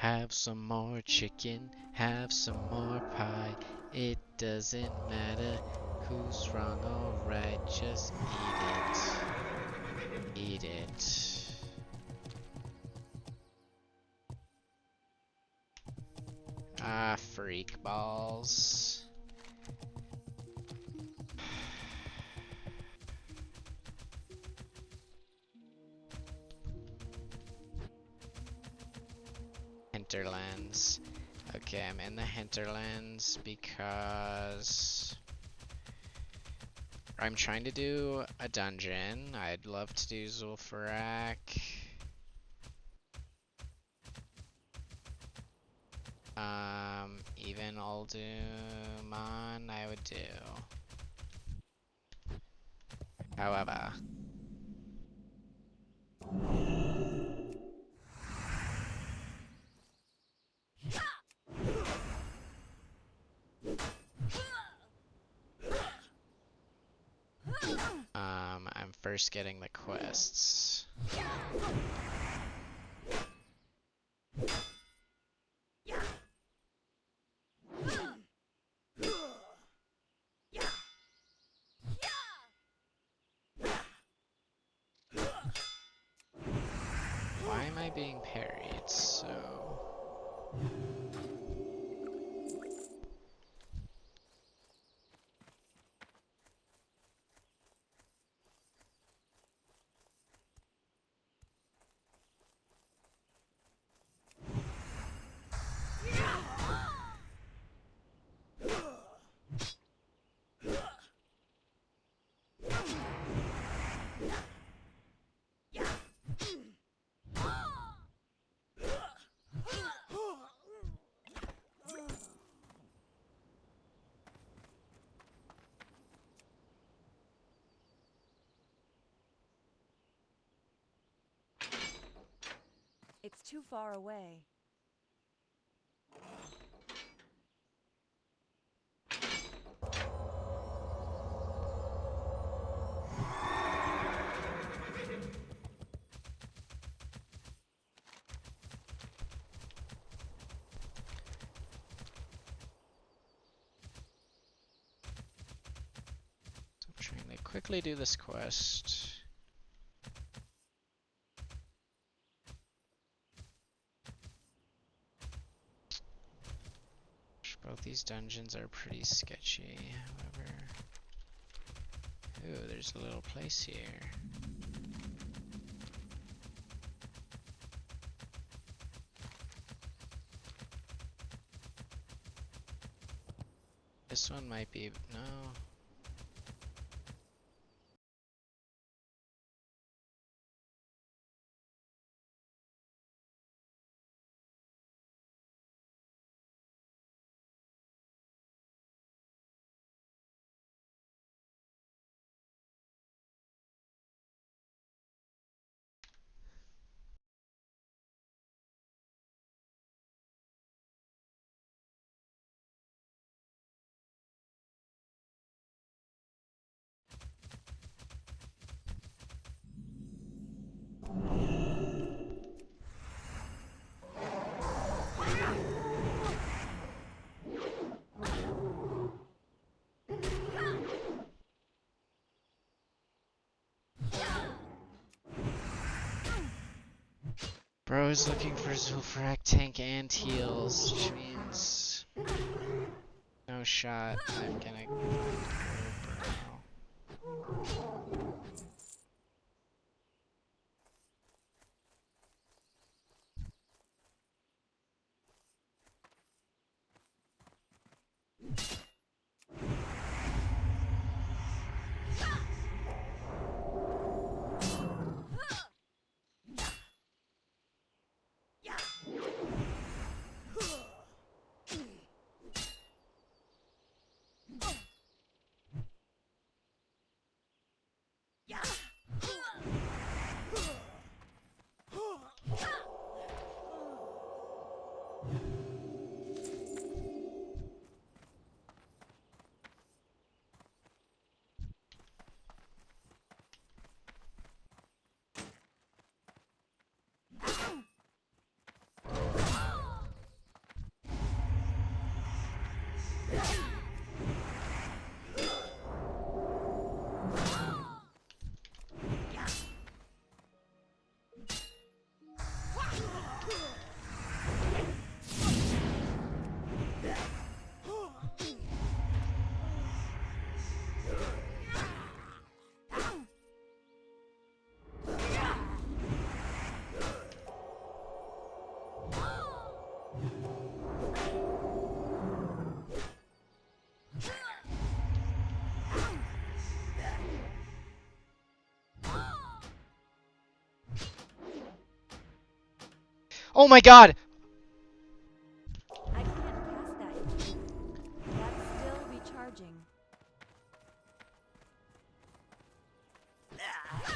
Have some more chicken, have some more pie. It doesn't matter who's wrong or right, just eat it. Eat it. Ah, freak balls. Hinterlands. Okay, I'm in the hinterlands because I'm trying to do a dungeon. I'd love to do Zul'Farrak. Even uldaman I would do. However, I'm first getting the quests. Why am I being parried? So It's too far away. I'm trying to quickly do this quest. Both these dungeons are pretty sketchy, however. Ooh, there's a little place here. This one might be, no. Bro is looking for Zul'Farrak tank and heals, which means no shot I'm gonna find bro. Oh my god! I can't cast that yet. That's still recharging.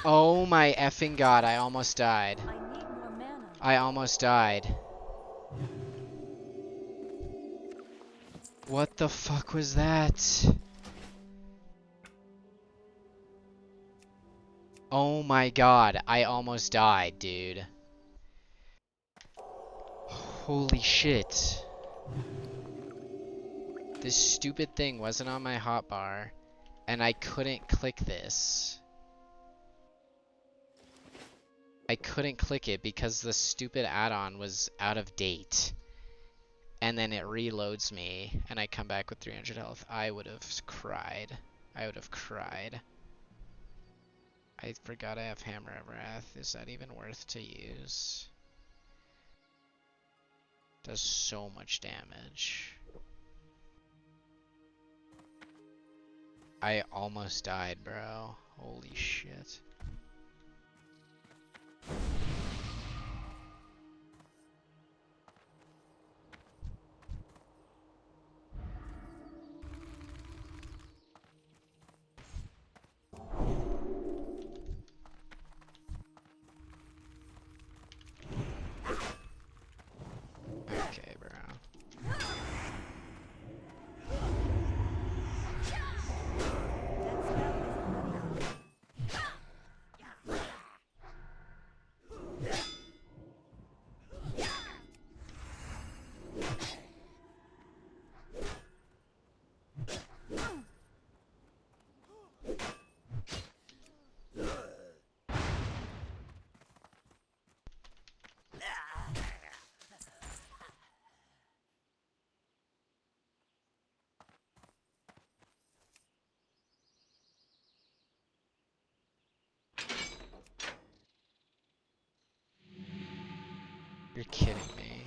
Oh my effing god, I almost died. I need more mana. I almost died. What the fuck was that? Oh my god, I almost died, dude. Holy shit. This stupid thing wasn't on my hotbar, and I couldn't click this. I couldn't click it because the stupid add-on was out of date. And then it reloads me, and I come back with 300 health. I would have cried. I would have cried. I forgot I have Hammer of Wrath. Is that even worth to use? Does so much damage. I almost died, bro. Holy shit. Okay, bro. You're kidding me.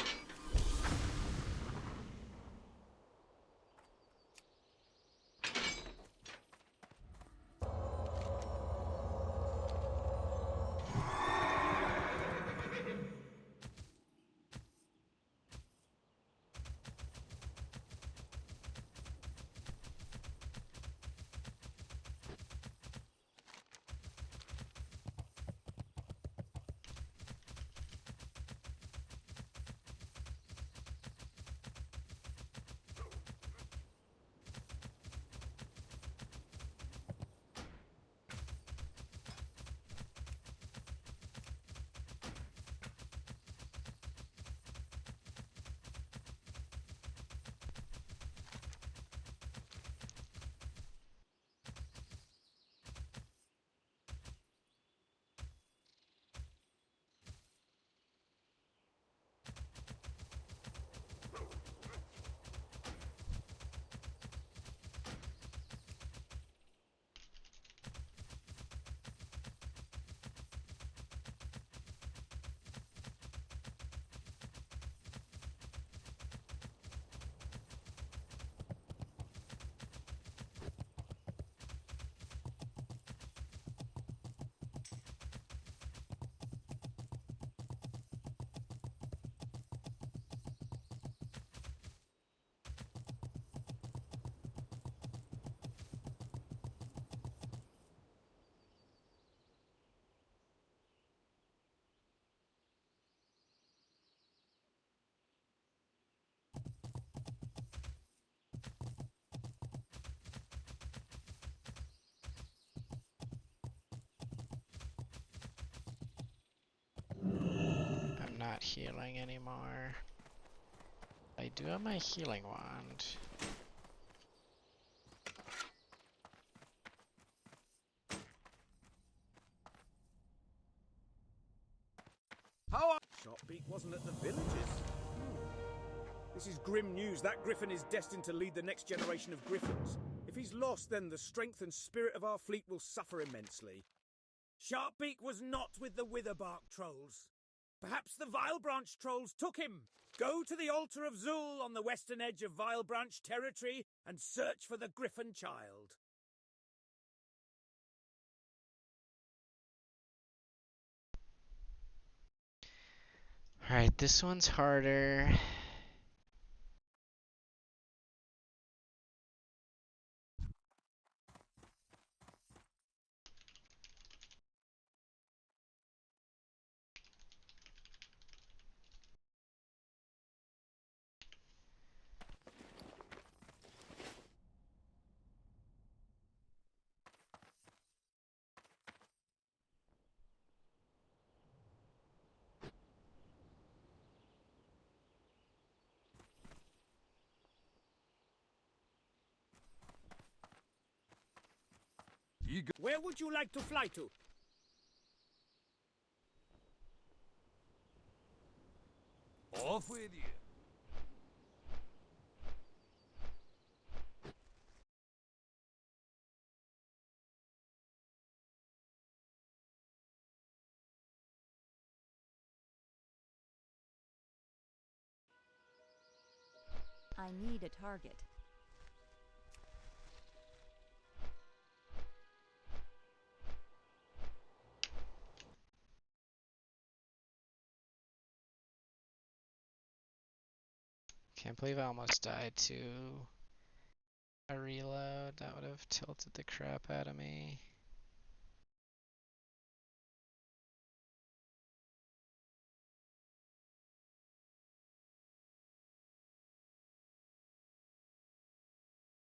I'm not healing anymore. I do have my healing wand. How Sharpbeak wasn't at the villages. This is grim news. That griffin is destined to lead the next generation of griffins. If he's lost, then the strength and spirit of our fleet will suffer immensely. Sharpbeak was not with the Witherbark trolls. Perhaps the Vilebranch trolls took him. Go to the altar of Zul on the western edge of Vilebranch territory and search for the griffin child. Alright, this one's harder. Where would you like to fly to? Off with you. I need a target. Can't believe I almost died to a reload. That would have tilted the crap out of me.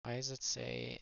Why does it say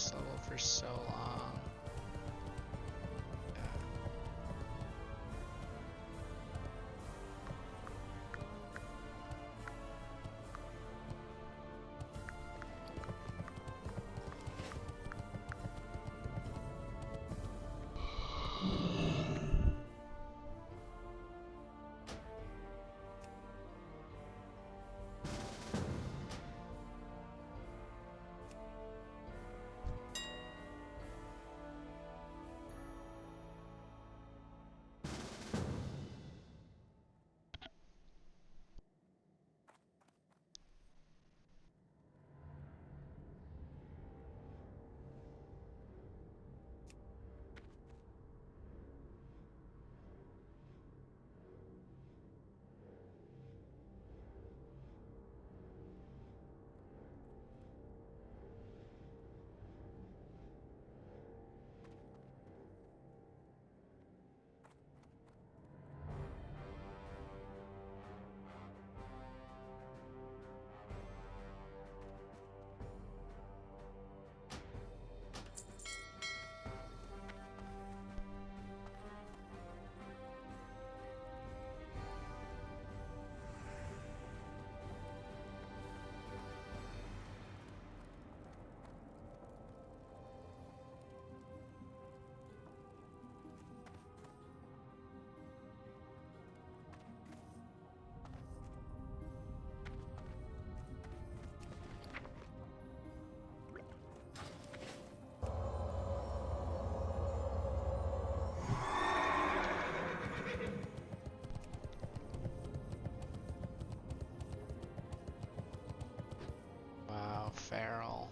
this level for so long. Wow, feral.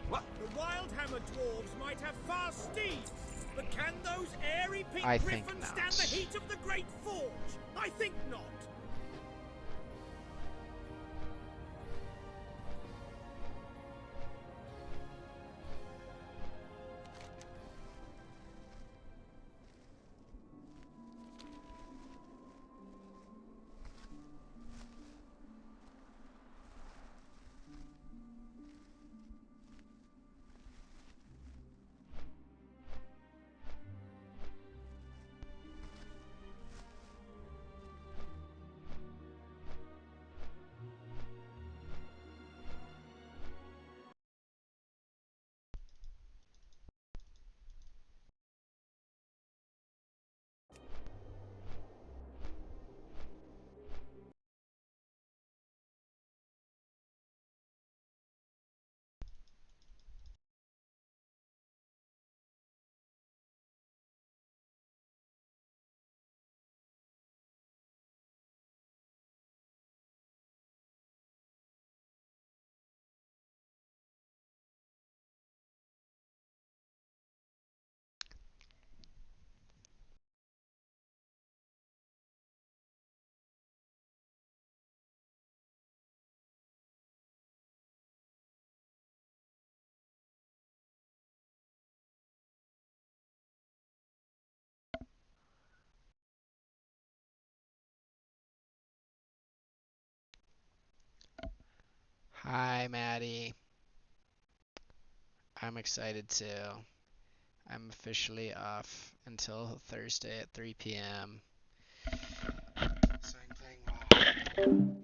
What? The Wildhammer dwarves might have fast steeds, but can those airy pink I think griffins not. stand the heat of the Great Forge? I think not. Hi, Maddie. I'm excited too. I'm officially off until Thursday at 3 p.m. So I'm playing WoW.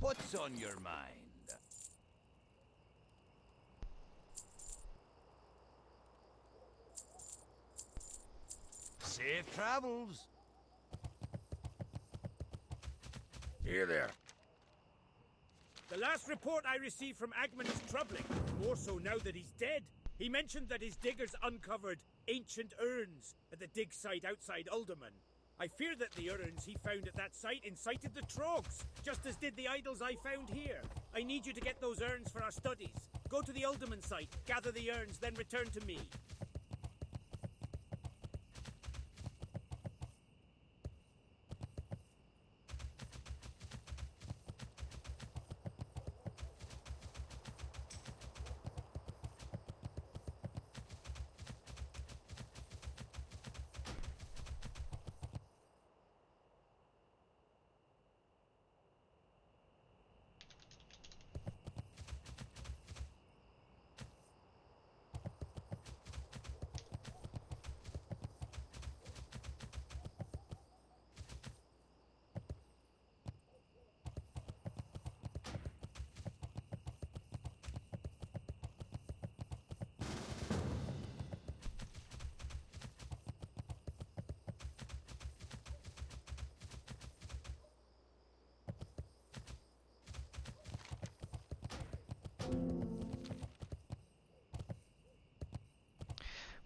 What's on your mind? Safe travels. Here there. The last report I received from Agman is troubling, more so now that he's dead. He mentioned that his diggers uncovered ancient urns at the dig site outside Uldaman. I fear that the urns he found at that site incited the Trogs, just as did the idols I found here. I need you to get those urns for our studies. Go to the Uldaman site, gather the urns, then return to me.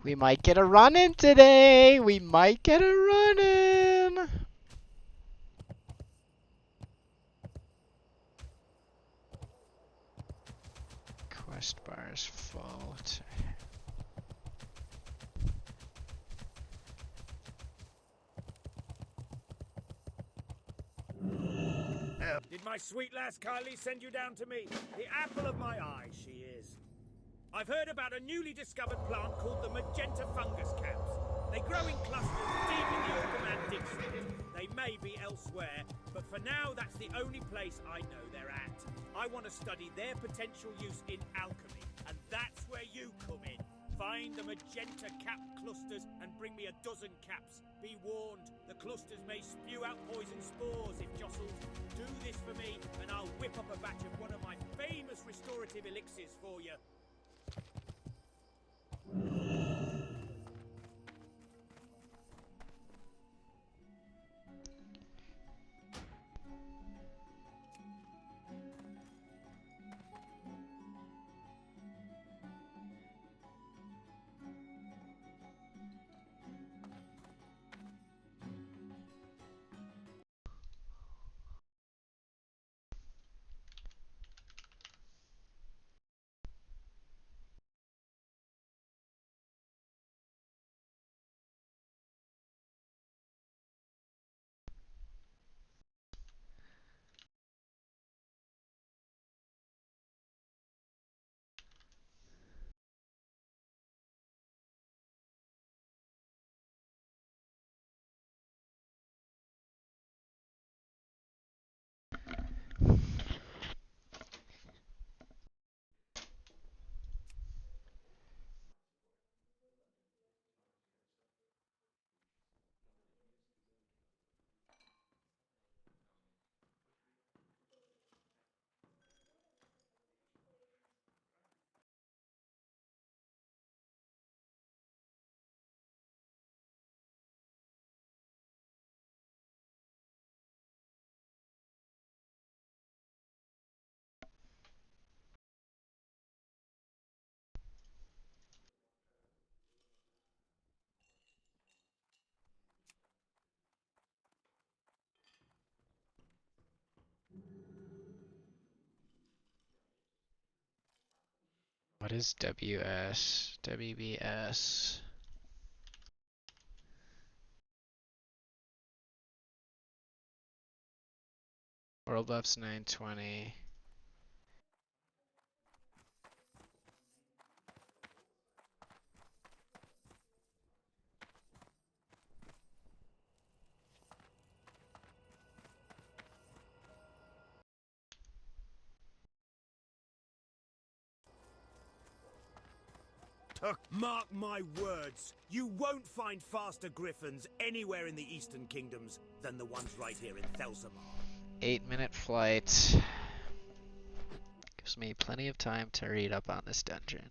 We might get a run-in today! We might get a run-in! Quest bar is full. Did my sweet lass Kylie send you down to me? The apple of my eye, she is. I've heard about a newly discovered plant called the magenta fungus caps. They grow in clusters deep in the uldaman dig site. They may be elsewhere, but for now that's the only place I know they're at. I want to study their potential use in alchemy, and that's where you come in. Find the magenta cap clusters and bring me a dozen caps. Be warned, the clusters may spew out poison spores if jostled. Do this for me, and I'll whip up a batch of one of my famous restorative elixirs for you. What is WS? WBS? World buffs 920. Mark my words, you won't find faster griffins anywhere in the Eastern Kingdoms than the ones right here in Thelsamar. 8-minute flight. Gives me plenty of time to read up on this dungeon.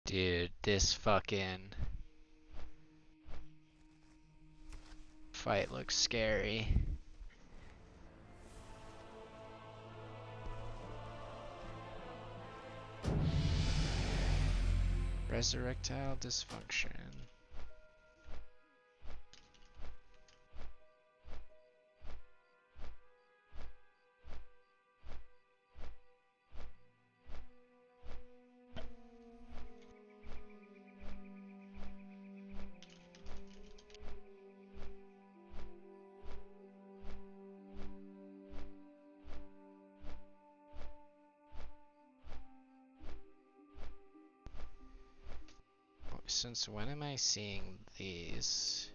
Dude, this fucking fight looks scary. Resurrectile dysfunction. since when am I seeing these?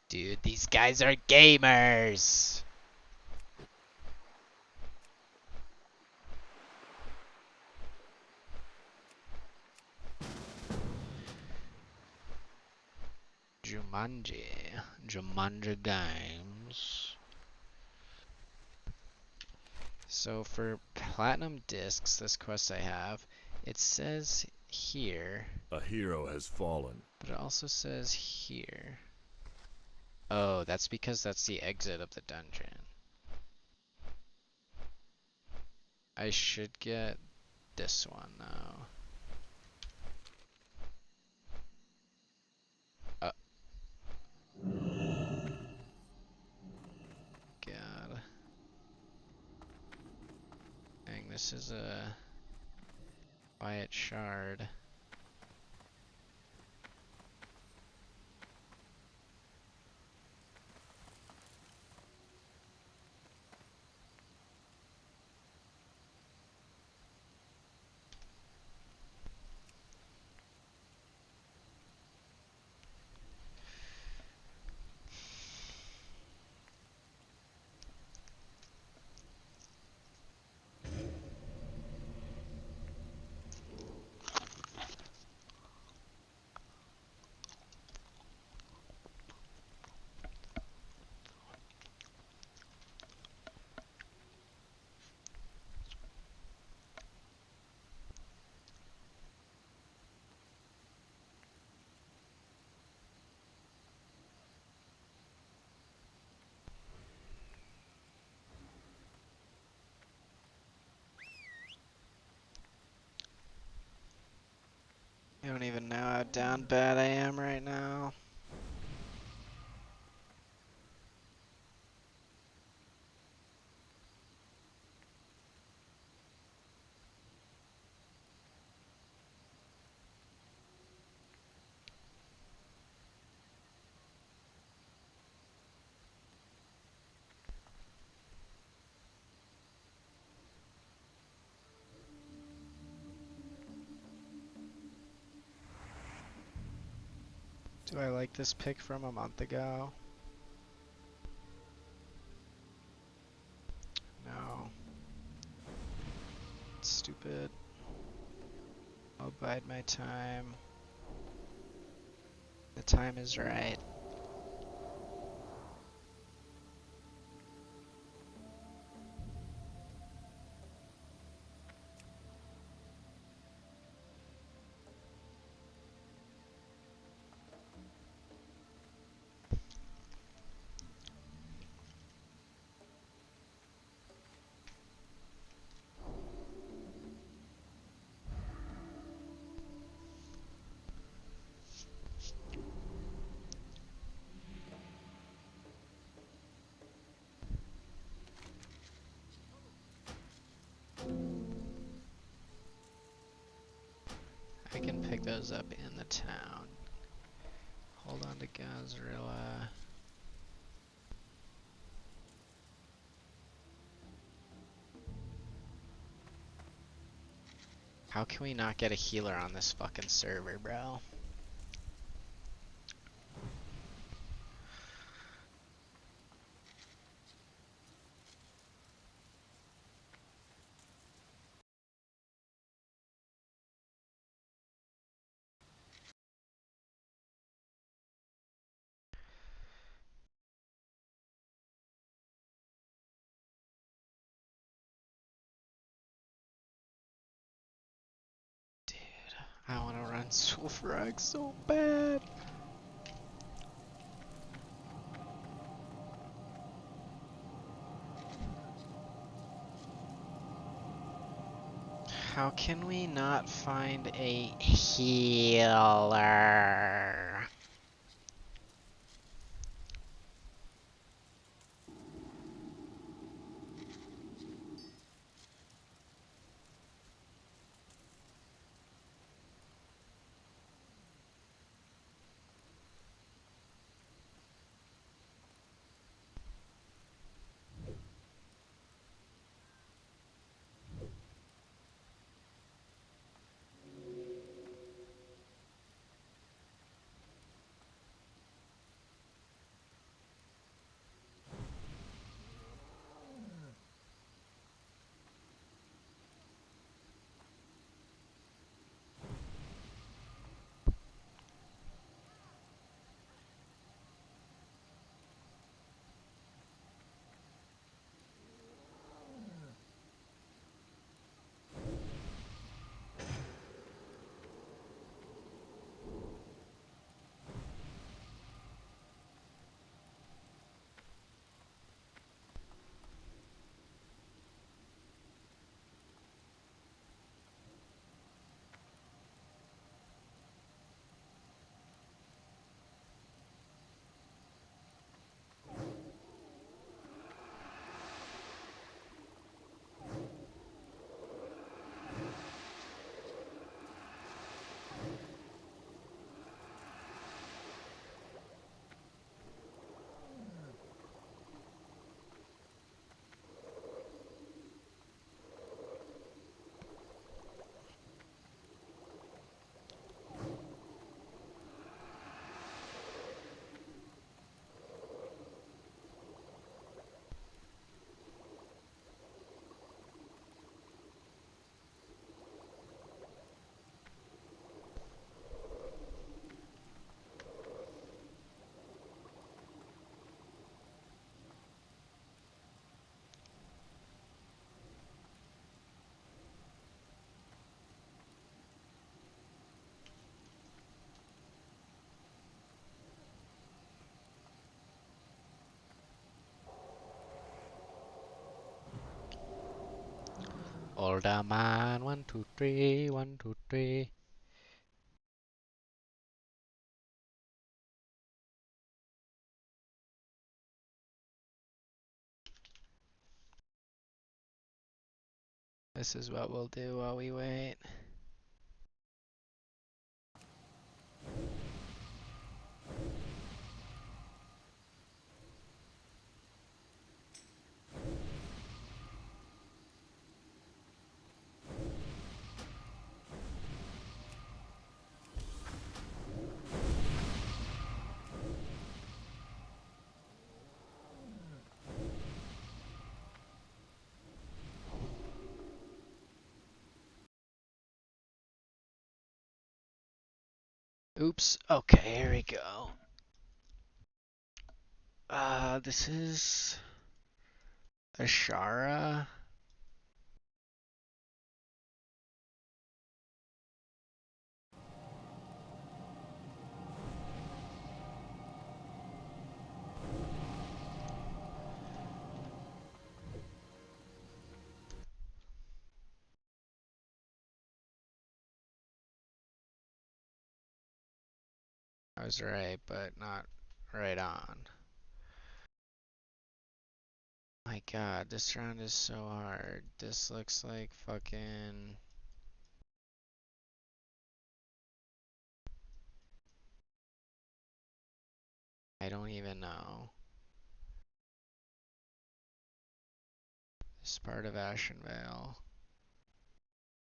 Dude, these guys are gamers! Jumanji. Jumanji Games. So for platinum discs, this quest I have, it says here, A hero has fallen. but it also says here. Oh, that's because that's the exit of the dungeon. I should get this one though. God. Dang, this is a quiet shard. I don't even know how down bad I am right now. Do I like this pick from a month ago? No. It's stupid. I'll bide my time. The time is right. I can pick those up in the town. Hold on to Gazrilla. How can we not get a healer on this fucking server, bro? Dude, I want to run Sulfurag so bad. How can we not find a healer? Uldaman, 1, 2, 3, 1, 2, 3. This is what we'll do while we wait. Oops. Okay, here we go. This is Ashara. I was right, but not right on. My god, this round is so hard. This looks like fucking... I don't even know. This part of Ashenvale.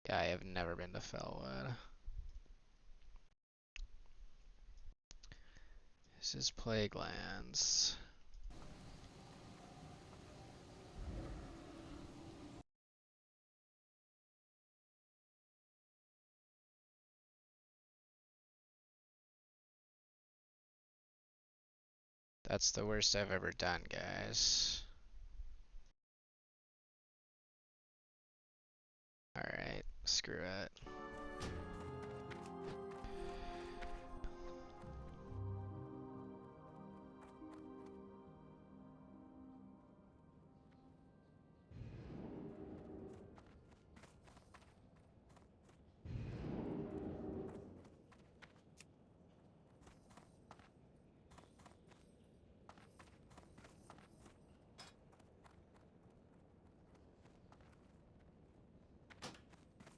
Yeah, I have never been to Felwood. This is Plaguelands. That's the worst I've ever done, guys. Alright, screw it.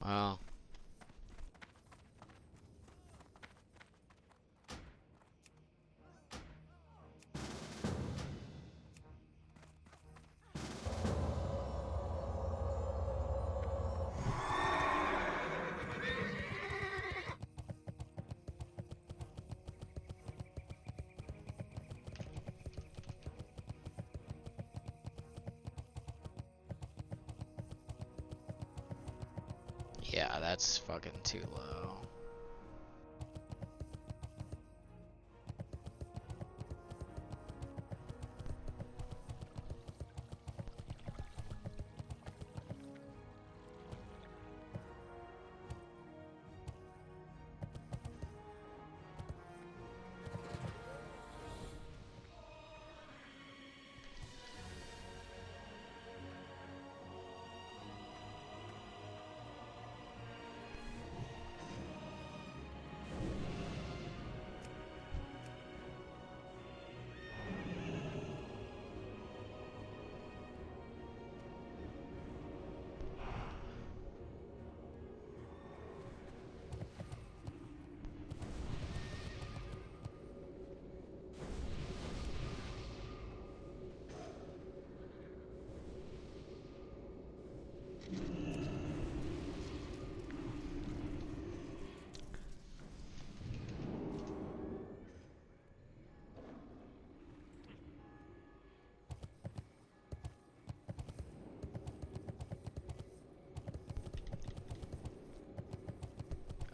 Well, yeah, that's fucking too low.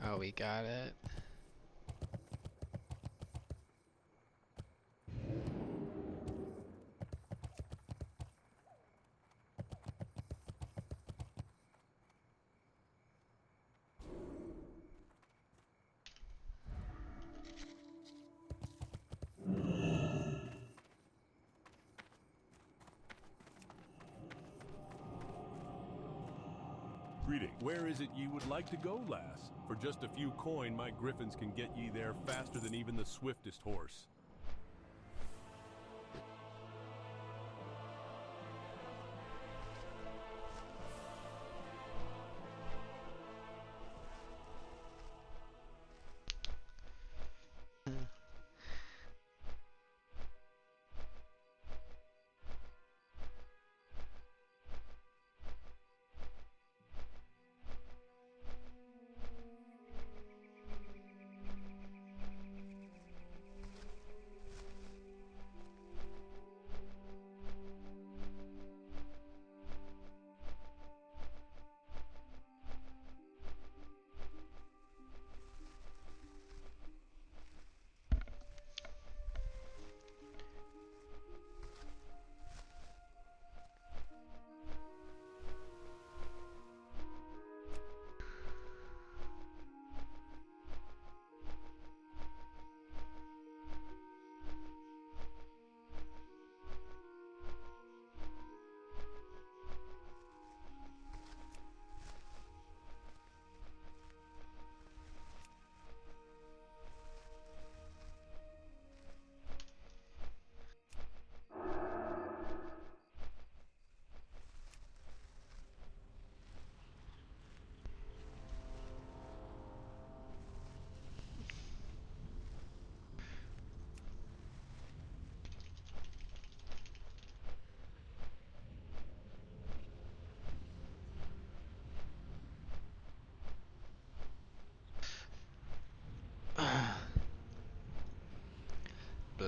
Oh, we got it. Greeting. Where is it ye would like to go, lass? For just a few coin, my griffins can get ye there faster than even the swiftest horse.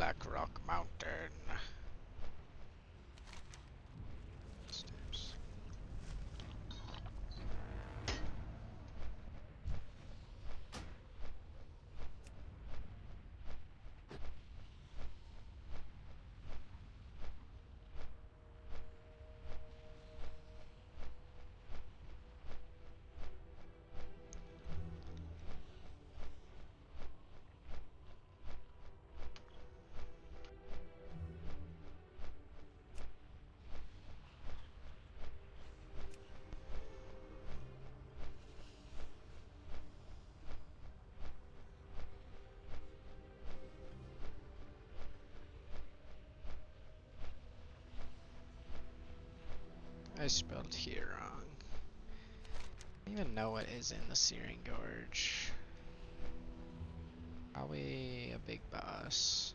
Black Rock Mountain. Steps. I spelled here wrong. I don't even know what is in the Searing Gorge. Probably a big boss.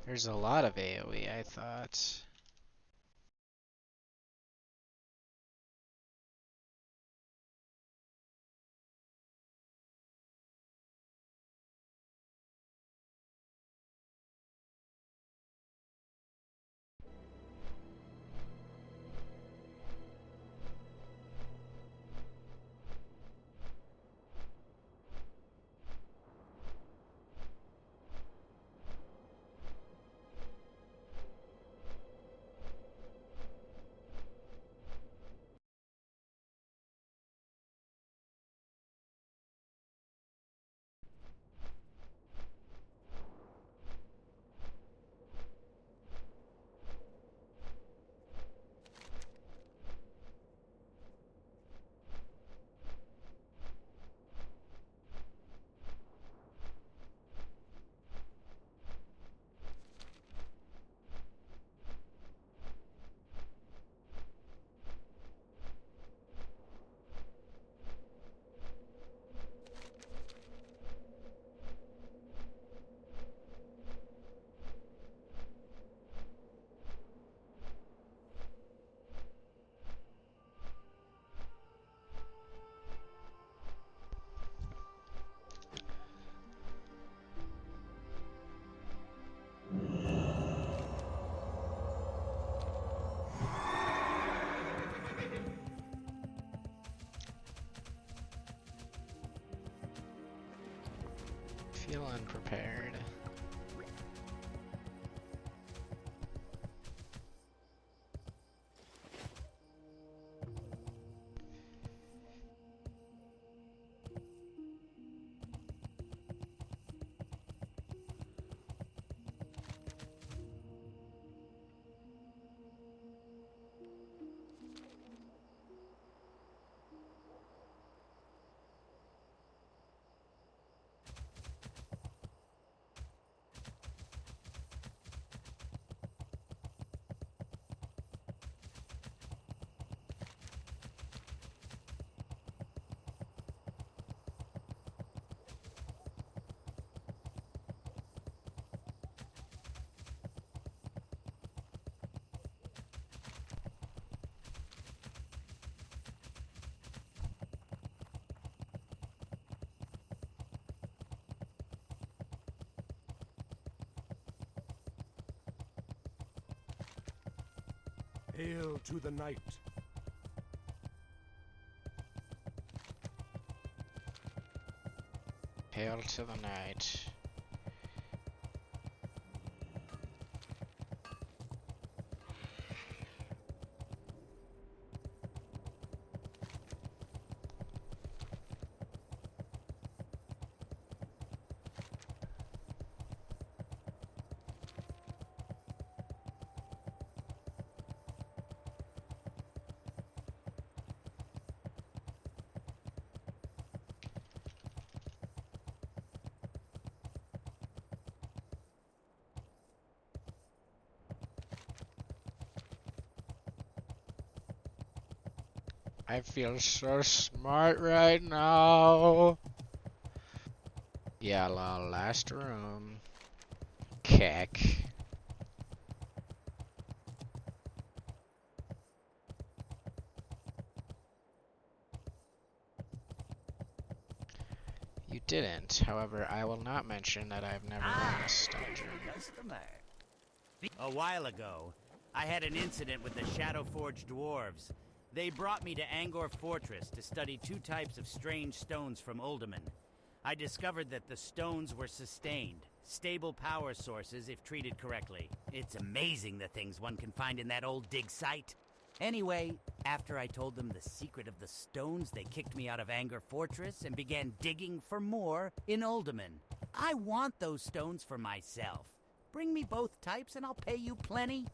There's a lot of AoE, I thought. Feel unprepared. Hail to the night. Hail to the night. I feel so smart right now. Yellow, last room. Kick. You didn't. However, I will not mention that I've never run a dungeon. Customer. A while ago, I had an incident with the Shadowforged dwarves. They brought me to Angor Fortress to study two types of strange stones from Uldaman. I discovered that the stones were sustained, stable power sources if treated correctly. It's amazing the things one can find in that old dig site. Anyway, after I told them the secret of the stones, they kicked me out of Angor Fortress and began digging for more in Uldaman. I want those stones for myself. Bring me both types and I'll pay you plenty.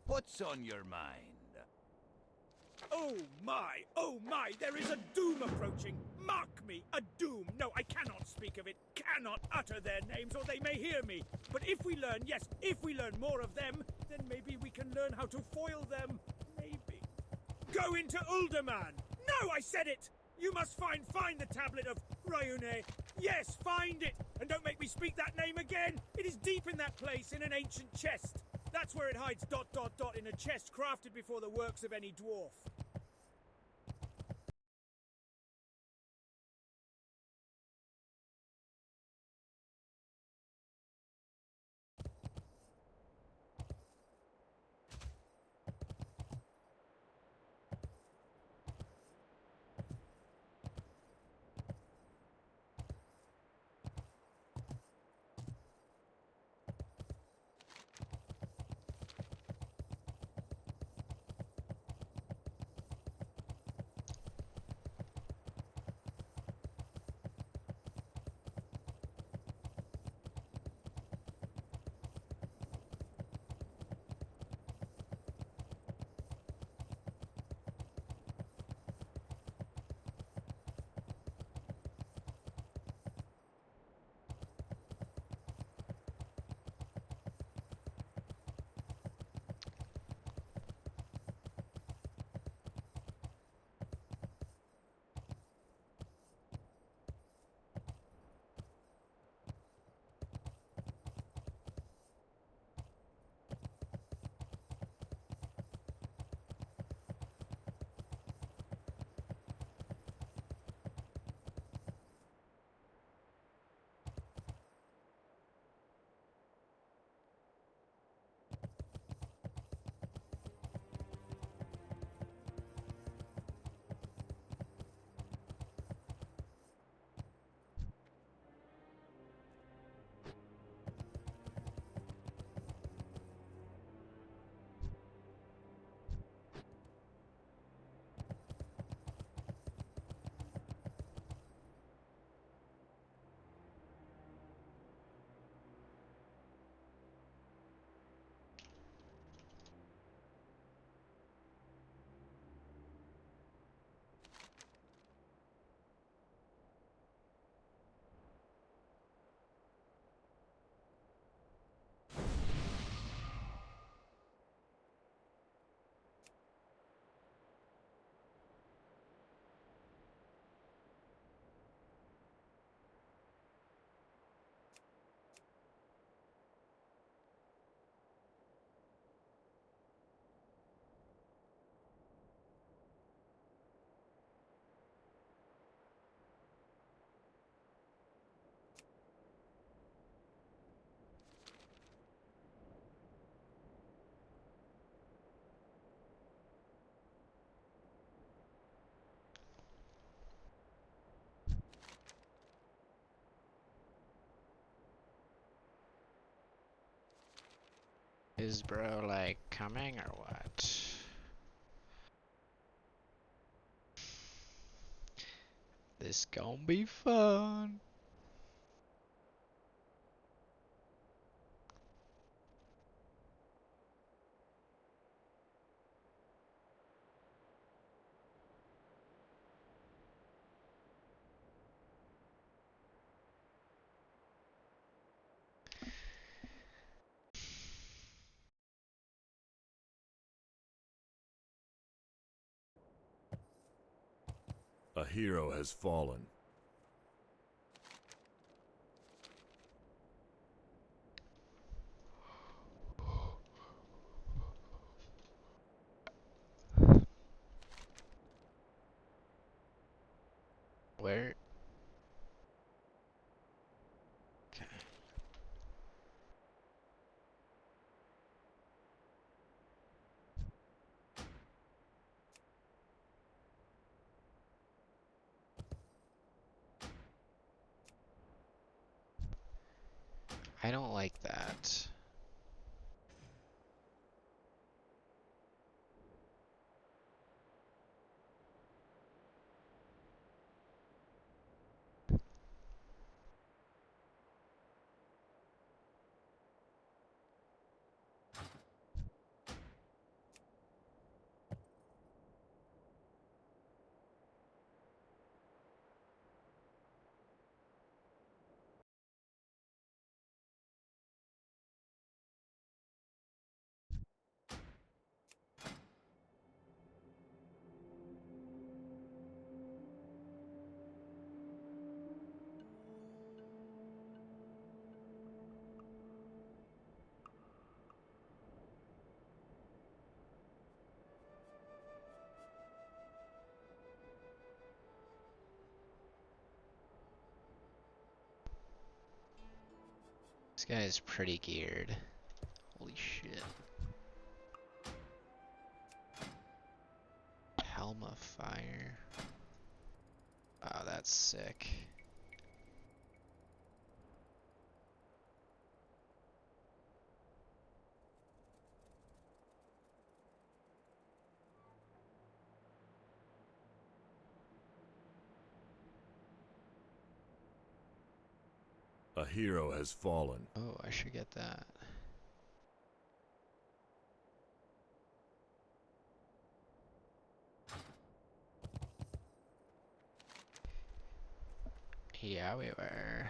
What's on your mind? Oh my, there is a doom approaching. Mark me, a doom. No, I cannot speak of it, cannot utter their names, or they may hear me. But if we learn, yes, if we learn more of them, then maybe we can learn how to foil them. Maybe. Go into Uldaman! No, I said it! You must find the tablet of Ryune. Yes, find it! And don't make me speak that name again! It is deep in that place, in an ancient chest. That's where it hides ... in a chest crafted before the works of any dwarf. Is bro like coming or what? This gonna be fun. hero has fallen. Where? Okay. I don't like that. This guy is pretty geared. Holy shit. Helm of Fire. Wow, that's sick. A hero has fallen. Oh, I should get that. Yeah, we were.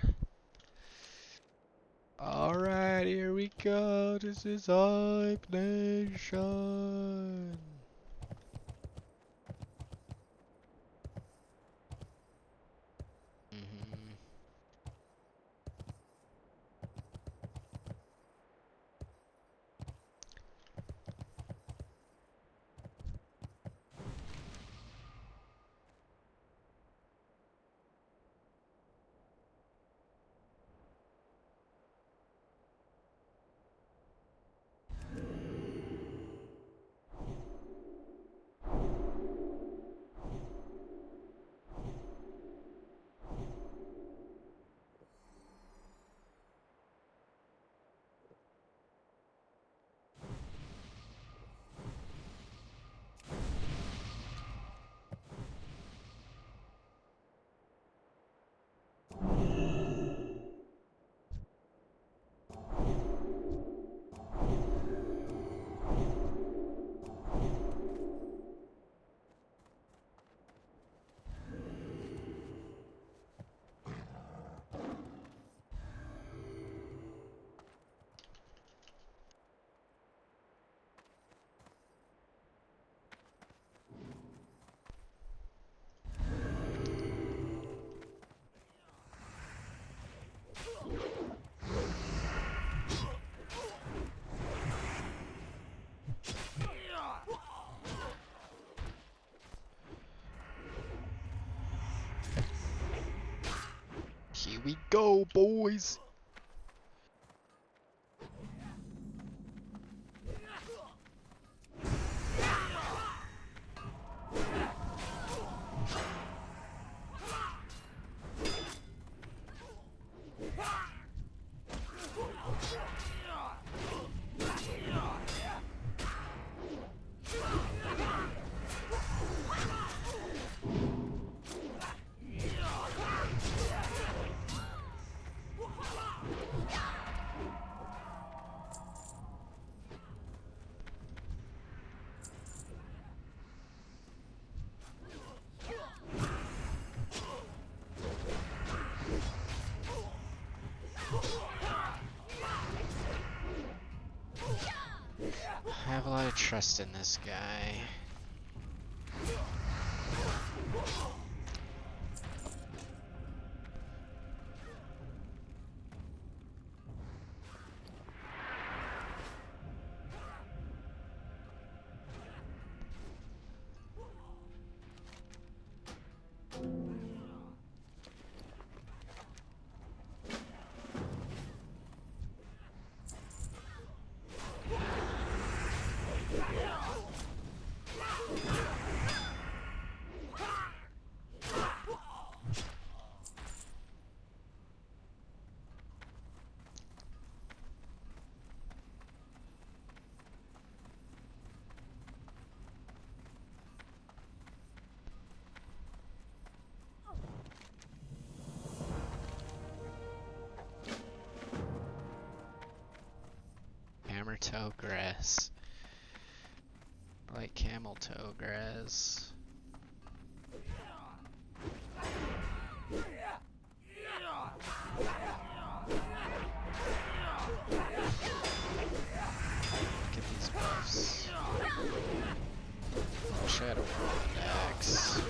Alright, here we go. This is Hype Nation. Mhm. Here we go, boys. I have a lot of trust in this guy. toe grass. Like camel toe grass. Look at these buffs. Shadow Wand Axe.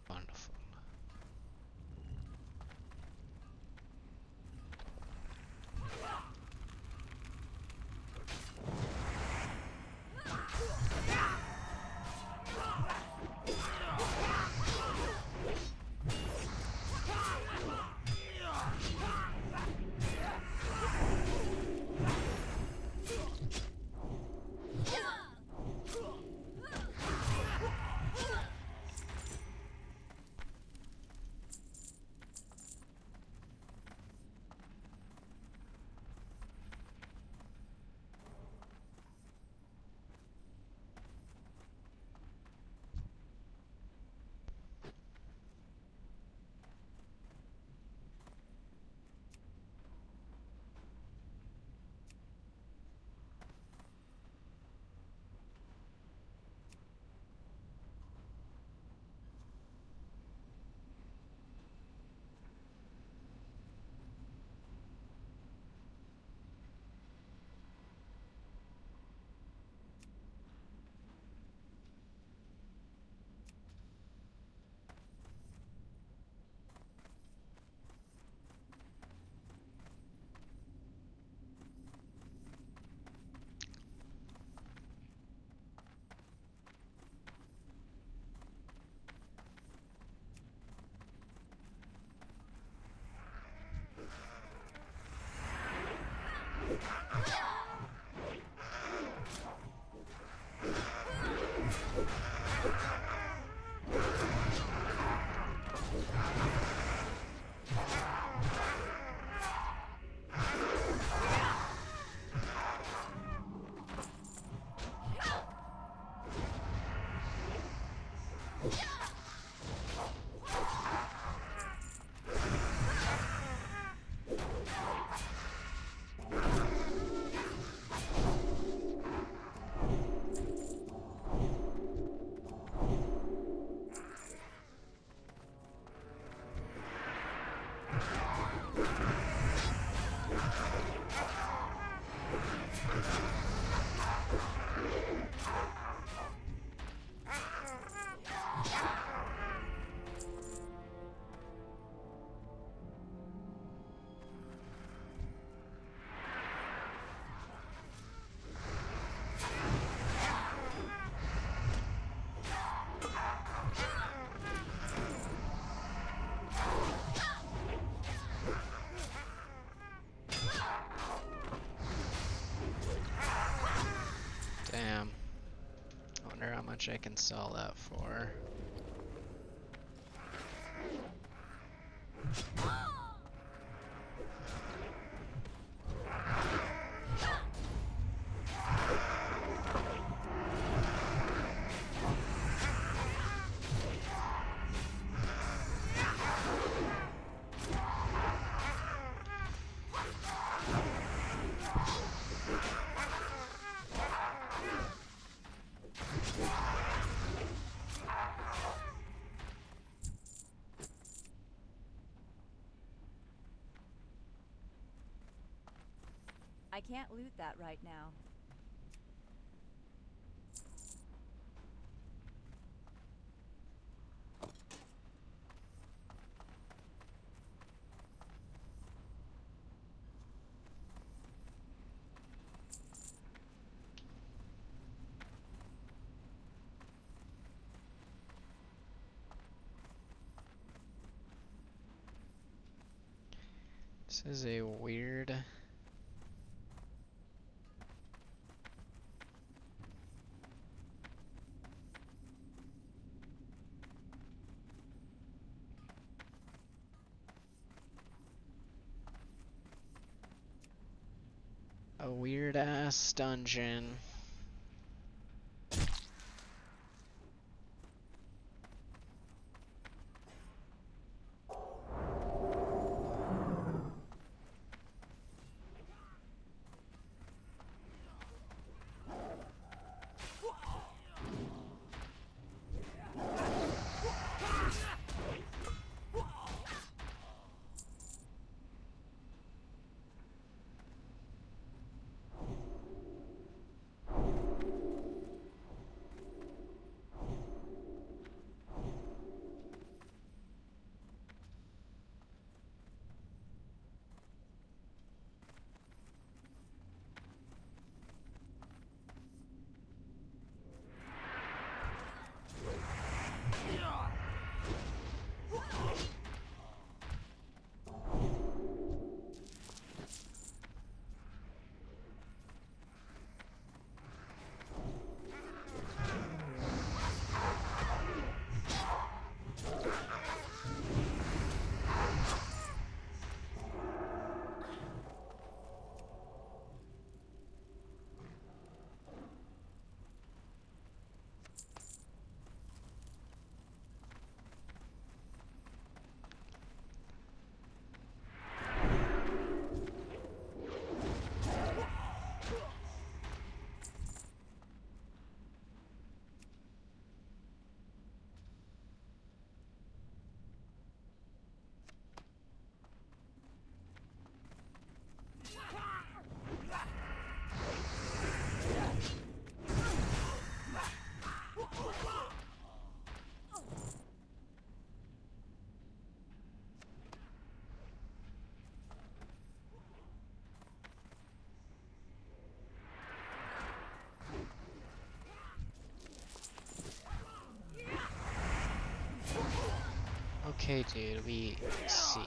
Wonderful. Damn. I wonder how much I can sell that for. I can't loot that right now. This is a weird. A weird ass dungeon. Okay, dude, we see.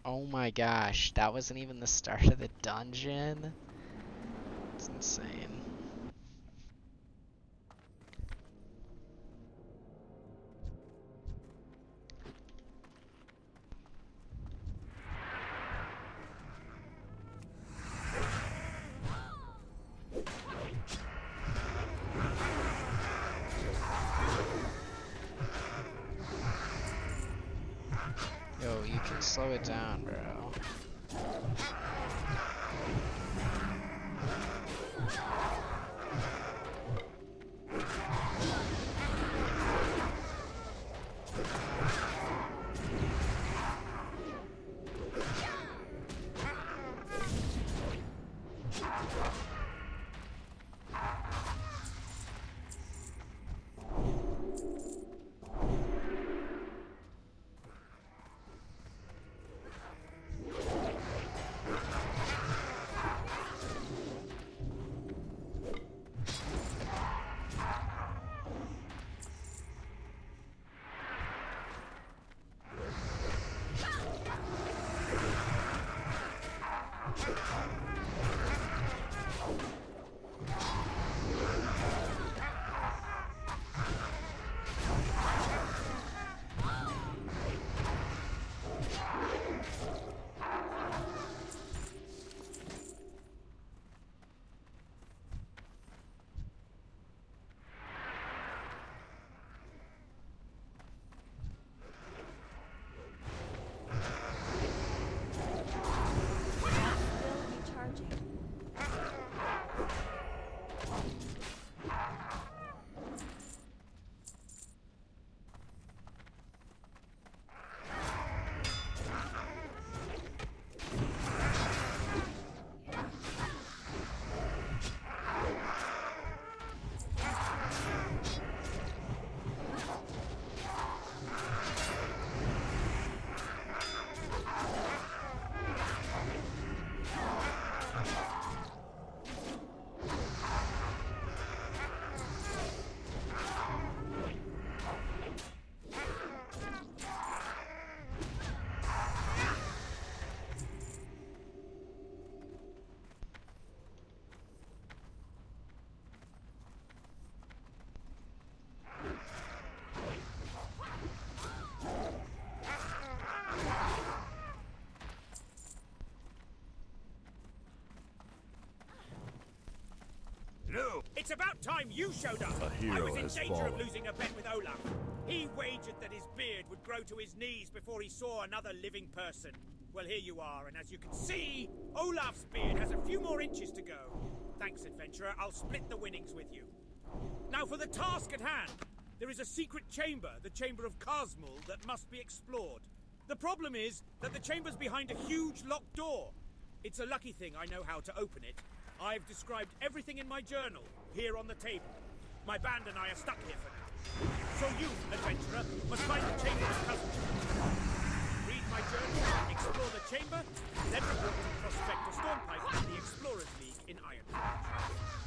Oh my gosh, that wasn't even the start of the dungeon? It's insane. Yo, you can slow it down, bro. It's about time you showed up. A hero I was in has danger of fallen. losing a bet with Olaf. He wagered that his beard would grow to his knees before he saw another living person. Well, here you are, and as you can see, Olaf's beard has a few more inches to go. Thanks, adventurer. I'll split the winnings with you. Now for the task at hand. There is a secret chamber, the Chamber of Kazmul, that must be explored. The problem is that the chamber's behind a huge locked door. It's a lucky thing I know how to open it. I've described everything in my journal, here on the table. My band and I are stuck here for now. So you, adventurer, must find the Chamber of Kazmul. Read my journal, explore the chamber, then report to Prospector Stormpipe and the Explorers League in Ironforge.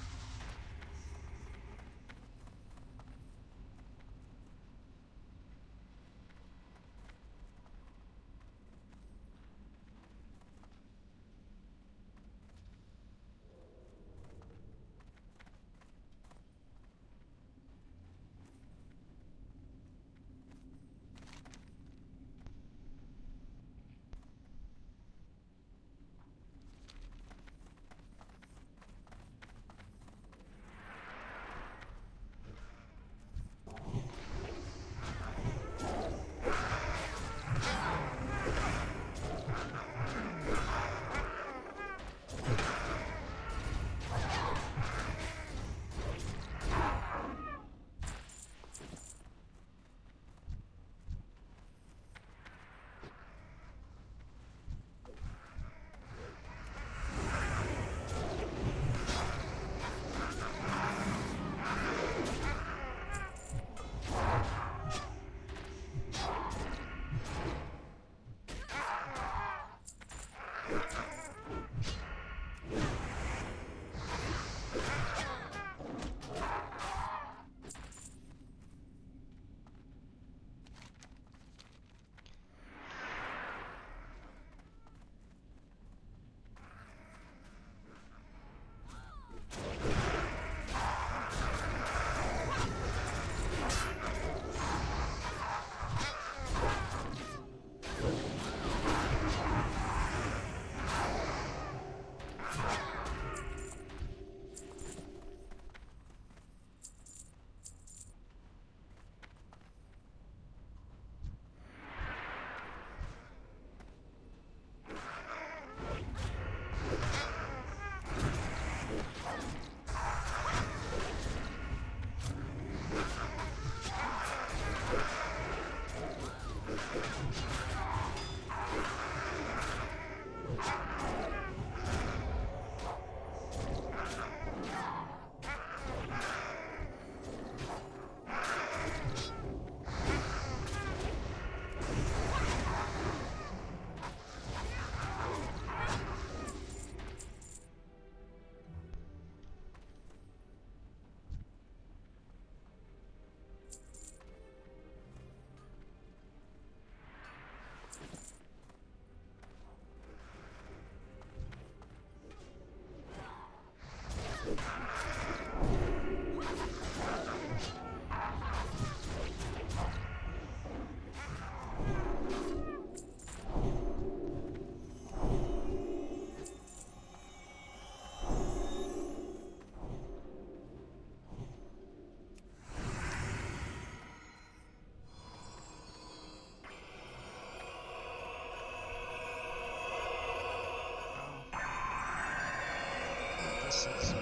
This is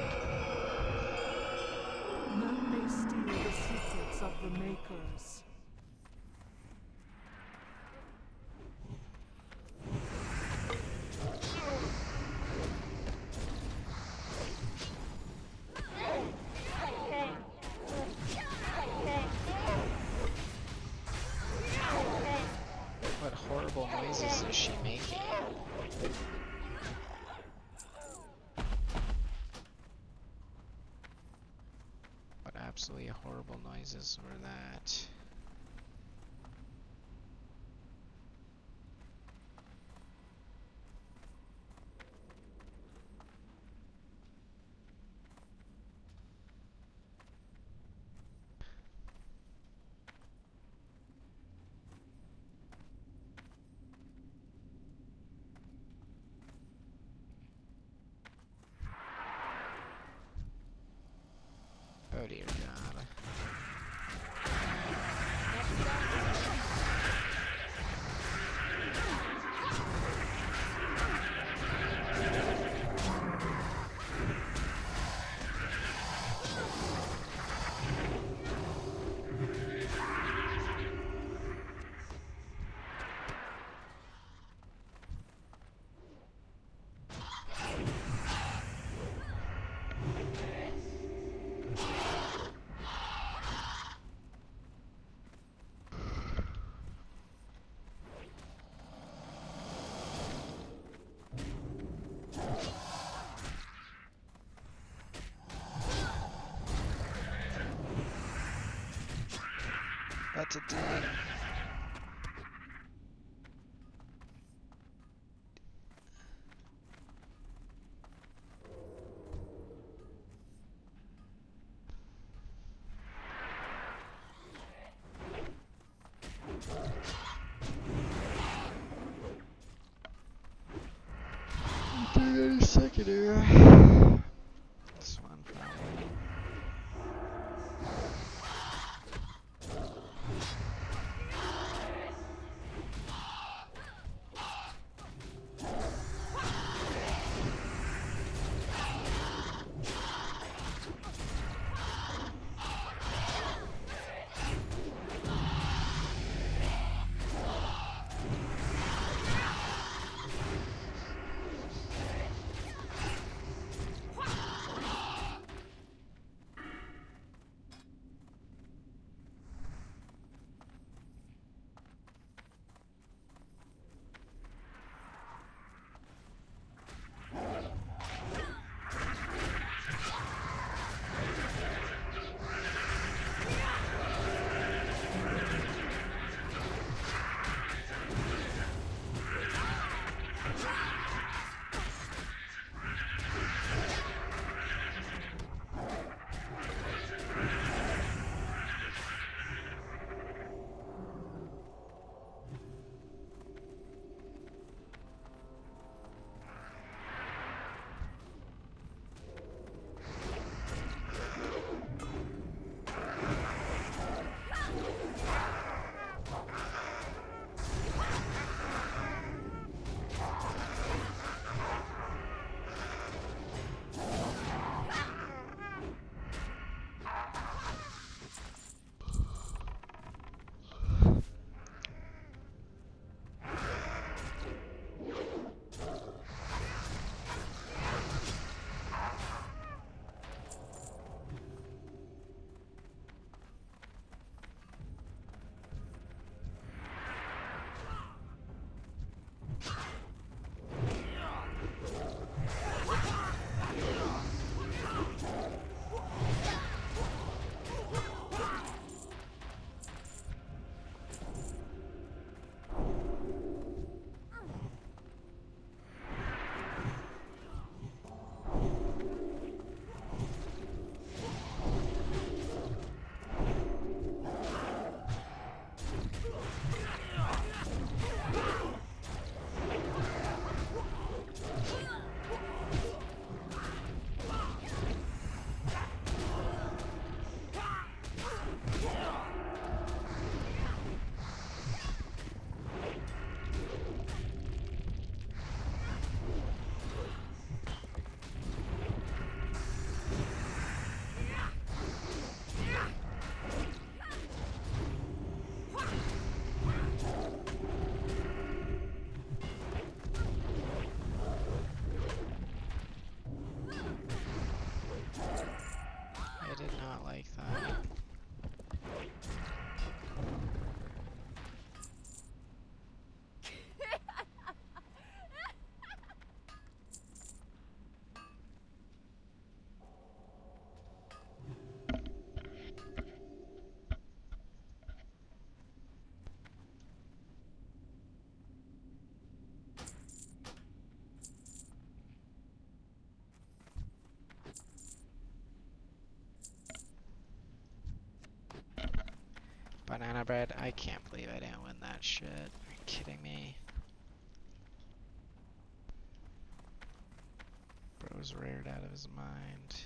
None may steal the secrets of the Makers. What horrible noises is she making? What absolutely horrible noises were that? Oh dear God. Next up. That's a D. Any second here. This one probably. I did not like that. Banana bread? I can't believe I didn't win that shit. Are you kidding me? Bro's reared out of his mind.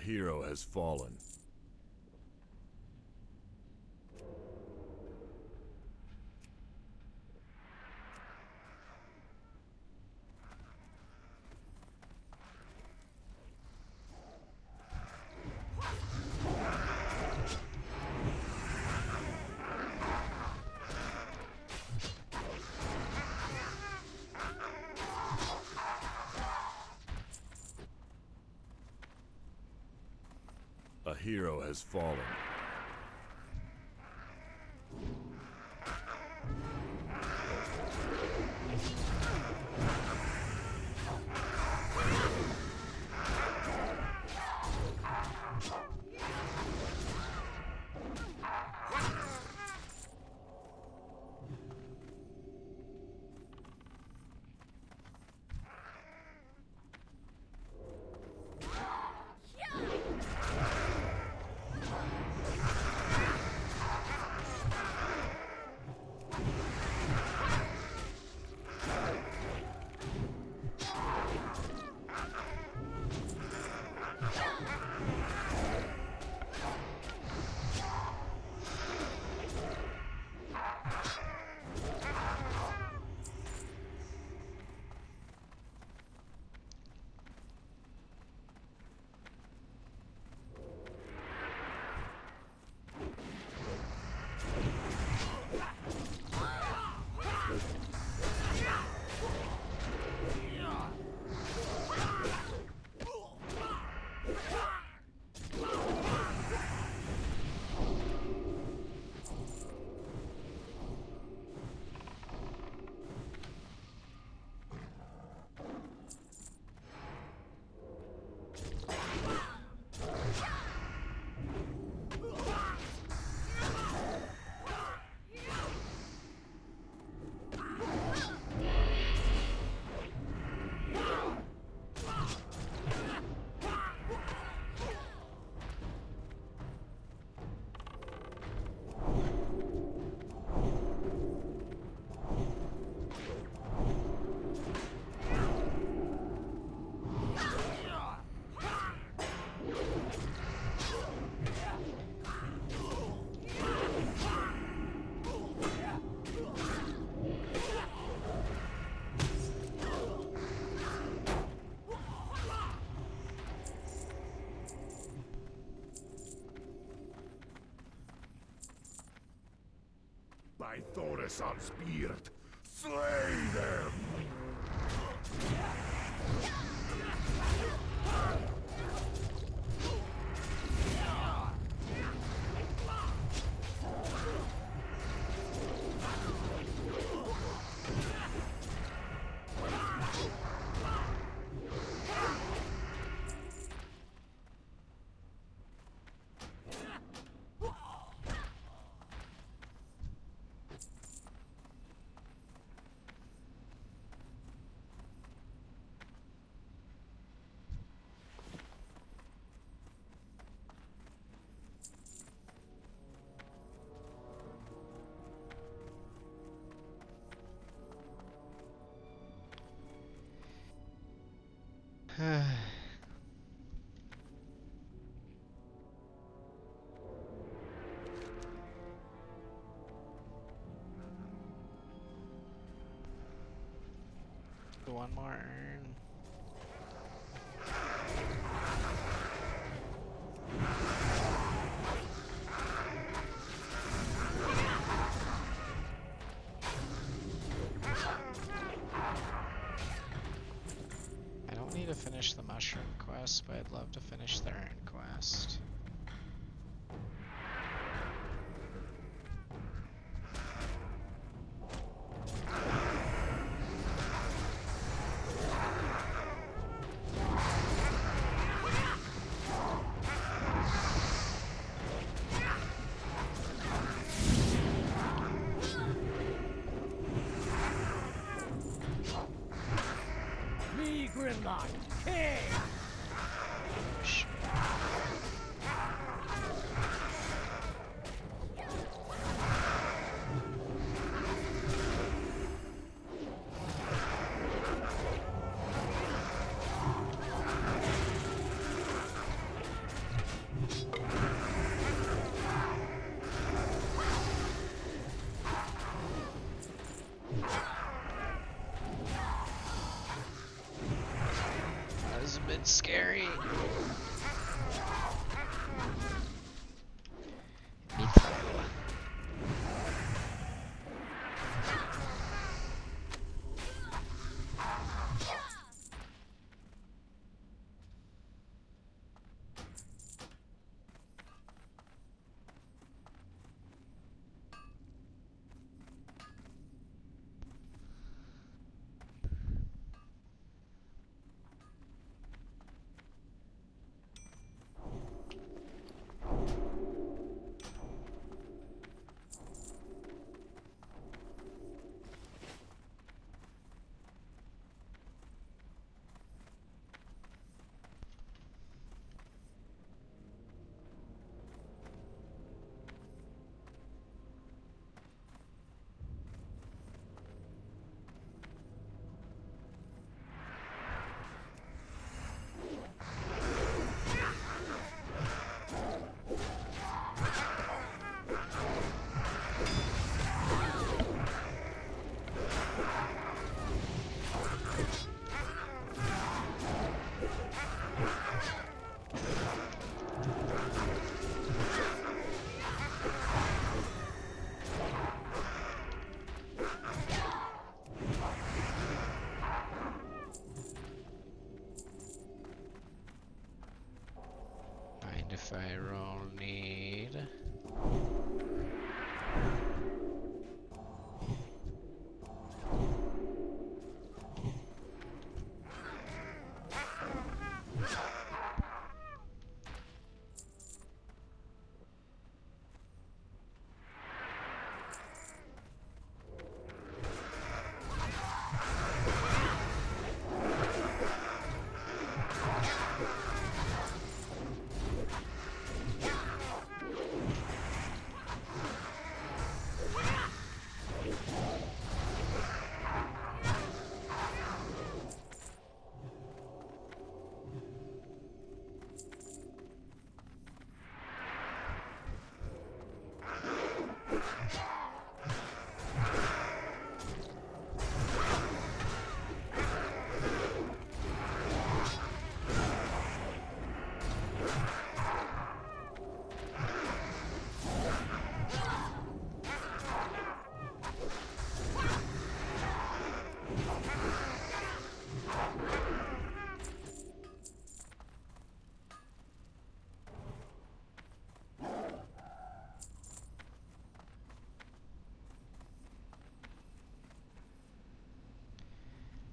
hero has fallen. A hero has fallen. By Thorison's spirit, slay them! One more urn. I don't need to finish the mushroom quest, but I'd love to finish the urn quest. Grimlock, king! Shit. scary. Mithril. Mind if I roll need?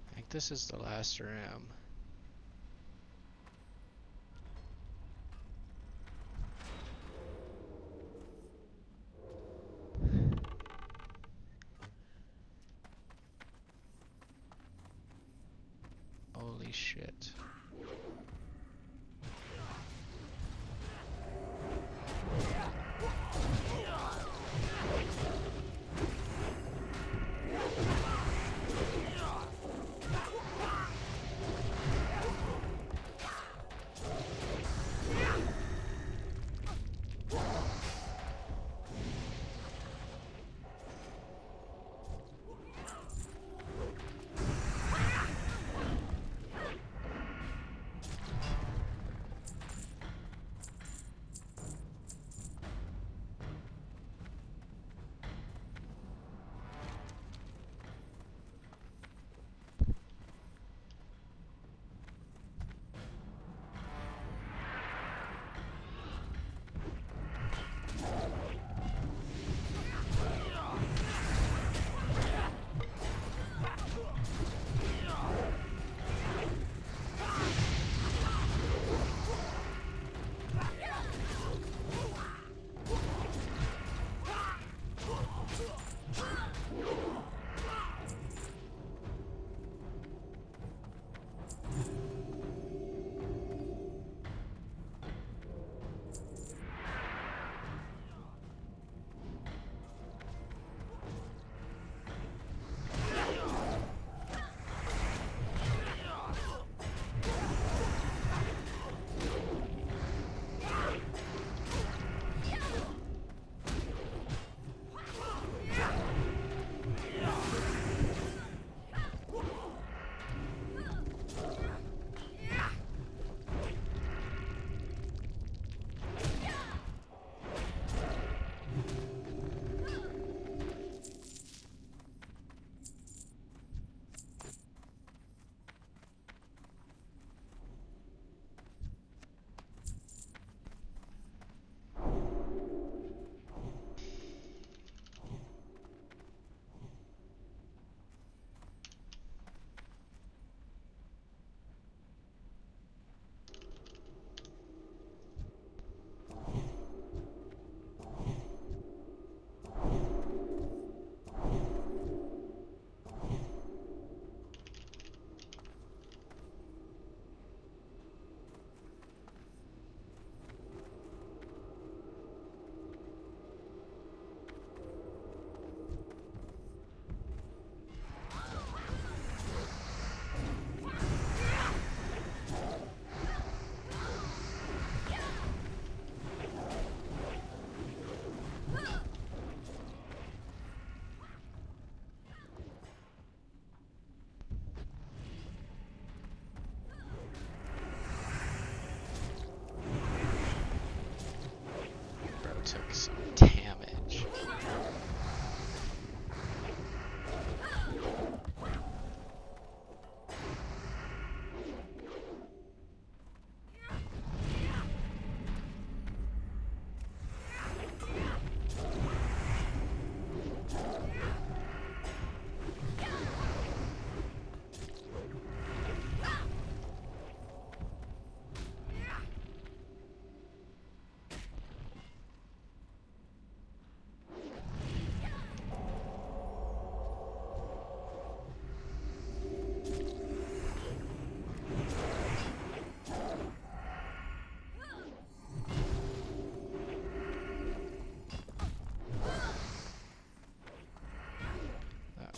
I think this is the last room. Holy shit.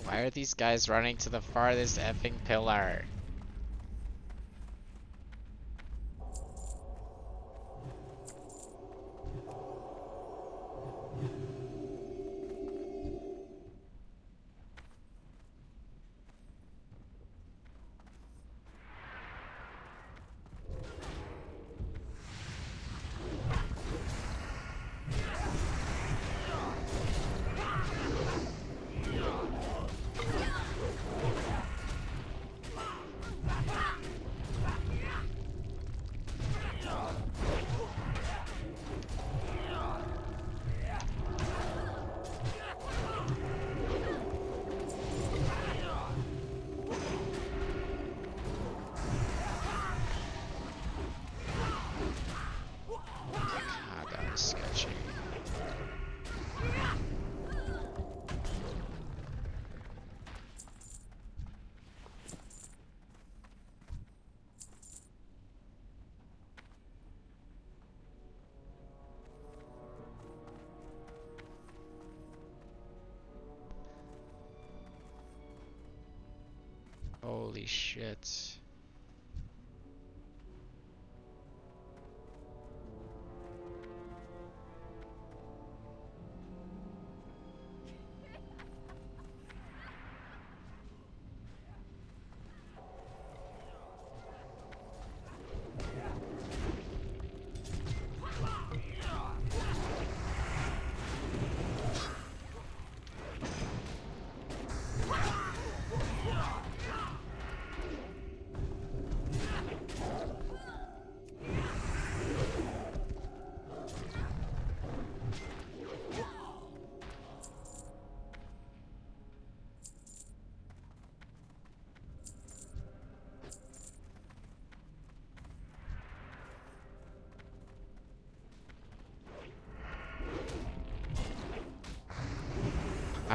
Why are these guys running to the farthest effing pillar? God, that was sketchy. Holy shit.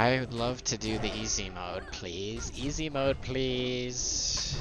I would love to do the easy mode, please. Easy mode, please.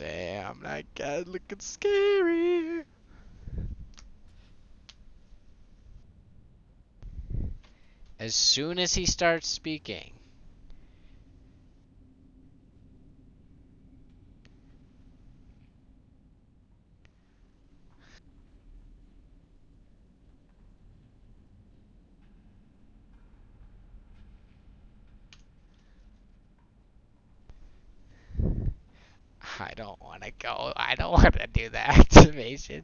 Damn, that guy looking scary. As soon as he starts speaking. I don't want to go. I don't want to do the activation.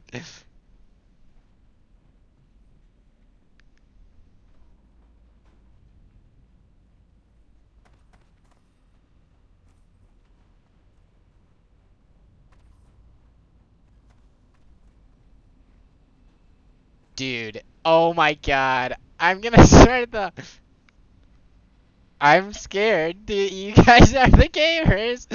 Dude, oh my god. I'm gonna start the... I'm scared. Dude, you guys are the gamers.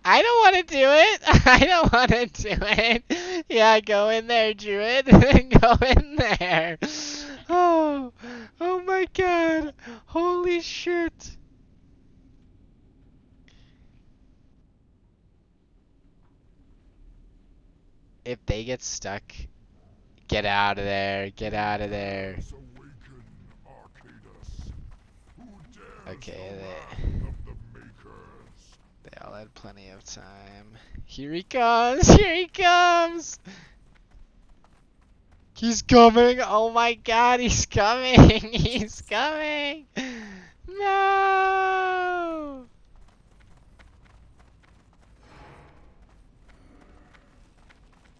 I don't want to do it. I don't want to do it. Yeah, go in there, Druid. Go in there. Oh, oh my god. Holy shit. If they get stuck, get out of there. Get out of there. Awaken, Arcadus. Who dares Okay, the wrath of the Makers? They all had plenty of time. Here he comes! Here he comes! He's coming! Oh my god, he's coming! He's coming! No!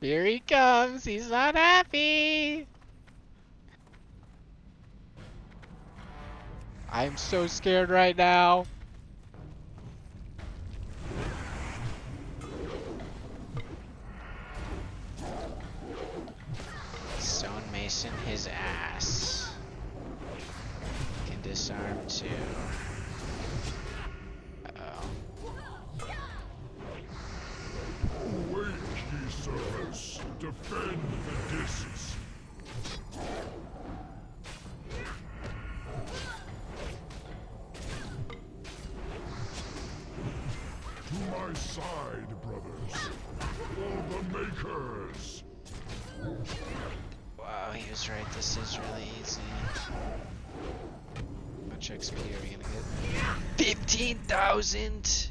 Here he comes! He's not happy! I'm so scared right now. Stonemason his ass. Can disarm too. Uh-oh. Wait, ye servants. Defend the discs. To my side, brothers. For the makers. Wow, he was right. This is really easy. How much XP are we gonna get? 15,000!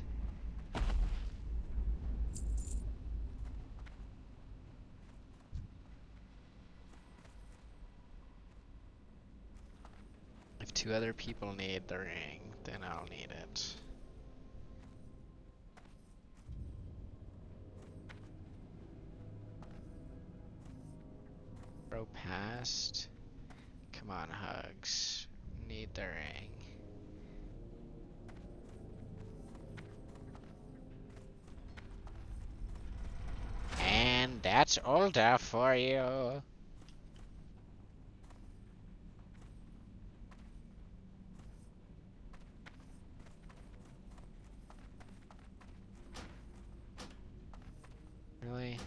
If 2 other people need the ring, then I'll need it. Throw past. Come on, Hugs. Need the ring. And that's Ulda for you. Really?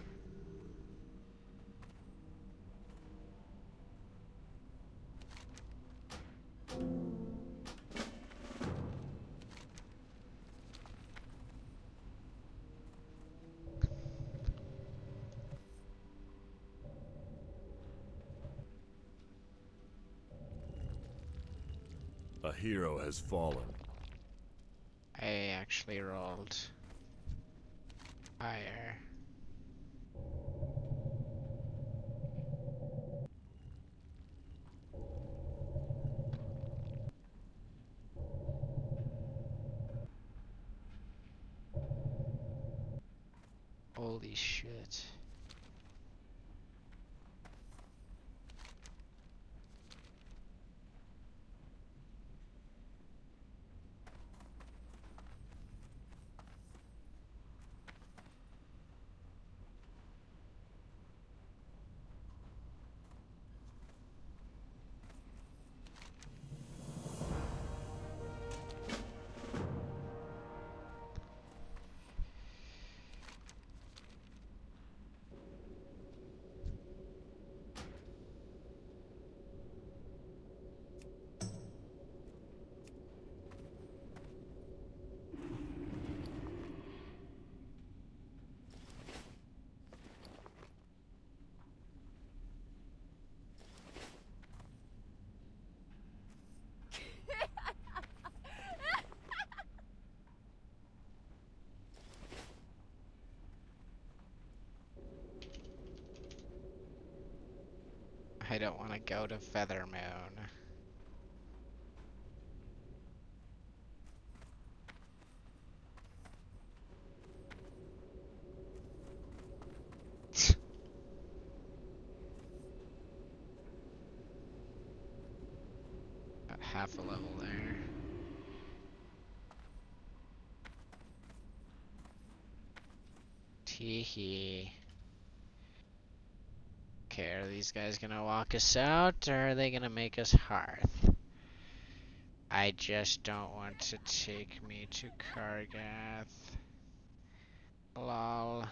A hero has fallen. I actually rolled higher. Holy shit. I don't want to go to Feathermoon. Got half a level there. Teehee. Okay, are these guys gonna walk us out, or are they gonna make us hearth? I just don't want to take me to Kargath. Lol.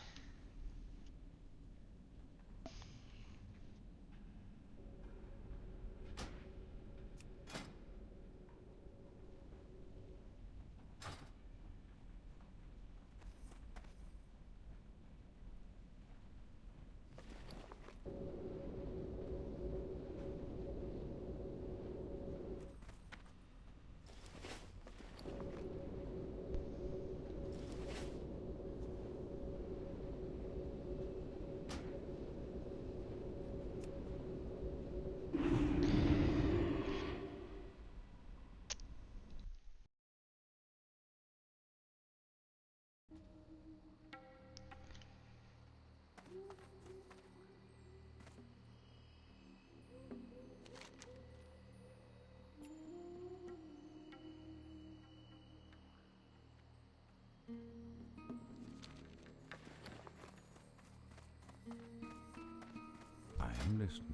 I'm listening.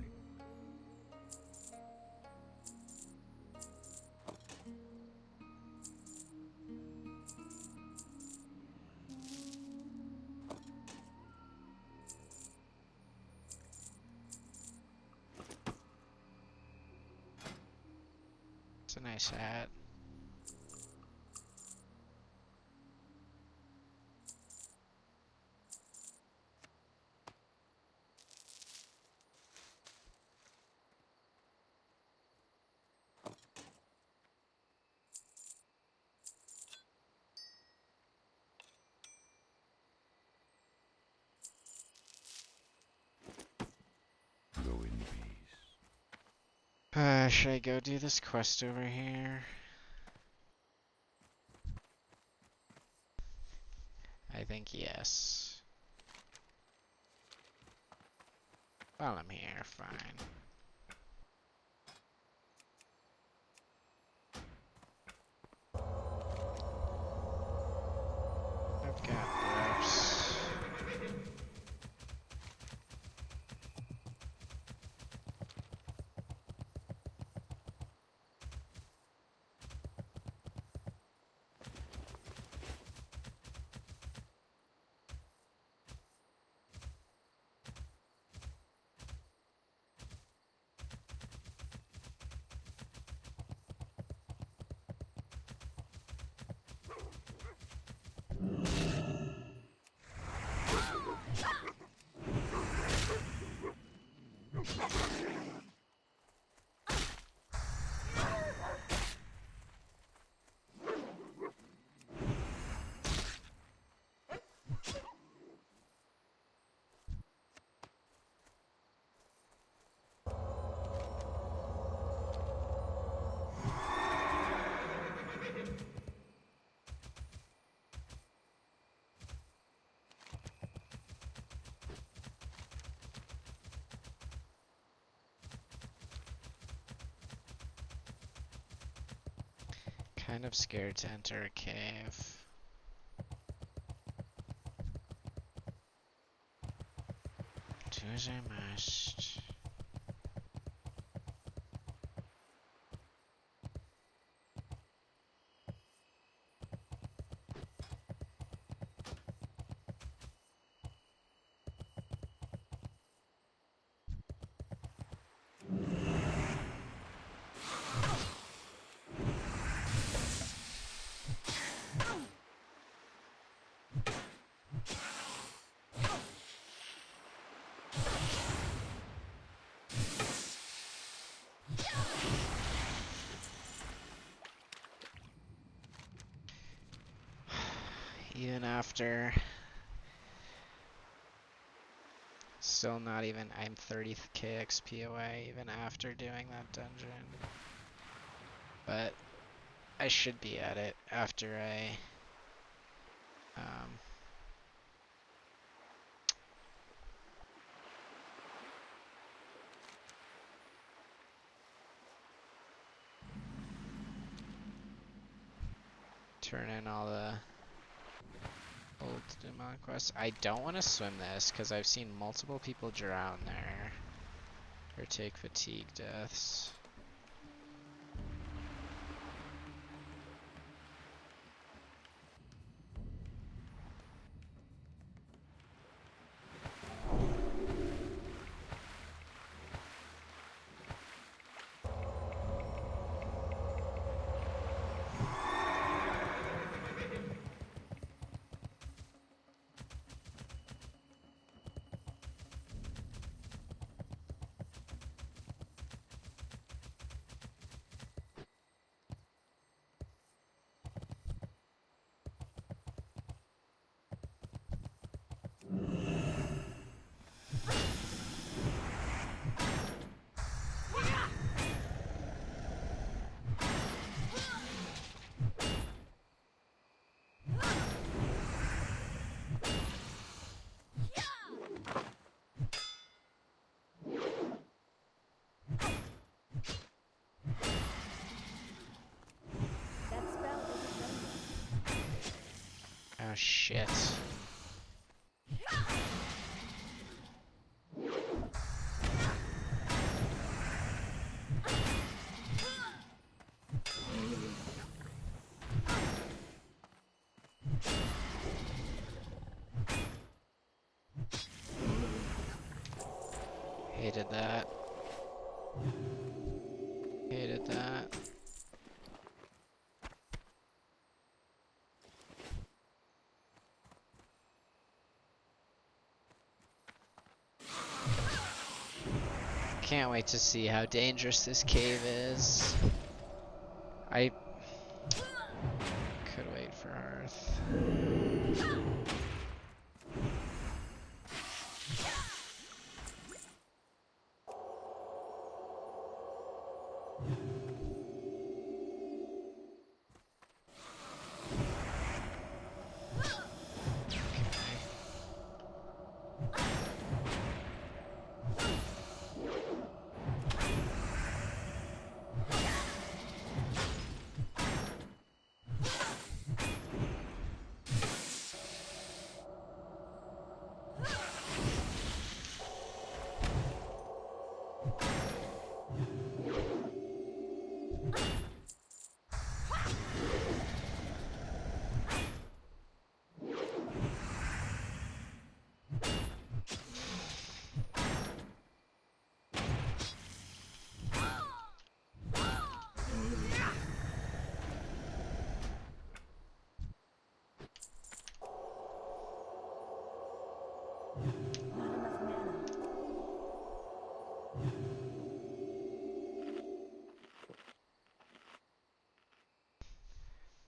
It's a nice hat. Go in peace. Should I go do this quest over here? I think yes. While I'm here, fine. I've got ropes. Kind of scared to enter a cave. Do as I must. Even after, still not even, I'm 30k XP away even after doing that dungeon. But I should be at it after I turn in all the uldaman quests. I don't want to swim this because I've seen multiple people drown there or take fatigue deaths. That spell isn't done. Oh shit. Hated that. Hated that. Can't wait to see how dangerous this cave is. I could wait for Hearth. Not enough mana.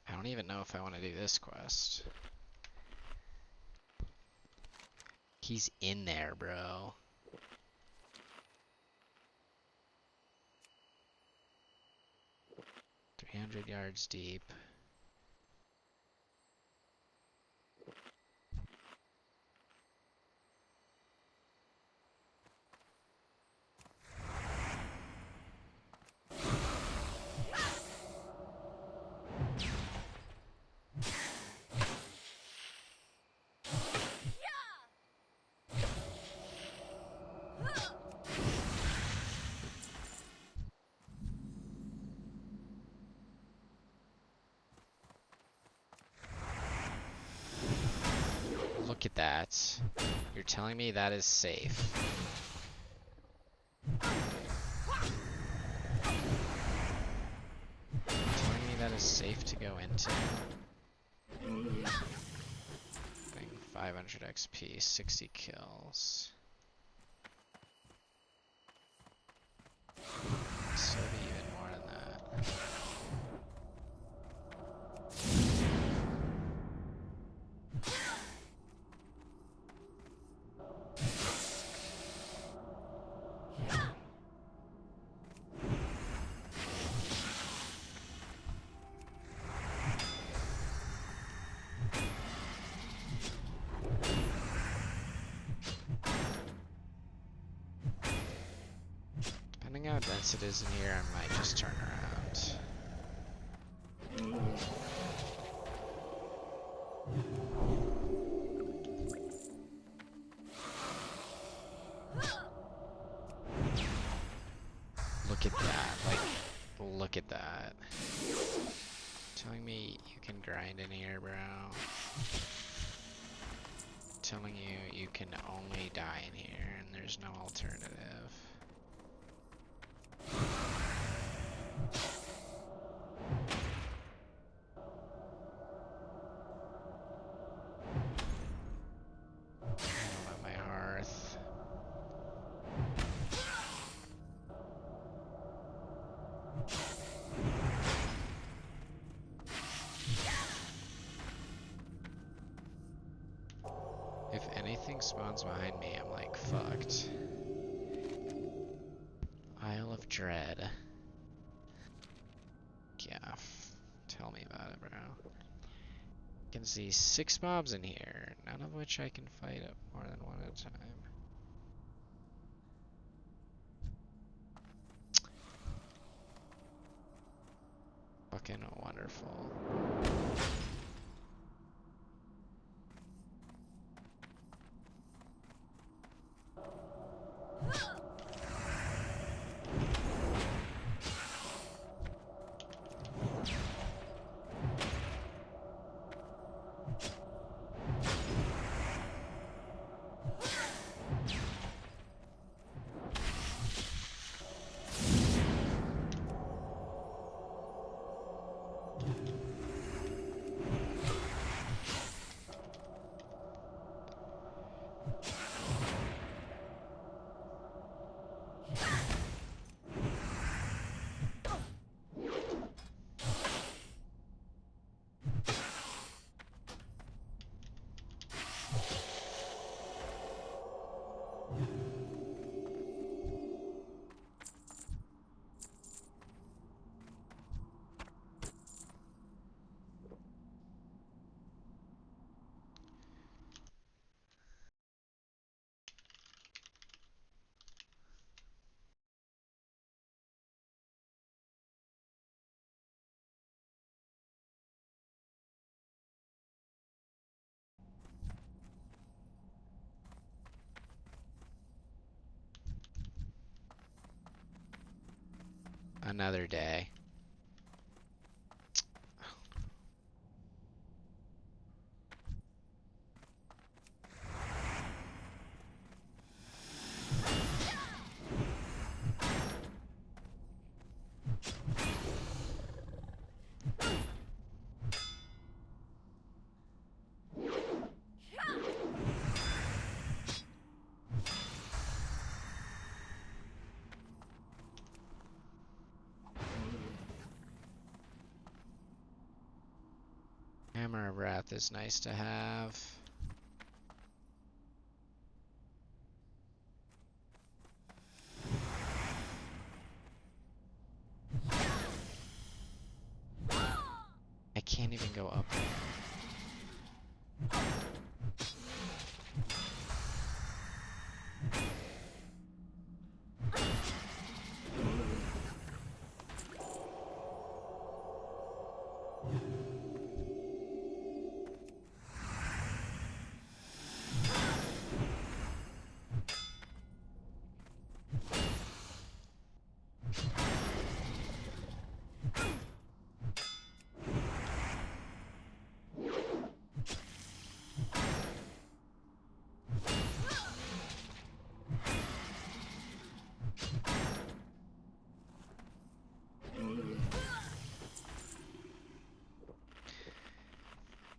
I don't even know if I want to do this quest. He's in there, bro. "300 yards deep." Look at that. You're telling me that is safe. You're telling me that is safe to go into? Getting 500 XP, 60 kills. So be even more than that. Depending how dense it is in here, I might just turn around. Look at that, like, look at that. Telling me you can grind in here, bro. Telling you you can only die in here and there's no alternative. About my hearth. If anything spawns behind me, I'm like fucked. Isle of Dread. Yeah, tell me about it, bro. I can see 6 mobs in here, none of which I can fight up more than one at a time. Fucking wonderful. Another day. Hammer of Wrath is nice to have. I can't even go up there.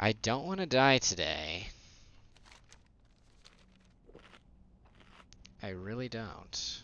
I don't want to die today. I really don't.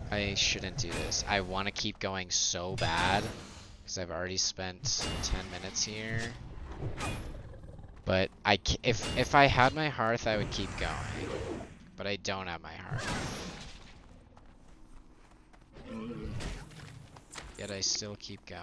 I shouldn't do this. I want to keep going so bad because I've already spent 10 minutes here. But if I had my hearth, I would keep going. But I don't have my hearth. Yet I still keep going.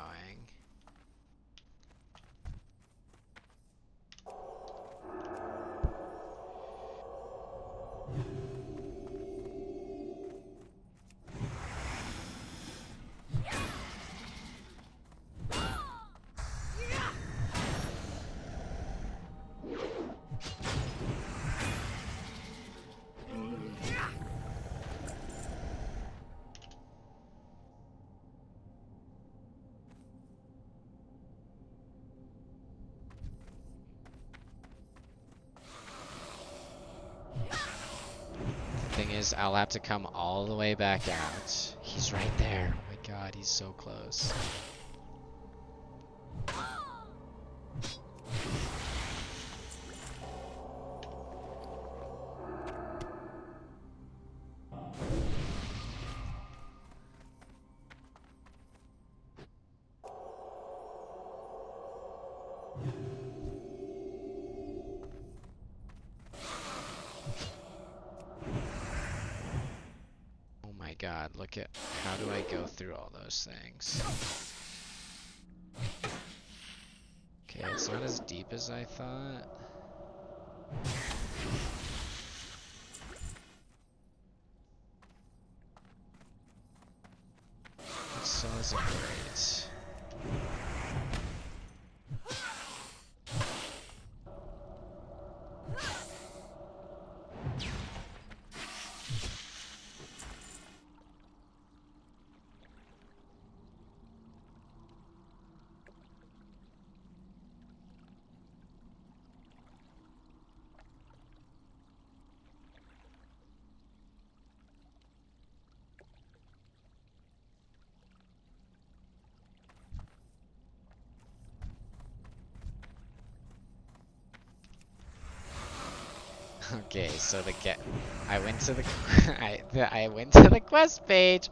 Thing is, I'll have to come all the way back out. He's right there. Oh my god, he's so close. God, look at how do I go through all those things? Okay, it's not as deep as I thought. It still isn't great. Okay, so I went to the I went to the quest page.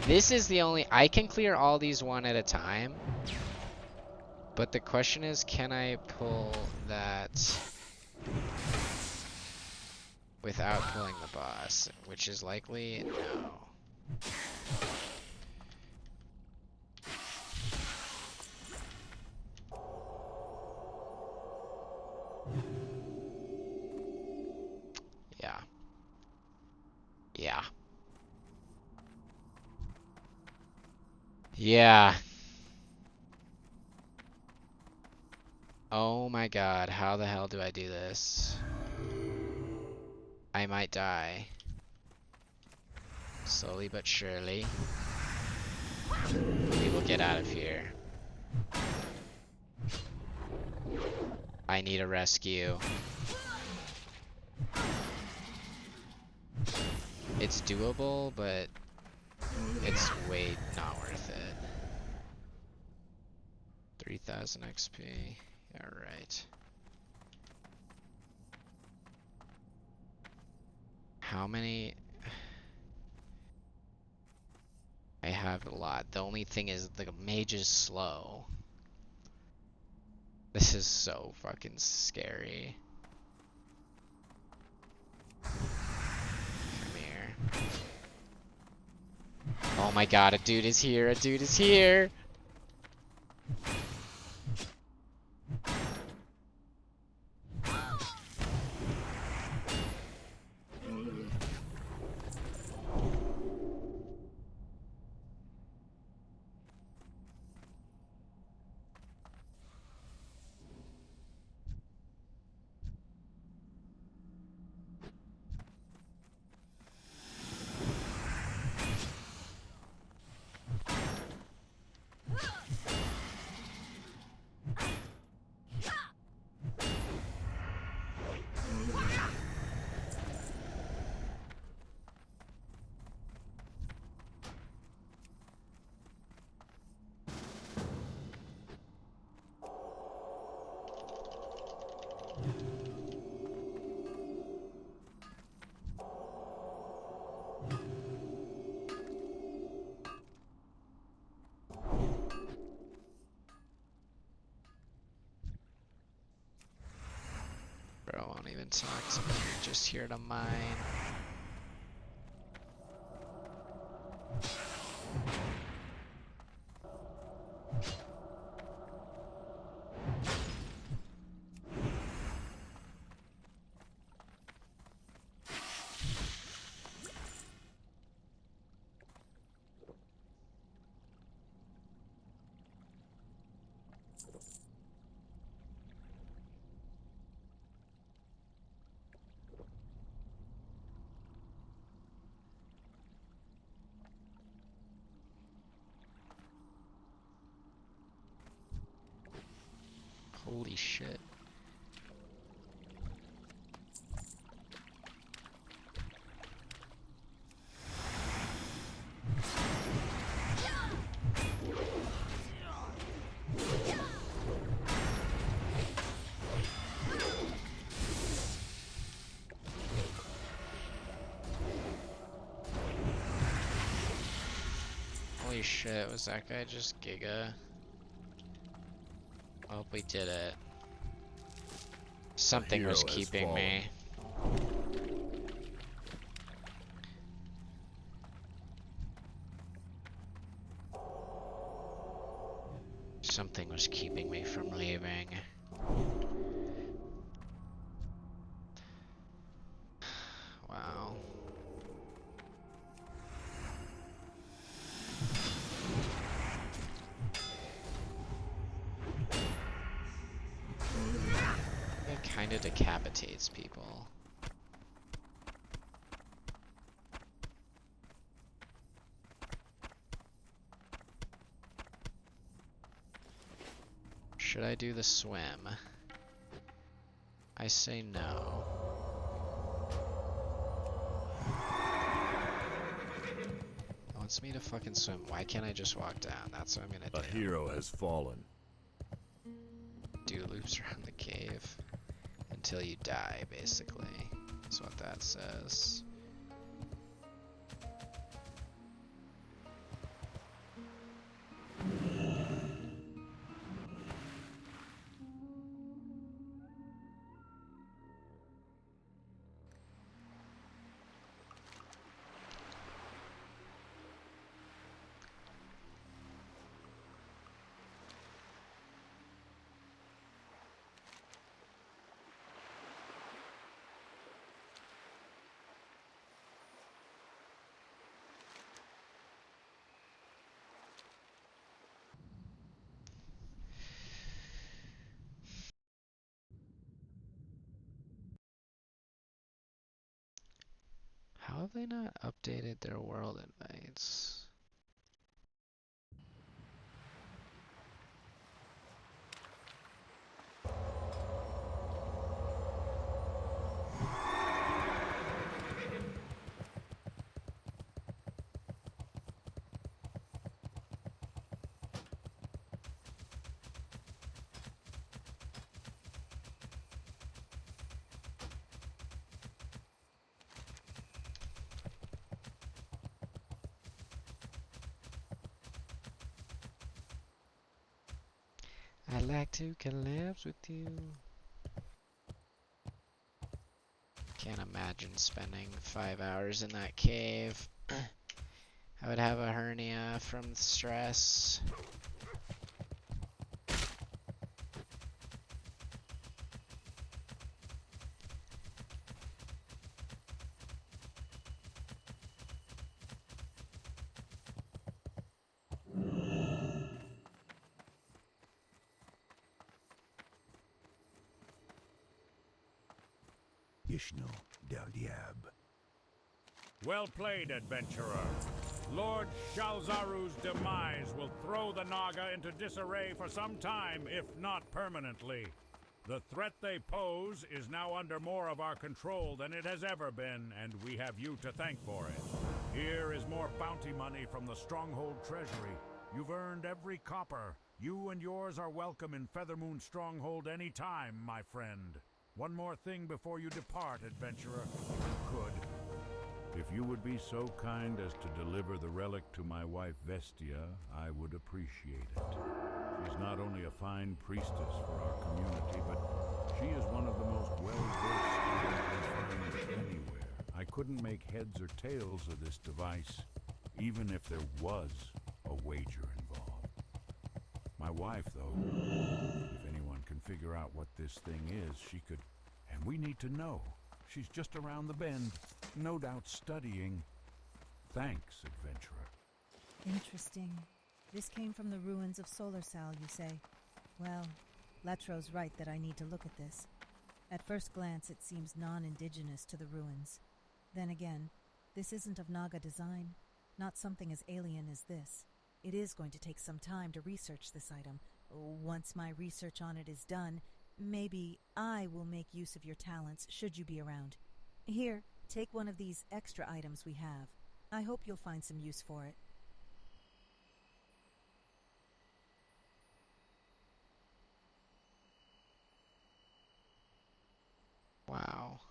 This is the only I can clear all these one at a time. But the question is, can I pull that without pulling the boss, which is likely no. Yeah. Yeah. Yeah. Oh my god, how the hell do I do this? I might die. Slowly but surely. We will get out of here. I need a rescue. It's doable, but it's way not worth it. 3000 XP. Alright. How many? I have a lot. The only thing is the mage is slow. This is so fucking scary. Come here. Oh my god, a dude is here, a dude is here! Bro, won't even talk to me, just here to mine. Holy shit. Holy shit, was that guy just Giga? Oh, we did it. Something was keeping me. Something was keeping me from leaving. Wow. It kinda decapitates people. Should I do the swim? I say no. It wants me to fucking swim. Why can't I just walk down? That's what I'm gonna do. A hero has fallen. Do loops around the cave until you die, basically. That's what that says. How have they not updated their world invites? I'd like to collapse with you. Can't imagine spending 5 hours in that cave. I would have a hernia from stress. Ishno del Diab. Well played, adventurer. Lord Shalzaru's demise will throw the Naga into disarray for some time, if not permanently. The threat they pose is now under more of our control than it has ever been, and we have you to thank for it. Here is more bounty money from the Stronghold Treasury. You've earned every copper. You and yours are welcome in Feathermoon Stronghold any time, my friend. One more thing before you depart, adventurer, if you could. If you would be so kind as to deliver the relic to my wife Vestia, I would appreciate it. She's not only a fine priestess for our community, but she is one of the most well-versed students anywhere. I couldn't make heads or tails of this device, even if there was a wager involved. My wife, though, if anyone can figure out what this thing is, she could, and we need to know. She's just around the bend, no doubt studying. Thanks, adventurer. Interesting. This came from the ruins of Solar Sal, you say? Well, Letro's right that I need to look at this. At first glance, it seems non-indigenous to the ruins. Then again, this isn't of Naga design, not something as alien as this. It is going to take some time to research this item. Once my research on it is done, maybe I will make use of your talents should you be around. Here, take one of these extra items we have. I hope you'll find some use for it. Wow.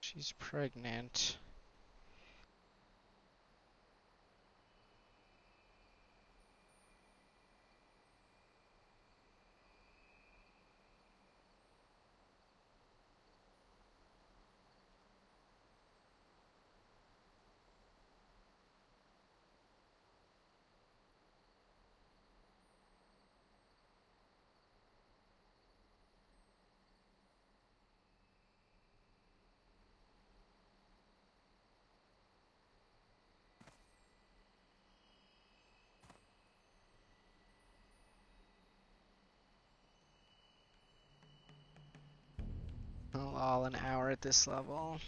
She's pregnant. All an hour at this level.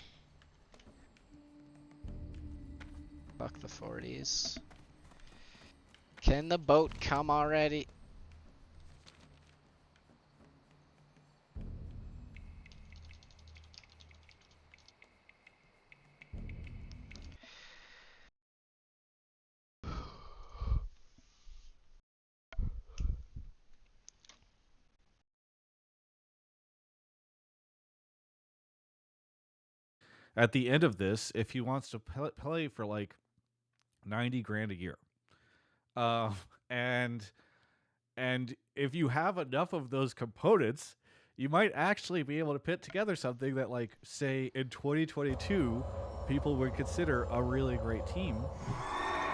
Fuck the 40s. Can the boat come already? at the end of this if he wants to play for like 90 grand a year. Uh, and if you have enough of those components, you might actually be able to put together something that, like, say in 2022, people would consider a really great team.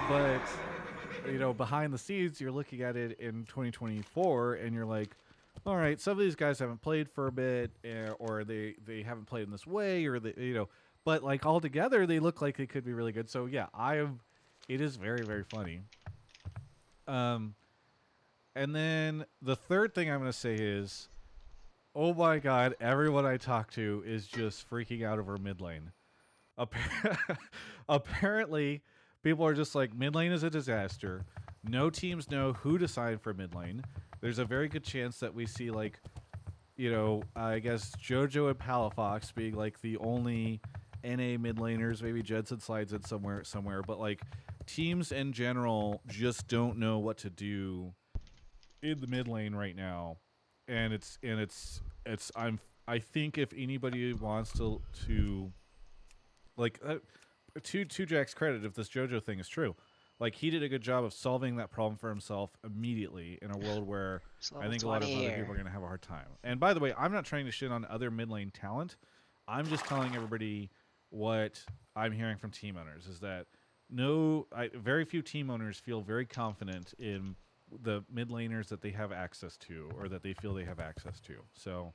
But, you know, behind the scenes, you're looking at it in 2024 and you're like, all right, some of these guys haven't played for a bit, or they haven't played in this way, or they, you know, but like all together they look like they could be really good. So yeah, it is very, very funny. And then the third thing I'm going to say is, oh my god, everyone I talk to is just freaking out over mid lane. Apparently, people are just like, mid lane is a disaster. No teams know who to sign for mid lane. There's a very good chance that we see, like, you know, I guess JoJo and Palafox being like the only NA mid laners. Maybe Jensen slides in somewhere, but like teams in general just don't know what to do in the mid lane right now. And I think if anybody wants to like, to Jack's credit, if this JoJo thing is true, like, he did a good job of solving that problem for himself immediately in a world where I think a lot of other people are going to have a hard time. And by the way, I'm not trying to shit on other mid lane talent. I'm just telling everybody what I'm hearing from team owners is that very few team owners feel very confident in the mid laners that they have access to, or that they feel they have access to. So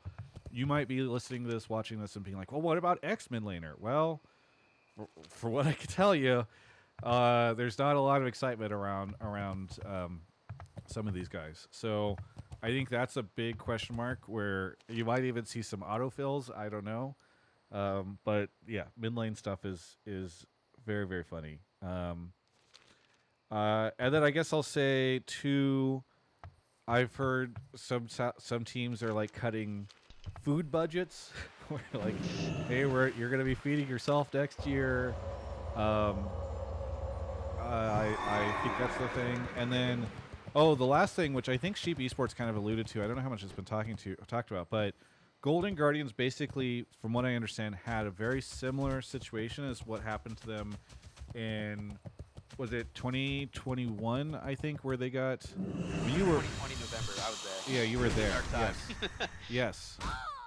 you might be listening to this, watching this, and being like, well, what about X mid laner? Well, for what I can tell you, there's not a lot of excitement around some of these guys. So I think that's a big question mark, where you might even see some autofills. I don't know. But yeah, mid lane stuff is very, very funny. And then I guess I'll say too, I've heard some teams are like cutting food budgets. Where like, hey, you're gonna be feeding yourself next year. I think that's the thing. And then, the last thing, which I think Sheep Esports kind of alluded to, I don't know how much it's been talked about, but Golden Guardians basically, from what I understand, had a very similar situation as what happened to them in, was it 2021, I think, where they got... You were 2020 November, I was there. Yeah, you were there. Yes. Yes.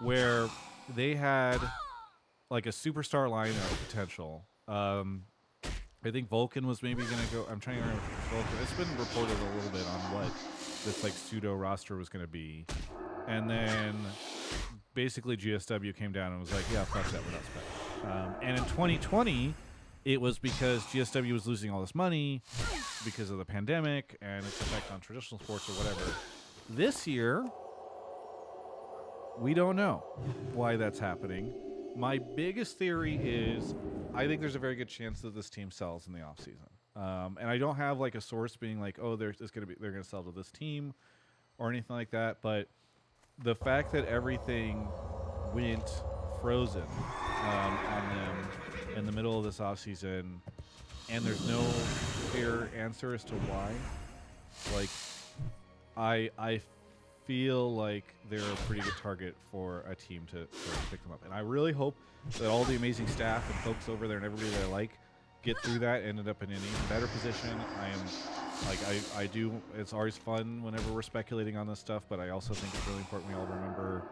Where they had like a superstar lineup potential. I think Vulcan was maybe going to go... I'm trying to remember. Vulcan. It's been reported a little bit on what this like pseudo roster was going to be. And then basically GSW came down and was like, yeah, fuck that, we're not spending. And in 2020, it was because GSW was losing all this money because of the pandemic and its effect on traditional sports or whatever. This year, we don't know why that's happening. My biggest theory is I think there's a very good chance that this team sells in the offseason. And I don't have like a source being like, oh, they're going to sell to this team or anything like that. But the fact that everything went frozen on them in the middle of this offseason, and there's no clear answer as to why, like, I feel like they're a pretty good target for a team to pick them up. And I really hope that all the amazing staff and folks over there and everybody that I like get through that, ended up in an even better position. I do, it's always fun whenever we're speculating on this stuff, but I also think it's really important we all remember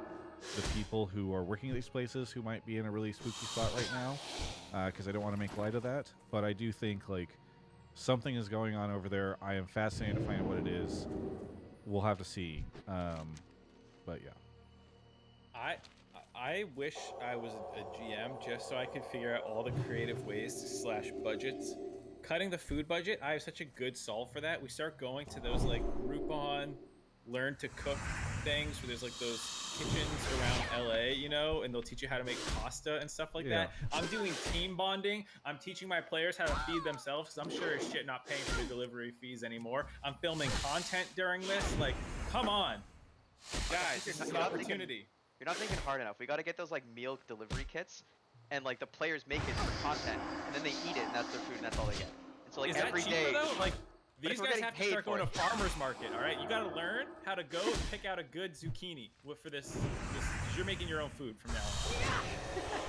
the people who are working at these places who might be in a really spooky spot right now, because I don't want to make light of that. But I do think, like, something is going on over there. I am fascinated to find out what it is. We'll have to see. But yeah. I wish I was a GM just so I could figure out all the creative ways to slash budgets. Cutting the food budget, I have such a good solve for that. We start going to those like Groupon, learn to cook things where there's like those kitchens around LA, you know, and they'll teach you how to make pasta and stuff like that. I'm doing team bonding. I'm teaching my players how to feed themselves, because I'm sure as shit not paying for the delivery fees anymore. I'm filming content during this. Like, come on. Guys, this is an opportunity. You're not thinking hard enough. We got to get those like meal delivery kits, and like the players make it for content, and then they eat it, and that's their food, and that's all they get. And so like every day, though? Like, these guys have to start going to farmer's market, all right? You got to learn how to go and pick out a good zucchini for this, because you're making your own food from now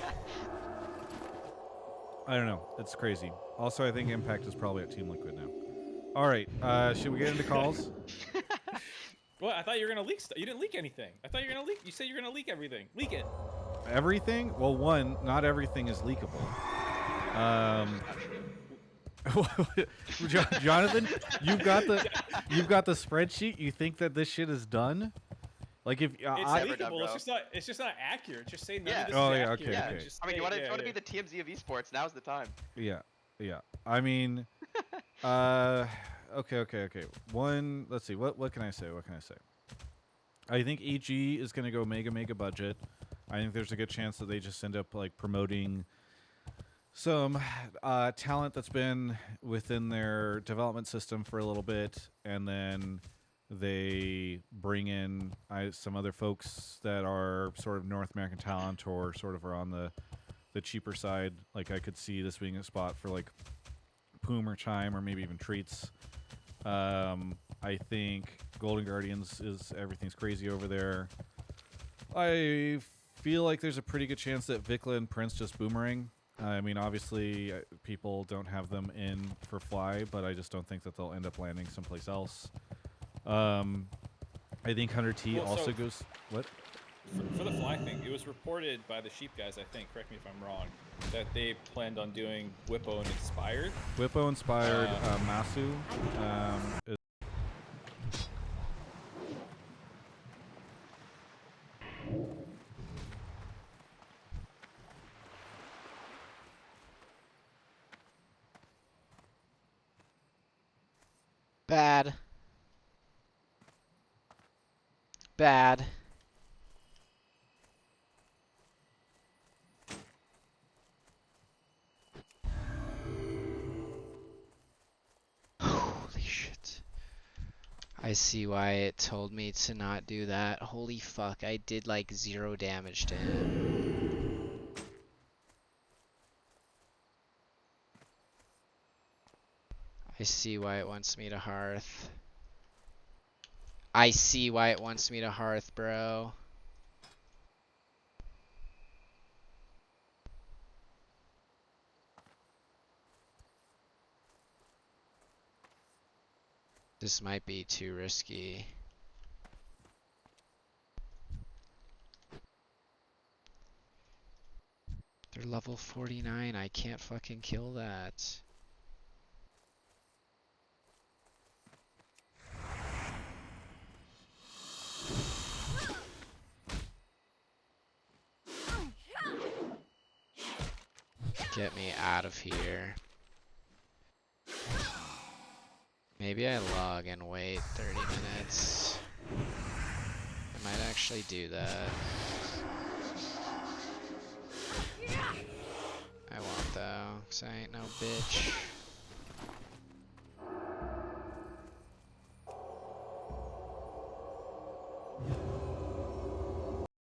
on. I don't know. It's crazy. Also, I think Impact is probably at Team Liquid now. All right. Should we get into calls? Well, I thought you were gonna leak stuff. You didn't leak anything. I thought you were gonna leak. You said you're gonna leak everything. Leak it. Everything? Well, one, not everything is leakable. Jonathan, you've got the spreadsheet. You think that this shit is done? Like if it's leakable, it's just not accurate. Just say none of this is accurate. Okay. I mean, you want to be the TMZ of esports? Now's the time. Yeah. I mean, okay. One, let's see. What can I say? I think EG is going to go mega budget. I think there's a good chance that they just end up like promoting some talent that's been within their development system for a little bit, and then they bring in some other folks that are sort of North American talent or sort of are on the cheaper side. Like I could see this being a spot for like Poom or Chime or maybe even Treats. I think Golden Guardians is everything's crazy over there. I feel like there's a pretty good chance that Vikla and Prince just boomerang. I mean, obviously, people don't have them in for Fly, but I just don't think that they'll end up landing someplace else. I think Hunter T also goes... What? For the Fly thing, it was reported by the Sheep guys, I think, correct me if I'm wrong, that they planned on doing Whippo and Inspired. Whippo Inspired, Masu. Bad. Holy shit. I see why it told me to not do that. Holy fuck, I did like 0 damage to him. I see why it wants me to Hearth. I see why it wants me to Hearth, bro. This might be too risky. They're level 49. I can't fucking kill that. Get me out of here. Maybe I log and wait 30 minutes. I might actually do that. I won't though, cause I ain't no bitch.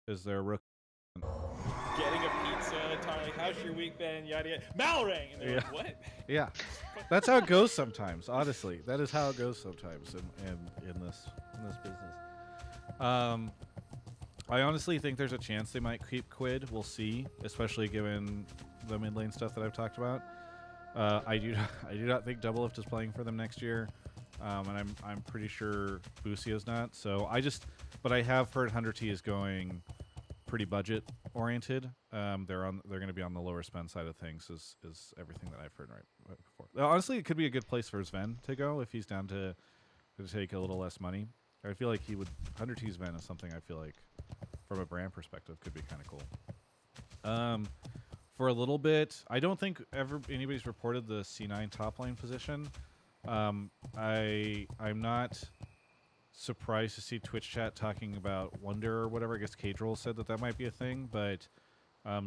Is there a rook? Getting a pizza, talking like, how's your week been, yada yada. Malrang! And they're like, what? Yeah. That's how it goes sometimes, honestly. That is how it goes sometimes in this business. I honestly think there's a chance they might keep Quid. We'll see, especially given the mid lane stuff that I've talked about. I do not think Doublelift is playing for them next year. And I'm pretty sure Busio's not. So but I have heard Hunter T is going pretty budget oriented. They're going to be on the lower spend side of things is everything that I've heard right before. Honestly, it could be a good place for Sven to go if he's down to take a little less money. I feel like Hunter T's Sven is something I feel like from a brand perspective could be kind of cool. For a little bit, I don't think anybody's reported the C9 top lane position. I'm not surprised to see Twitch chat talking about Wonder or whatever. I guess Cadrol said that might be a thing, but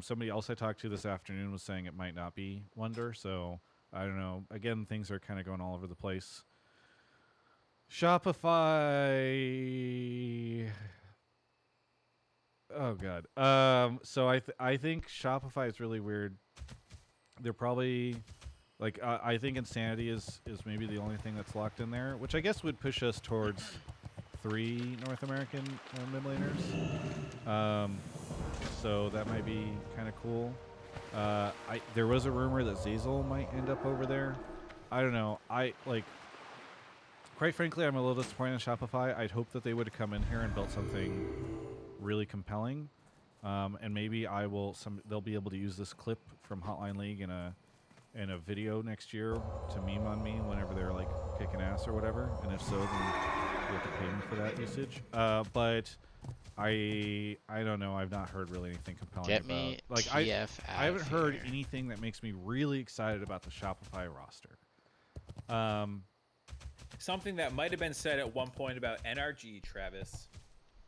somebody else I talked to this afternoon was saying it might not be Wonder, so I don't know. Again, things are kind of going all over the place. Shopify... Oh, God. So I think Shopify is really weird. They're probably... I think Insanity is maybe the only thing that's locked in there, which I guess would push us towards 3 North American mid laners. So that might be kind of cool. There was a rumor that Zazel might end up over there. I don't know. Quite frankly, I'm a little disappointed in Shopify. I'd hope that they would have come in here and built something really compelling. And maybe they'll be able to use this clip from Hotline League in a video next year to meme on me whenever they're like kicking ass or whatever. And if so, then you have to pay me for that usage. But I don't know. I've not heard really anything compelling. Get me like TF I haven't heard here. anything that makes me really excited about the Shopify roster. Something that might have been said at one point about NRG, Travis.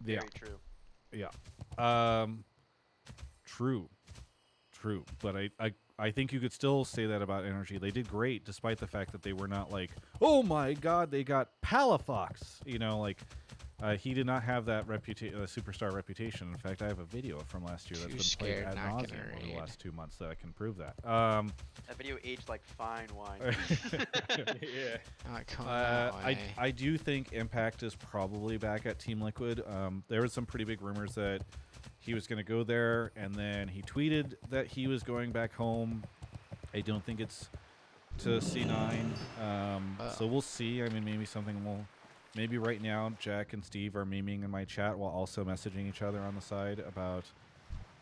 Yeah. Very true. Yeah. True. But I think you could still say that about Energy. They did great, despite the fact that they were not like, oh my god, they got Palafox. You know, like he did not have that superstar reputation. In fact, I have a video from last year that's been played ad nauseum over the last 2 months that I can prove that. That video aged like fine wine. Yeah. I do think Impact is probably back at Team Liquid. There was some pretty big rumors that he was going to go there, and then he tweeted that he was going back home. I don't think it's to C9. So we'll see. I mean, maybe right now Jack and Steve are memeing in my chat while also messaging each other on the side about,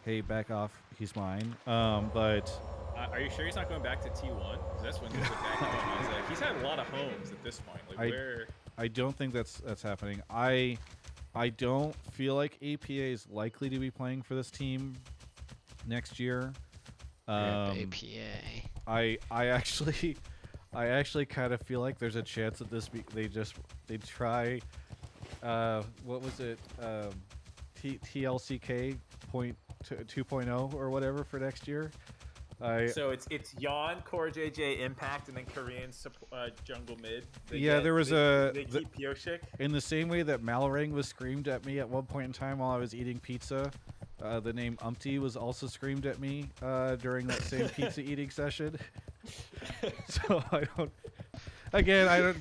hey, back off, he's mine. But are you sure he's not going back to T1? Because that's when he's back home. I was like, he's had a lot of homes at this point. Like, I don't think that's happening. I don't feel like APA is likely to be playing for this team next year. APA. I actually kind of feel like there's a chance that they try what was it, TLCK 2.0 or whatever for next year. So it's Yon, Core JJ, Impact, and then Korean jungle mid. They keep Pioshik. In the same way that Malorang was screamed at me at one point in time while I was eating pizza, the name Umpty was also screamed at me during that same pizza eating session. So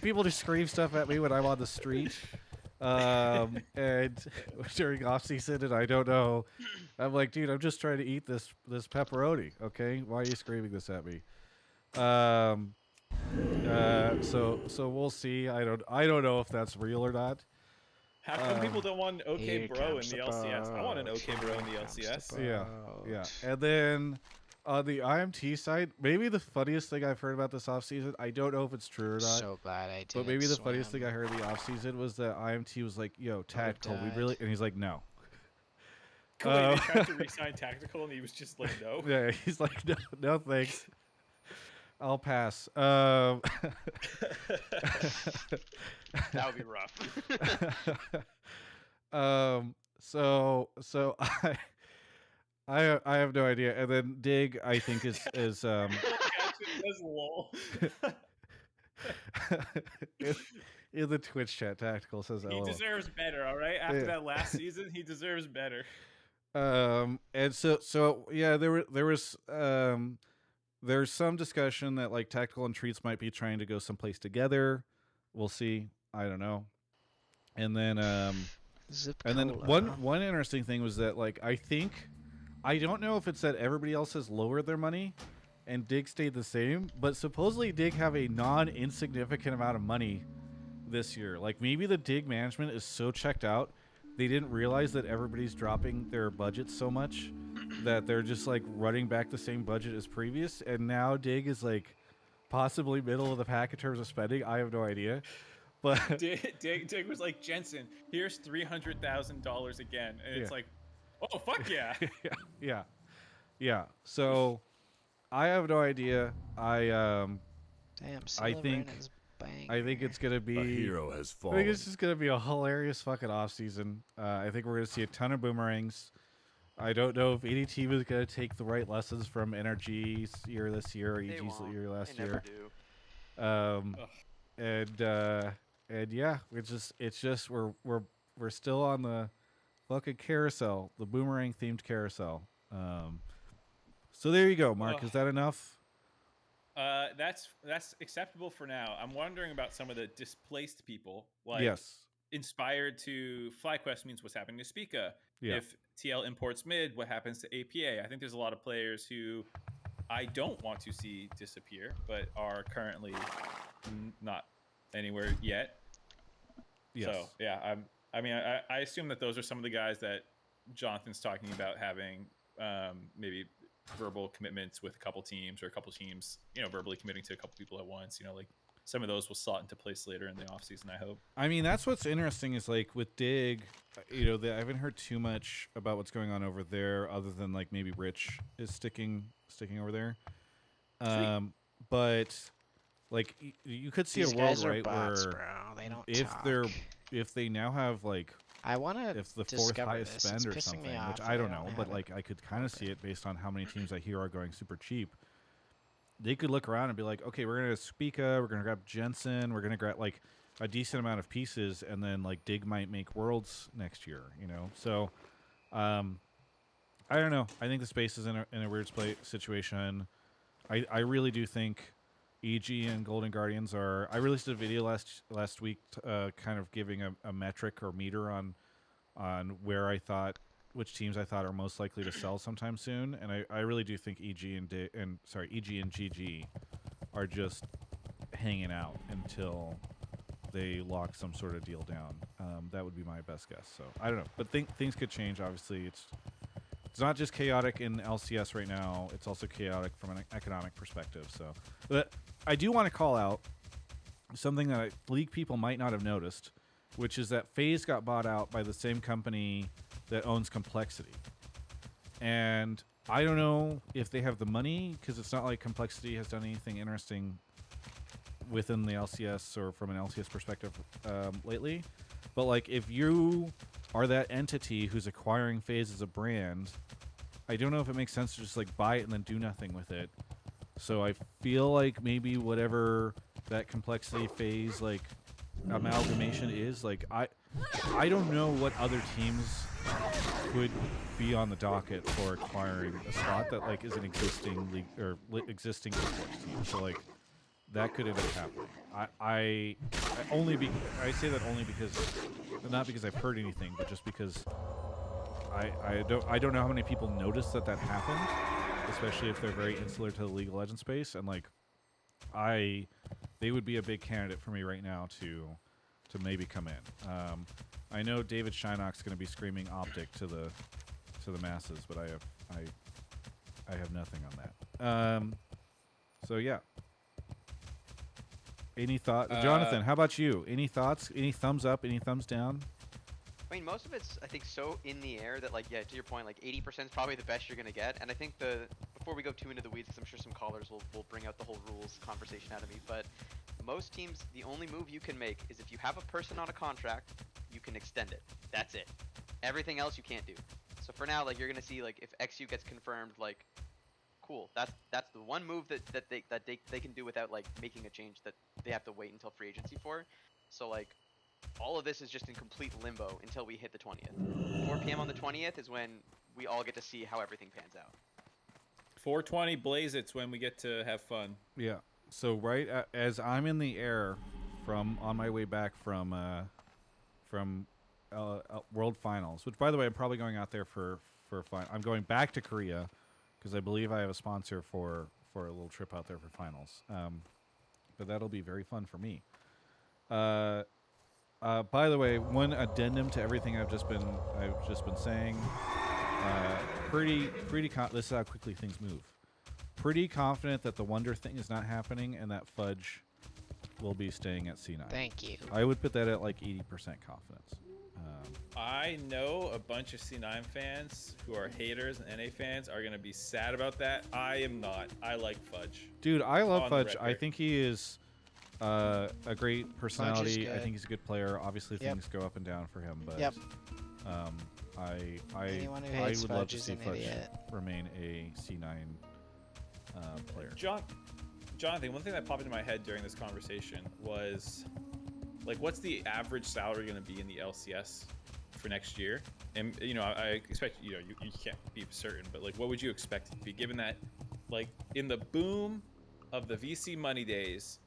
people just scream stuff at me when I'm on the street. And during off season, and I don't know. I'm like, dude, I'm just trying to eat this pepperoni. Okay, why are you screaming this at me? So we'll see. I don't know if that's real or not. How come people don't want an OK Bro in the LCS? I want an OK Bro in the LCS. Yeah. And then on the IMT side, maybe the funniest thing I've heard about this offseason, I don't know if it's true or not. So glad I did. But maybe the funniest thing I heard in the offseason was that IMT was like, yo, Tactical, we really... And he's like, no. They tried to re-sign Tactical, and he was just like, no. Yeah, he's like, no thanks. I'll pass. That would be rough. So I have no idea. And then Dig, I think is in the Twitch chat, Tactical says he deserves better. All right, after that last season, he deserves better. And so yeah, there's some discussion that like Tactical and Treats might be trying to go someplace together. We'll see. I don't know. And then one interesting thing was that like I don't know if it's that everybody else has lowered their money and Dig stayed the same, but supposedly Dig have a non-insignificant amount of money this year. Like maybe the Dig management is so checked out they didn't realize that everybody's dropping their budget so much that they're just like running back the same budget as previous, and now Dig is like possibly middle of the pack in terms of spending. I have no idea. But Dig was like, Jensen, here's $300,000 again, and it's like, oh fuck yeah. yeah. So I have no idea. I think it's gonna be a hero has fallen. I think it's just gonna be a hilarious fucking off season. I think we're gonna see a ton of boomerangs. I don't know if any team is gonna take the right lessons from NRG's year this year or EG's year last year. And yeah, it's just we're still on the fucking carousel, the boomerang themed carousel. So there you go, Mark. Is that enough? That's acceptable for now. I'm wondering about some of the displaced people. Like, yes. Inspired to FlyQuest means what's happening to Spica. Yeah. If TL imports mid, what happens to APA? I think there's a lot of players who I don't want to see disappear, but are currently not anywhere yet. Yes. So yeah, I assume that those are some of the guys that Jonathan's talking about having maybe verbal commitments with a couple teams, or a couple teams, verbally committing to a couple people at once. Like some of those will slot into place later in the offseason, I hope. I mean, that's what's interesting is like with Dig, I haven't heard too much about what's going on over there, other than like maybe Rich is sticking over there. But like you could see These a world, guys are right, bots, where bro. They don't talk. if they now have like, I want to if the fourth highest this. spend It's or pissing something, me off which that I don't know, have but it. like I could kind of see it based on how many teams I hear are going super cheap. They could look around and be like, okay, we're gonna Spica, we're gonna grab Jensen, we're gonna grab like a decent amount of pieces, and then like Dig might make Worlds next year, So, I don't know. I think the space is in a weird situation. I really do think EG and Golden Guardians are. I released a video last week, kind of giving a metric or meter on where I thought, which teams I thought are most likely to sell sometime soon, and I really do think EG and GG are just hanging out until they lock some sort of deal down. That would be my best guess. So I don't know, but things could change. Obviously, it's not just chaotic in LCS right now. It's also chaotic from an economic perspective. So, but I do want to call out something that League people might not have noticed, which is that FaZe got bought out by the same company that owns Complexity. And I don't know if they have the money, because it's not like Complexity has done anything interesting within the LCS or from an LCS perspective lately. But like, if you are that entity who's acquiring FaZe as a brand, I don't know if it makes sense to just like buy it and then do nothing with it. So I feel like maybe whatever that Complexity FaZe like amalgamation is, like I don't know what other teams could be on the docket for acquiring a spot that like is an existing league or existing esports team. So like that could end up happening. I say that only because, not because I've heard anything, but just because I don't know how many people noticed that happened, especially if they're very insular to the League of Legends space, and like they would be a big candidate for me right now to maybe come in. I know David Shynock's going to be screaming Optic to the masses, but I have nothing on that. So yeah. Any thought, Jonathan? How about you? Any thoughts? Any thumbs up? Any thumbs down? I mean, most of it's, I think, so in the air that, like, yeah, to your point, like 80% is probably the best you're gonna get. And I think before we go too into the weeds, because I'm sure some callers will bring out the whole rules conversation out of me. But most teams, the only move you can make is if you have a person on a contract, you can extend it. That's it. Everything else you can't do. So for now, like, you're gonna see, like, if XU gets confirmed, like, cool. That's the one move that they can do without like making a change that they have to wait until free agency for. So like all of this is just in complete limbo until we hit the 20th. 4 p.m. on the 20th is when we all get to see how everything pans out. 420 blaze it's when we get to have fun. Yeah. So as I'm in the air on my way back from World Finals, which by the way I'm probably going out there for fun. I'm going back to Korea, because I believe I have a sponsor for a little trip out there for finals. But that'll be very fun for me. By the way, one addendum to everything I've just been saying. This is how quickly things move. Pretty confident that the Wonder thing is not happening, and that Fudge will be staying at C9. Thank you. I would put that at like 80% confidence. I know a bunch of C9 fans who are haters and NA fans are going to be sad about that. I am not. I like Fudge. Dude, I love Fudge. I think he is a great personality. I think he's a good player. Obviously, things go up and down for him, but I would love to see Fudge remain a C9 player. Jonathan, one thing that popped into my head during this conversation was, like, what's the average salary going to be in the LCS for next year? And I expect you can't be certain, but like, what would you expect it to be, given that, like, in the boom of the VC money days,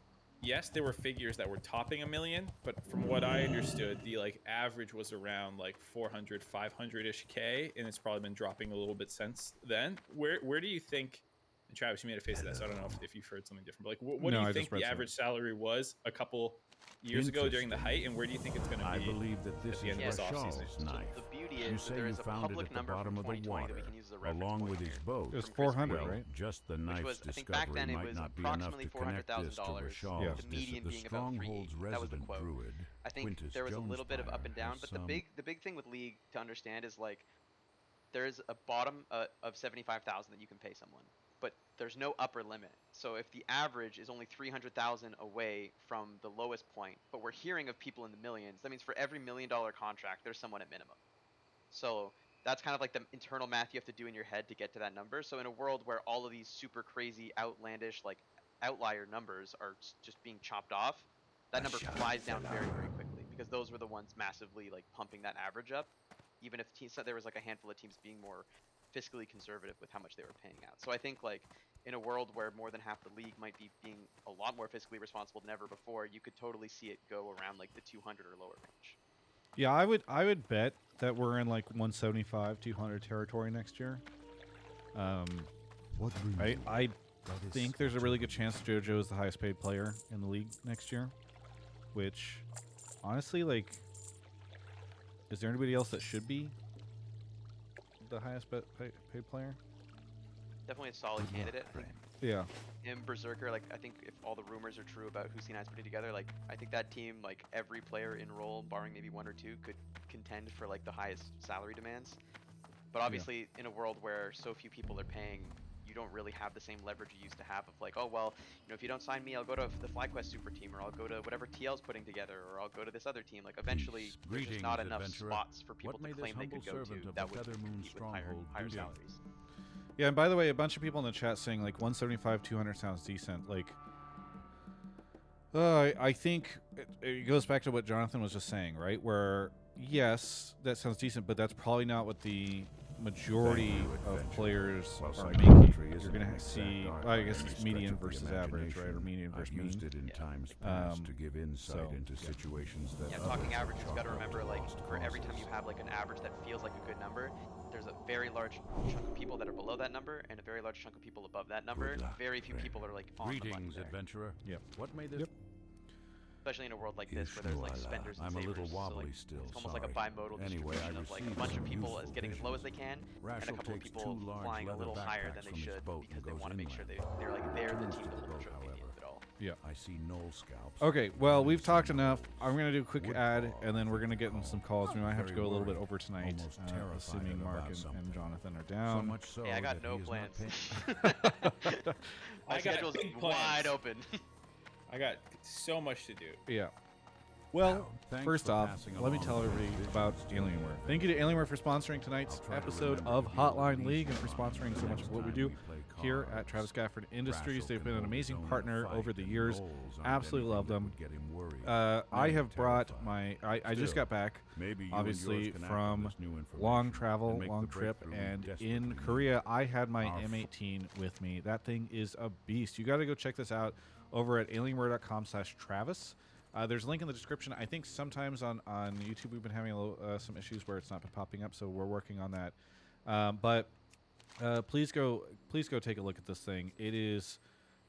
yes, there were figures that were topping 1 million, but from what I understood, the like average was around like 400, 500-ish K, and it's probably been dropping a little bit since then. Where do you think? And Travis, you made a face at that, so I don't know if you've heard something different. But like, what do No, you I think just read the something. average salary was a couple years ago during the height, and where do you think it's going to be? I believe that this at the is end of this Rashal's offseason? knife. The beauty You is that say there you is a found it public at the number bottom from of the 2020 water, that we can use as a reference along point with his here. boat. It was From Chris 400, Quill, right? Just the which knife's was, I think discovery back then it might was not be enough approximately to connect this to $400,000. Rashal's. The median The being about Stronghold's 380. That was the resident quote. druid, I think Quintus there was a little bit of up and down, Jonespire, but has the big thing with League to understand is like there's a bottom of 75,000 that you can pay someone, but there's no upper limit. So if the average is only 300,000 away from the lowest point, but we're hearing of people in the millions, that means for every $1 million contract, there's someone at minimum. So that's kind of like the internal math you have to do in your head to get to that number. So in a world where all of these super crazy, outlandish, like outlier numbers are just being chopped off, that number flies down very, very quickly because those were the ones massively like pumping that average up. Even if so there was like a handful of teams being more fiscally conservative with how much they were paying out. So I think like in a world where more than half the league might be being a lot more fiscally responsible than ever before, you could totally see it go around like the 200 or lower range. Yeah, I would bet that we're in like 175, 200 territory next year. I think there's a really good chance JoJo is the highest paid player in the league next year, which honestly, like, is there anybody else that should be the highest paid player? Definitely a solid candidate. Yeah. Him, Berserker, like I think if all the rumors are true about who C9's putting together, like I think that team, like every player in role, barring maybe one or two, could contend for like the highest salary demands. But obviously, in a world where so few people are paying, you don't really have the same leverage you used to have of like, oh well, you know, if you don't sign me, I'll go to the FlyQuest super team, or I'll go to whatever TL's putting together, or I'll go to this other team. Like eventually, there's just not enough spots for people to claim they could go to that would compete with higher salaries. Yeah, and by the way, a bunch of people in the chat saying like 175, 200 sounds decent. Like, I think it goes back to what Jonathan was just saying, right? Where yes, that sounds decent, but that's probably not what the majority of players are making. You're going to see, well, I guess it's median versus average, right? Or median versus mean. Used it in times past to give insight into situations that talking averages, you got to remember, like, for every time you have like an average that feels like a good number, there's a very large chunk of people that are below that number and a very large chunk of people above that number. Very few people are like on the money there. Adventurer. Yep. What made this? Especially in a world like this where there's like spenders and I'm savers. a little wobbly like, still. It's almost like a bimodal distribution of like a bunch of people is getting as low as they can, and a couple of people flying a little higher than they should because they want to make sure they're like they're the team to hold the trophy at the end of it all. Yeah. I see null scalps. Okay, well, we've talked enough. I'm going to do a quick ad, and then we're going to get in some calls. We might have to go a little bit over tonight, assuming Mark and Jonathan are down. So much so hey, I got no plans. My I schedule's wide open. I got so much to do. Yeah. Well, first off, let me tell everybody about Alienware. Thank you to Alienware for sponsoring tonight's episode of Hotline League and for sponsoring so much of what we do here at Travis Gafford Industries. They've been an amazing partner over the years. Absolutely love them. I have brought my... I just got back, obviously, from long travel, long trip, and in Korea, I had my M18 with me. That thing is a beast. You got to go check this out over at alienware.com/Travis. There's a link in the description. I think sometimes on YouTube we've been having some issues where it's not been popping up, so we're working on that. But please go take a look at this thing. It is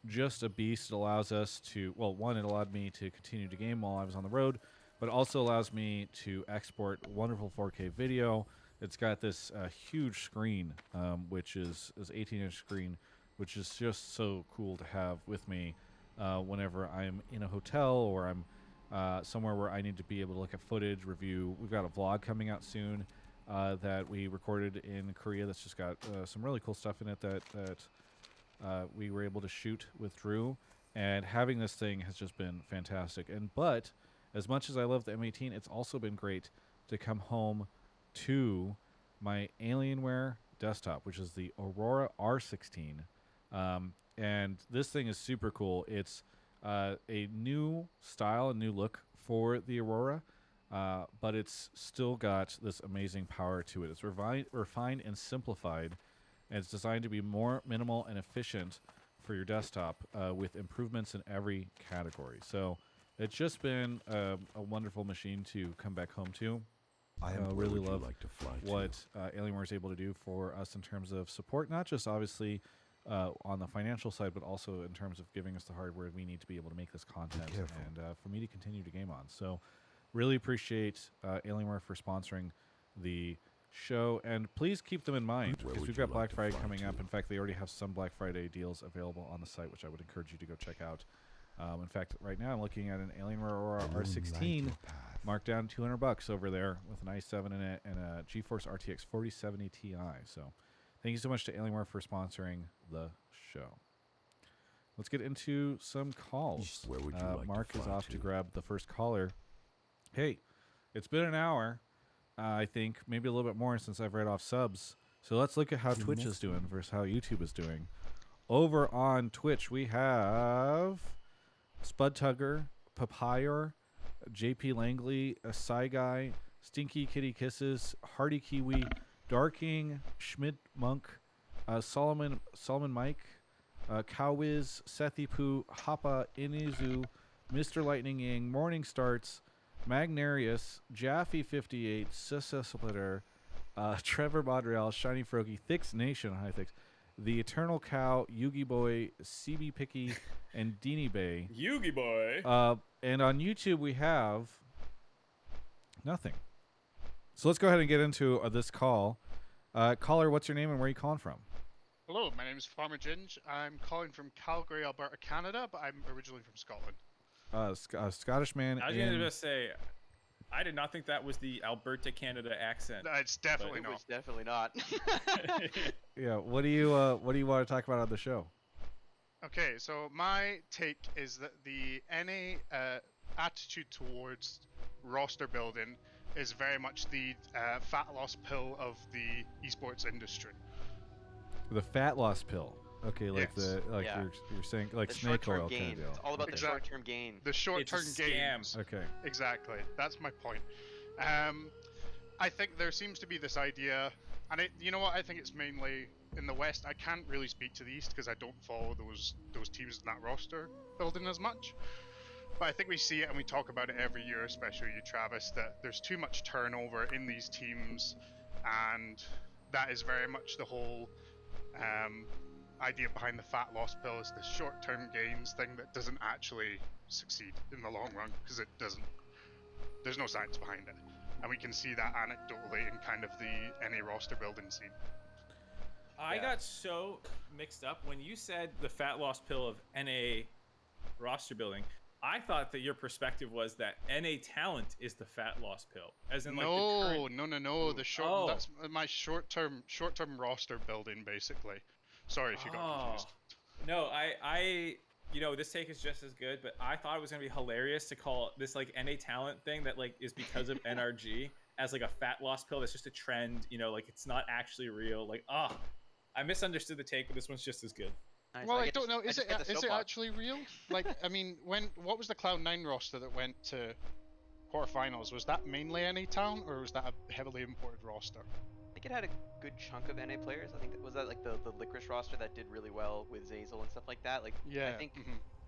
just a beast. It allows us to, well, one, it allowed me to continue to game while I was on the road, but also allows me to export wonderful 4K video. It's got this huge screen, which is 18-inch screen, which is just so cool to have with me. Whenever I'm in a hotel or I'm somewhere where I need to be able to look at footage, review. We've got a vlog coming out soon that we recorded in Korea that's just got some really cool stuff in it that we were able to shoot with Drew. And having this thing has just been fantastic. But as much as I love the M18, it's also been great to come home to my Alienware desktop, which is the Aurora R16. And this thing is super cool. It's a new style, a new look for the Aurora, but it's still got this amazing power to it. It's refined and simplified, and it's designed to be more minimal and efficient for your desktop with improvements in every category. So it's just been a wonderful machine to come back home to. I really love like to fly what Alienware is able to do for us in terms of support, not just obviously on the financial side, but also in terms of giving us the hardware we need to be able to make this content and for me to continue to game on. So really appreciate Alienware for sponsoring the show, and please keep them in mind because we've got Black Friday coming up. In fact, they already have some Black Friday deals available on the site, which I would encourage you to go check out. In fact, right now I'm looking at an Alienware Aurora R16 marked down $200 over there with an i7 in it and a GeForce RTX 4070 Ti. So thank you so much to Alienware for sponsoring the show. Let's get into some calls. Where would you like Mark to is fly off to to? grab the first caller. Hey, it's been an hour, I think, maybe a little bit more since I've read off subs. So let's look at how Twitch is doing versus how YouTube is doing. Over on Twitch, we have Spud Tugger, Papayr, JP Langley, Psy Guy, Stinky Kitty Kisses, Hardy Kiwi, Darking, Schmidt Monk, Solomon Mike, Cowiz, Sethi Poo, Hapa Inizu, Mr. Lightning Ying, Morning Starts, Magnarius, Jaffe58, Sissa Splitter, Trevor Bodriel, Shiny Frogie, Thix Nation, hi Thix, The Eternal Cow, Yugi Boy, CB Picky, and Deanie Bay. Yugi Boy. And on YouTube we have nothing. So let's go ahead and get into this call. Caller, what's your name and where are you calling from? Hello, my name is Farmer Ginge. I'm calling from Calgary, Alberta, Canada, but I'm originally from Scotland. Scottish man. I was going to say, I did not think that was the Alberta, Canada accent. It's definitely not. It's definitely not. Yeah. What do you want to talk about on the show? Okay, so my take is that the NA attitude towards roster building is very much the fat loss pill of the esports industry. The fat loss pill. Okay, like Yes. You're saying like The snake short-term oil gain. kind of deal. It's all about the short-term gain. The short-term It's a gains. scam. Okay. Exactly. That's my point. I think there seems to be this idea, and you know what? I think it's mainly in the West. I can't really speak to the East because I don't follow those teams in that roster building as much. But I think we see it and we talk about it every year, especially you, Travis, that there's too much turnover in these teams, and that is very much the whole idea behind the fat loss pill is the short-term gains thing that doesn't actually succeed in the long run because it doesn't. There's no science behind it, and we can see that anecdotally in kind of the NA roster building scene. I got so mixed up when you said the fat loss pill of NA roster building. I thought that your perspective was that NA talent is the fat loss pill, as in like No. Ooh. The short. That's my short-term roster building, basically. Sorry if you got confused. No, I this take is just as good, but I thought it was gonna be hilarious to call this like NA talent thing that like is because of NRG as like a fat loss pill that's just a trend, like it's not actually real. Like, I misunderstood the take, but this one's just as good. Nice. Well, I don't know. Is it actually real? Like, I mean, what was the Cloud9 roster that went to quarterfinals? Was that mainly NA talent, or was that a heavily imported roster? I think it had a good chunk of NA players. I think was that like the Licorice roster that did really well with Zazel and stuff like that. Like, yeah. I think.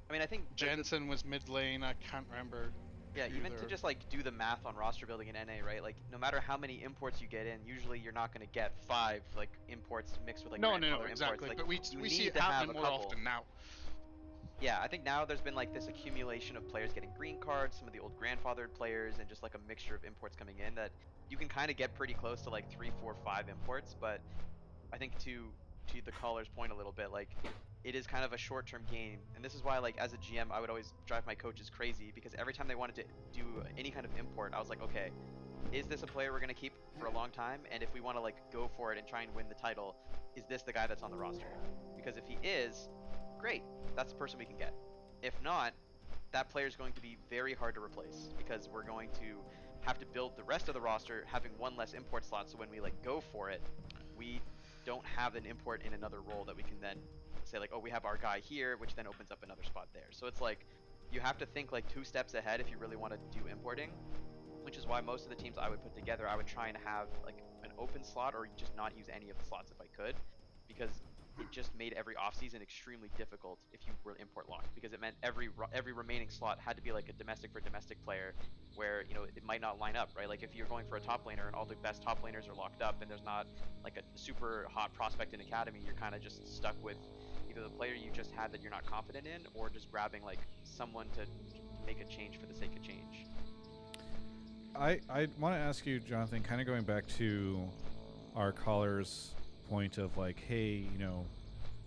I mean, I think Jensen was mid lane. I can't remember. Yeah, even to just like do the math on roster building in NA, right? Like, no matter how many imports you get in, usually you're not going to get 5 like imports mixed with like no, grandfather exactly. imports. Like, but we see it to happening have more often now. Yeah, I think now there's been like this accumulation of players getting green cards, some of the old grandfathered players, and just like a mixture of imports coming in that you can kind of get pretty close to like 3, 4, 5 imports. But I think to the caller's point a little bit, like, it is kind of a short-term game, and this is why, like, as a GM, I would always drive my coaches crazy, because every time they wanted to do any kind of import, I was like, okay, is this a player we're going to keep for a long time? And if we want to, like, go for it and try and win the title, is this the guy that's on the roster? Because if he is, great, that's the person we can get. If not, that player is going to be very hard to replace, because we're going to have to build the rest of the roster having one less import slot, so when we, like, go for it, we don't have an import in another role that we can then say like, oh, we have our guy here, which then opens up another spot there. So it's like, you have to think like 2 steps ahead if you really want to do importing, which is why most of the teams I would put together, I would try and have like an open slot or just not use any of the slots if I could, because it just made every offseason extremely difficult if you were import locked, because it meant every remaining slot had to be like a domestic for domestic player, where it might not line up, right? Like if you're going for a top laner and all the best top laners are locked up and there's not like a super hot prospect in academy, you're kind of just stuck with either the player you just had that you're not confident in, or just grabbing like someone to make a change for the sake of change. I want to ask you, Jonathan, kind of going back to our caller's point of like, hey,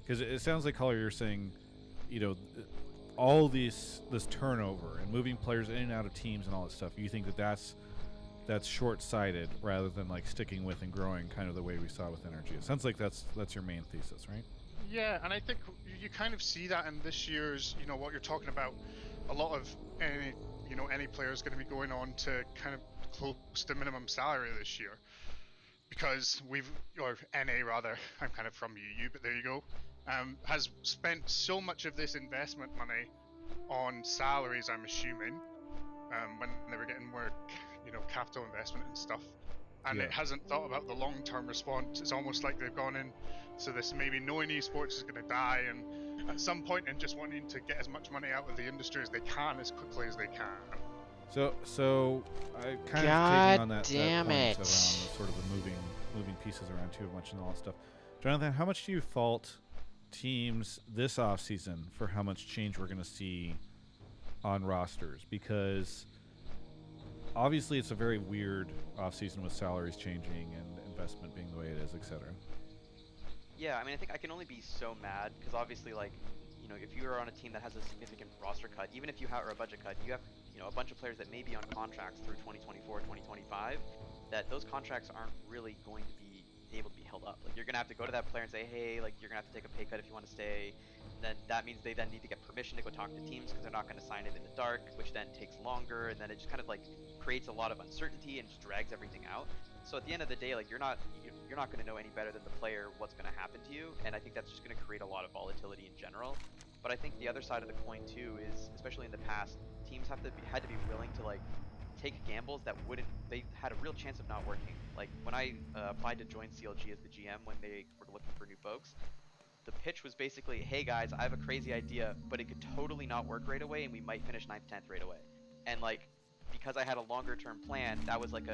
because it sounds like, caller, you're saying, all this turnover and moving players in and out of teams and all that stuff. You think that's short-sighted rather than like sticking with and growing, kind of the way we saw with energy. It sounds like that's your main thesis, right? Yeah, and I think you kind of see that in this year's, what you're talking about. A lot of any player is going to be going on to kind of close to minimum salary this year, because or NA rather, I'm kind of from UU, but there you go, has spent so much of this investment money on salaries, I'm assuming, when they were getting more, capital investment and stuff. And it hasn't thought about the long-term response. It's almost like they've gone in, so this maybe knowing esports is going to die, and at some point, and just wanting to get as much money out of the industry as they can, as quickly as they can. So I kind of taking on that point around the sort of the moving pieces around too much and all that stuff. Jonathan, how much do you fault teams this offseason for how much change we're going to see on rosters? Because obviously it's a very weird offseason with salaries changing and investment being the way it is, etc. Yeah, I mean, I think I can only be so mad because obviously, like, if you are on a team that has a significant roster cut, even if you have or a budget cut, you have a bunch of players that may be on contracts through 2024, 2025, that those contracts aren't really going to be able to be held up. Like, you're gonna have to go to that player and say, hey, like, you're gonna have to take a pay cut if you want to stay. And then that means they then need to get permission to go talk to teams because they're not going to sign it in the dark, which then takes longer, and then it just kind of like creates a lot of uncertainty and just drags everything out. So at the end of the day, like, you're not going to know any better than the player what's going to happen to you, and I think that's just going to create a lot of volatility in general. But I think the other side of the coin too is, especially in the past, teams had to be willing to like take gambles that they had a real chance of not working. Like when I applied to join CLG as the GM when they were looking for new folks, the pitch was basically, hey guys, I have a crazy idea, but it could totally not work right away, and we might finish 9th, 10th right away. And like, because I had a longer term plan, that was like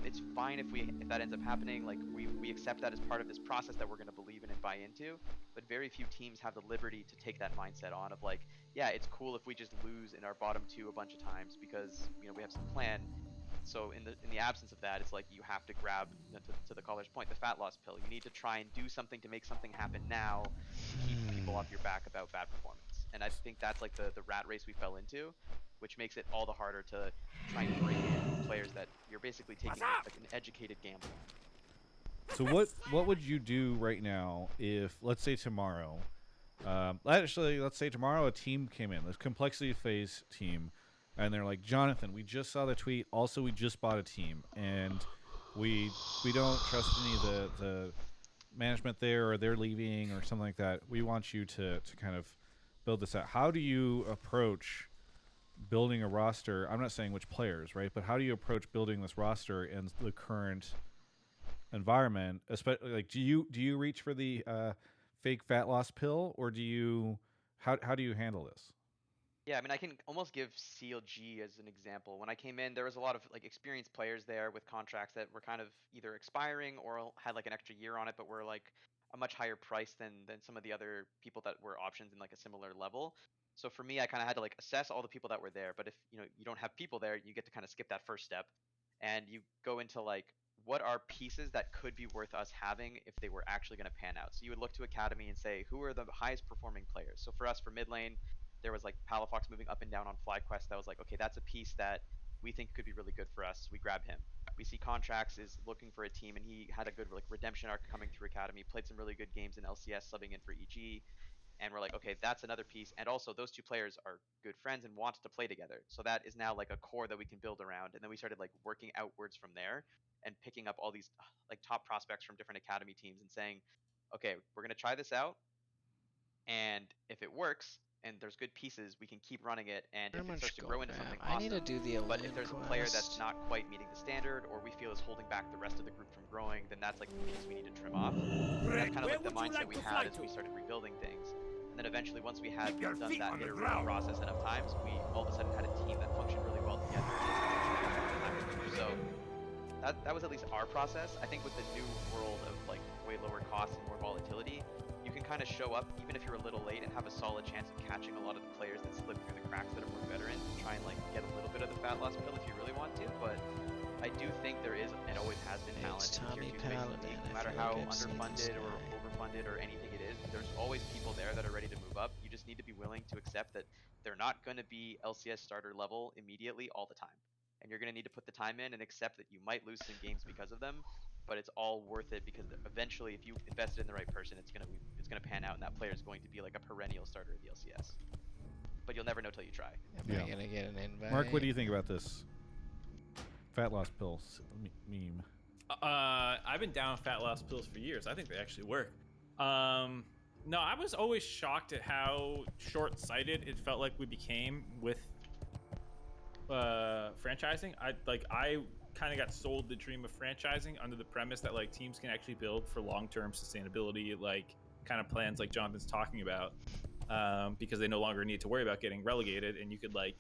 it's fine if that ends up happening. Like we accept that as part of this process that we're going to believe in and buy into. But very few teams have the liberty to take that mindset on of like, yeah, it's cool if we just lose in our bottom two a bunch of times because we have some plan. So in the absence of that, it's like you have to grab, to the caller's point, the fat loss pill. You need to try and do something to make something happen now to keep people off your back about bad performance. And I think that's like the rat race we fell into, which makes it all the harder to try and bring in players that you're basically taking like an educated gamble on. So what would you do right now if, let's say tomorrow, let's say tomorrow a team came in, this complexity phase team, and they're like, Jonathan, we just saw the tweet. Also, we just bought a team, and we don't trust any of the management there, or they're leaving, or something like that. We want you to kind of build this out. How do you approach building a roster? I'm not saying which players, right? But how do you approach building this roster in the current environment? Especially, like, do you reach for the fake fat loss pill, or how do you handle this? Yeah, I mean, I can almost give CLG as an example. When I came in, there was a lot of like experienced players there with contracts that were kind of either expiring or had like an extra year on it, but were like a much higher price than some of the other people that were options in like a similar level. So for me, I kind of had to like assess all the people that were there. But if you don't have people there, you get to kind of skip that first step, and you go into like, what are pieces that could be worth us having if they were actually going to pan out. So you would look to academy and say, who are the highest performing players? So for us, for mid lane, there was like Palafox moving up and down on FlyQuest. That was like, okay, that's a piece that we think could be really good for us. We grab him. We see Contracts is looking for a team, and he had a good like redemption arc coming through Academy. Played some really good games in LCS, subbing in for EG. And we're like, okay, that's another piece. And also, those two players are good friends and want to play together. So that is now like a core that we can build around. And then we started like working outwards from there and picking up all these like top prospects from different academy teams and saying, okay, we're gonna try this out, and if it works, and there's good pieces, we can keep running it, and Very if it much starts to go grow into back. something I awesome, need to do the but if Elaine there's a player that's quest. not quite meeting the standard, or we feel is holding back the rest of the group from growing, then that's like the piece we need to trim off. And that's kind of like the mindset we had as we started rebuilding things. And then eventually, once we had done that iterative process enough times, we all of a sudden had a team that functioned really well together and is eventually able to time with. So that was at least our process. I think with the new world of like way lower costs and more volatility, you can kind of show up even if you're a little late and have a solid chance of catching a lot of the players that slip through the cracks that are more veteran and try and like get a little bit of the fat loss pill if you really want to. But I do think there is and always has been talent It's in the Tommy tier 2 space in the league, no Paladin. I matter feel how like I've seen this underfunded or guy. overfunded or anything it is. There's always people there that are ready to move up. You just need to be willing to accept that they're not going to be LCS starter level immediately all the time. And you're going to need to put the time in and accept that you might lose some games because of them, but it's all worth it because eventually, if you invested in the right person, it's gonna pan out, and that player is going to be like a perennial starter at the LCS. But you'll never know till you try. Am I gonna get an invite? Mark, what do you think about this fat loss pills meme? I've been down fat loss pills for years. I think they actually work. No, I was always shocked at how short-sighted it felt like we became with franchising. I kind of got sold the dream of franchising under the premise that like teams can actually build for long-term sustainability, like kind of plans like Jonathan's talking about, because they no longer need to worry about getting relegated, and you could like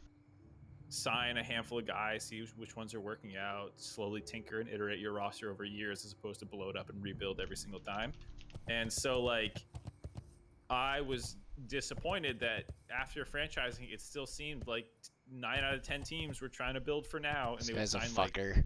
sign a handful of guys, see which ones are working out, slowly tinker and iterate your roster over years as opposed to blow it up and rebuild every single time. And so like I was disappointed that after franchising, it still seemed like 9 out of 10 teams were trying to build for now, and This they would guy's a sign like fucker.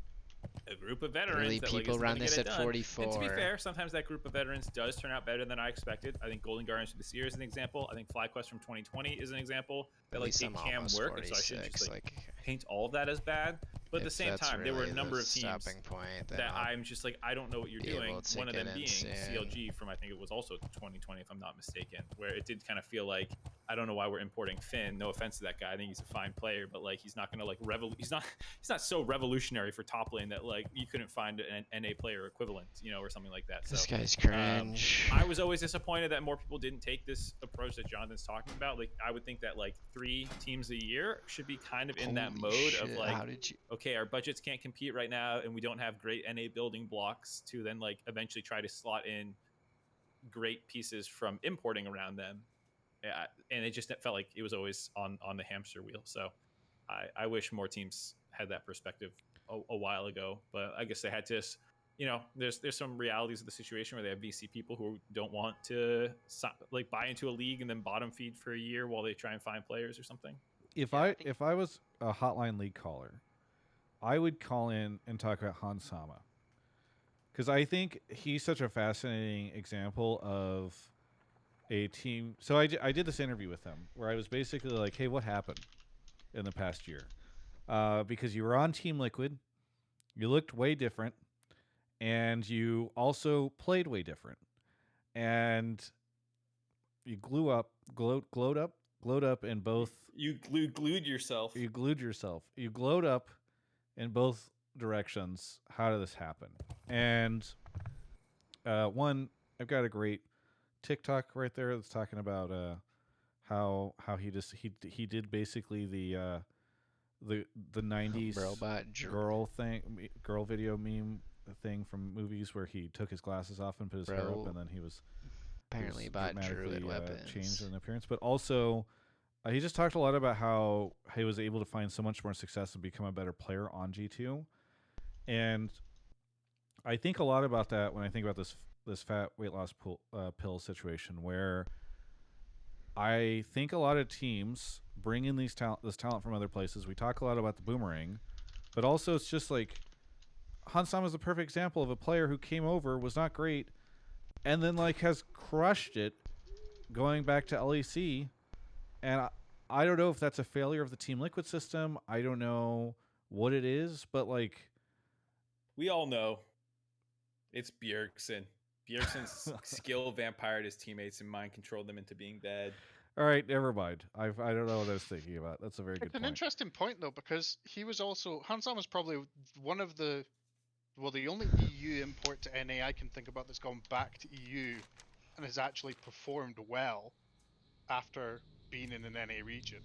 a group of veterans Really, that like people isn't run gonna this get it at done. 44. And to be fair, sometimes that group of veterans does turn out better than I expected. I think Golden Guardians of this year is an example. I think FlyQuest from 2020 is an example that At like least it I'm can almost work, and so I shouldn't 46. just like paint all of that as bad. But at the same that's time, there were a really number the of teams stopping point, then that I'll I'm just like, I don't know what you're be doing. able to One of get them in being soon. CLG from I think it was also 2020, if I'm not mistaken, where it did kind of feel like I don't know why we're importing Finn. No offense to that guy, I think he's a fine player, but like he's not gonna like he's not so revolutionary for top lane that like you couldn't find an NA player equivalent, you know, or something like that. This So, guy's cringe. I was always disappointed that more people didn't take this approach that Jonathan's talking about. Like I would think that like 3 teams a year should be kind of in that Holy mode of shit, like, how did you... okay, our budgets can't compete right now, and we don't have great NA building blocks to then like eventually try to slot in great pieces from importing around them. And it just felt like it was always on the hamster wheel. So I wish more teams had that perspective a while ago, but I guess they had to, you know, there's some realities of the situation where they have VC people who don't want to like buy into a league and then bottom feed for a year while they try and find players or something. If I was a hotline league caller, I would call in and talk about Hansama, because I think he's such a fascinating example of a team. So I did this interview with him where I was basically like, hey, what happened in the past year? Because you were on Team Liquid, you looked way different, and you also played way different, and you glowed up in both. You glued yourself. You glued yourself. You glowed up in both directions. How did this happen? And one, I've got a great TikTok right there that's talking about how he did basically the 90s robot girl video meme thing from movies where he took his glasses off and put his hair up, and then he was apparently bought druid weapons, changed in appearance. But also he just talked a lot about how he was able to find so much more success and become a better player on G2. And I think a lot about that when I think about this fat weight loss pill situation, where I think a lot of teams bring in this talent from other places. We talk a lot about the boomerang, but also it's just like Hansama is a perfect example of a player who came over, was not great, and then like has crushed it going back to LEC. And I don't know if that's a failure of the Team Liquid system. I don't know what it is, but like we all know it's Bjergsen. Bjergsen's skill vampired his teammates and mind controlled them into being dead. All right, never mind. I don't know what I was thinking about. That's a very good It's an point. interesting point though, because he was also Hansam was probably one of the only EU import to NA I can think about that's gone back to EU and has actually performed well after being in an NA region.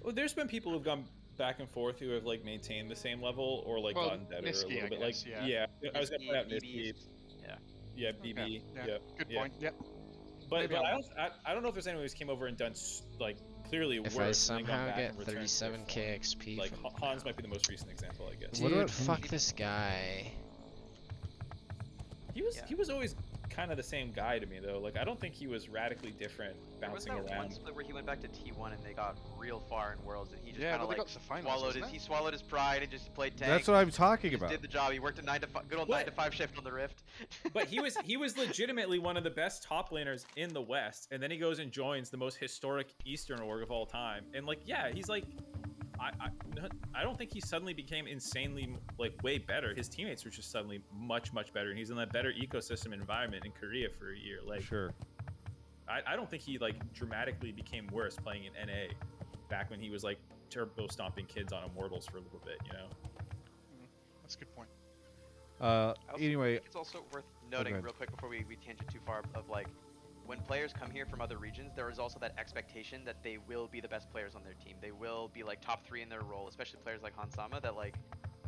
Well, there's been people who've gone back and forth who have like maintained the same level or like Well, gotten better a Niski, little I bit. guess, Like yeah. I was gonna point out BB's, Niski. yeah. Yeah, Okay, BB. yeah. Yeah. Good yeah. point. Yep. But Maybe I don't know if there's anyone who's came over and done like clearly If worse I and then gone somehow back get and returned to their 37k form. XP Like from Hans might be the most recent example, I guess. Dude, fuck this guy. He was always kind of the same guy to me though. Like I don't think he was radically different bouncing There was that around. one split where he went back to T1 and they got real far in Worlds, and he just Yeah, kind of but they like got to the finals, swallowed his pride and just played tank. That's what I'm talking He just about. did the job. He worked a 9 to 5, good old 9 to 5 shift on the Rift. But he was legitimately one of the best top laners in the West, and then he goes and joins the most historic Eastern org of all time. And like, yeah, he's like, I don't think he suddenly became insanely like way better. His teammates were just suddenly much better, and he's in a better ecosystem environment in Korea for a year. Like, sure. I don't think he like dramatically became worse playing in NA back when he was like turbo stomping kids on Immortals for a little bit, you know. That's a good point. Anyway, it's also worth noting real quick before we tangent too far of like when players come here from other regions, there is also that expectation that they will be the best players on their team. They will be like top 3 in their role, especially players like Hansama. That like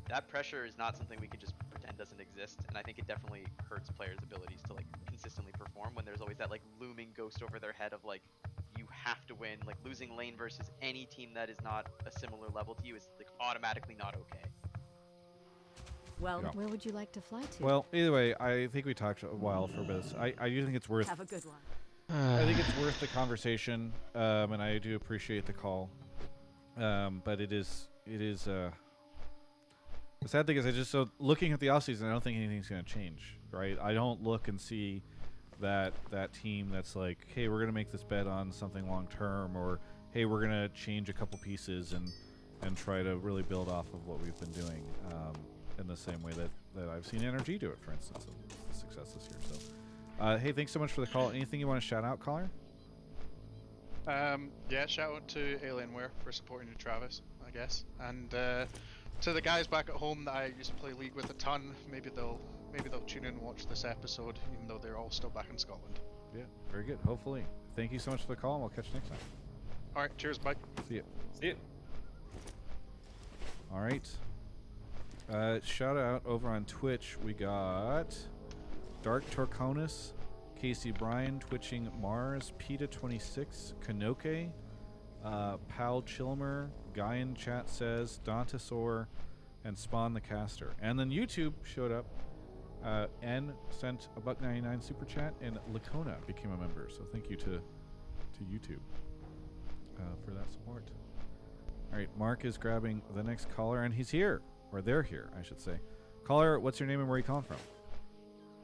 that pressure is not something we can just pretend doesn't exist, and I think it definitely hurts players' abilities to like consistently perform when there's always that like looming ghost over their head of like you have to win. Like losing lane versus any team that is not a similar level to you is like automatically not okay. Well, Yeah. where would you like to fly to? Well, either way, I think we talked a while for this. I do think it's worth. Have a good one. I think it's worth the conversation, and I do appreciate the call. But it is. The sad thing is, looking at the offseason, I don't think anything's going to change. Right? I don't look and see that team that's like, hey, we're going to make this bet on something long term, or hey, we're going to change a couple pieces and try to really build off of what we've been doing. In the same way that I've seen NRG do it, for instance, and the success this year. So, hey, thanks so much for the call. Anything you want to shout out, caller? Yeah, shout out to Alienware for supporting you, Travis, I guess, and to the guys back at home that I used to play League with a ton. Maybe they'll tune in and watch this episode, even though they're all still back in Scotland. Yeah, very good. Hopefully. Thank you so much for the call, and we'll catch you next time. All right, cheers, bye. See ya. See ya. All right. Shout out over on Twitch. We got Dark Torconus, Casey Bryan, Twitching Mars, Peta26, Kanoke, Pal Chilmer, Guy in chat says, Dantasaur, and Spawn the Caster. And then YouTube showed up. N sent a $1.99 super chat, and Lacona became a member. So thank you to YouTube for that support. All right, Mark is grabbing the next caller, and he's here. Or they're here, I should say. Caller, what's your name and where are you calling from?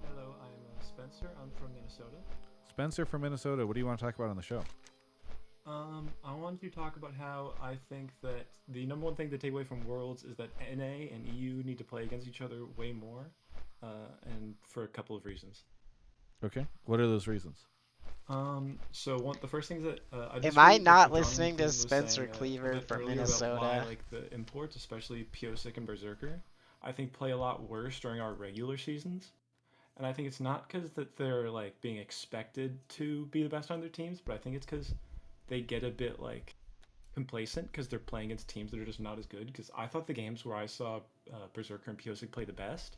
Hello, I'm Spencer. I'm from Minnesota. Spencer from Minnesota. What do you want to talk about on the show? I wanted to talk about how I think that the number one thing to take away from Worlds is that NA and EU need to play against each other way more, and for a couple of reasons. Okay. What are those reasons? So the first thing is that Am I not listening to Spencer Cleaver from Minnesota? Why, like the imports, especially Piosik and Berserker, I think play a lot worse during our regular seasons, and I think it's not because that they're like being expected to be the best on their teams, but I think it's because they get a bit like complacent because they're playing against teams that are just not as good. Because I thought the games where I saw Berserker and Piosik play the best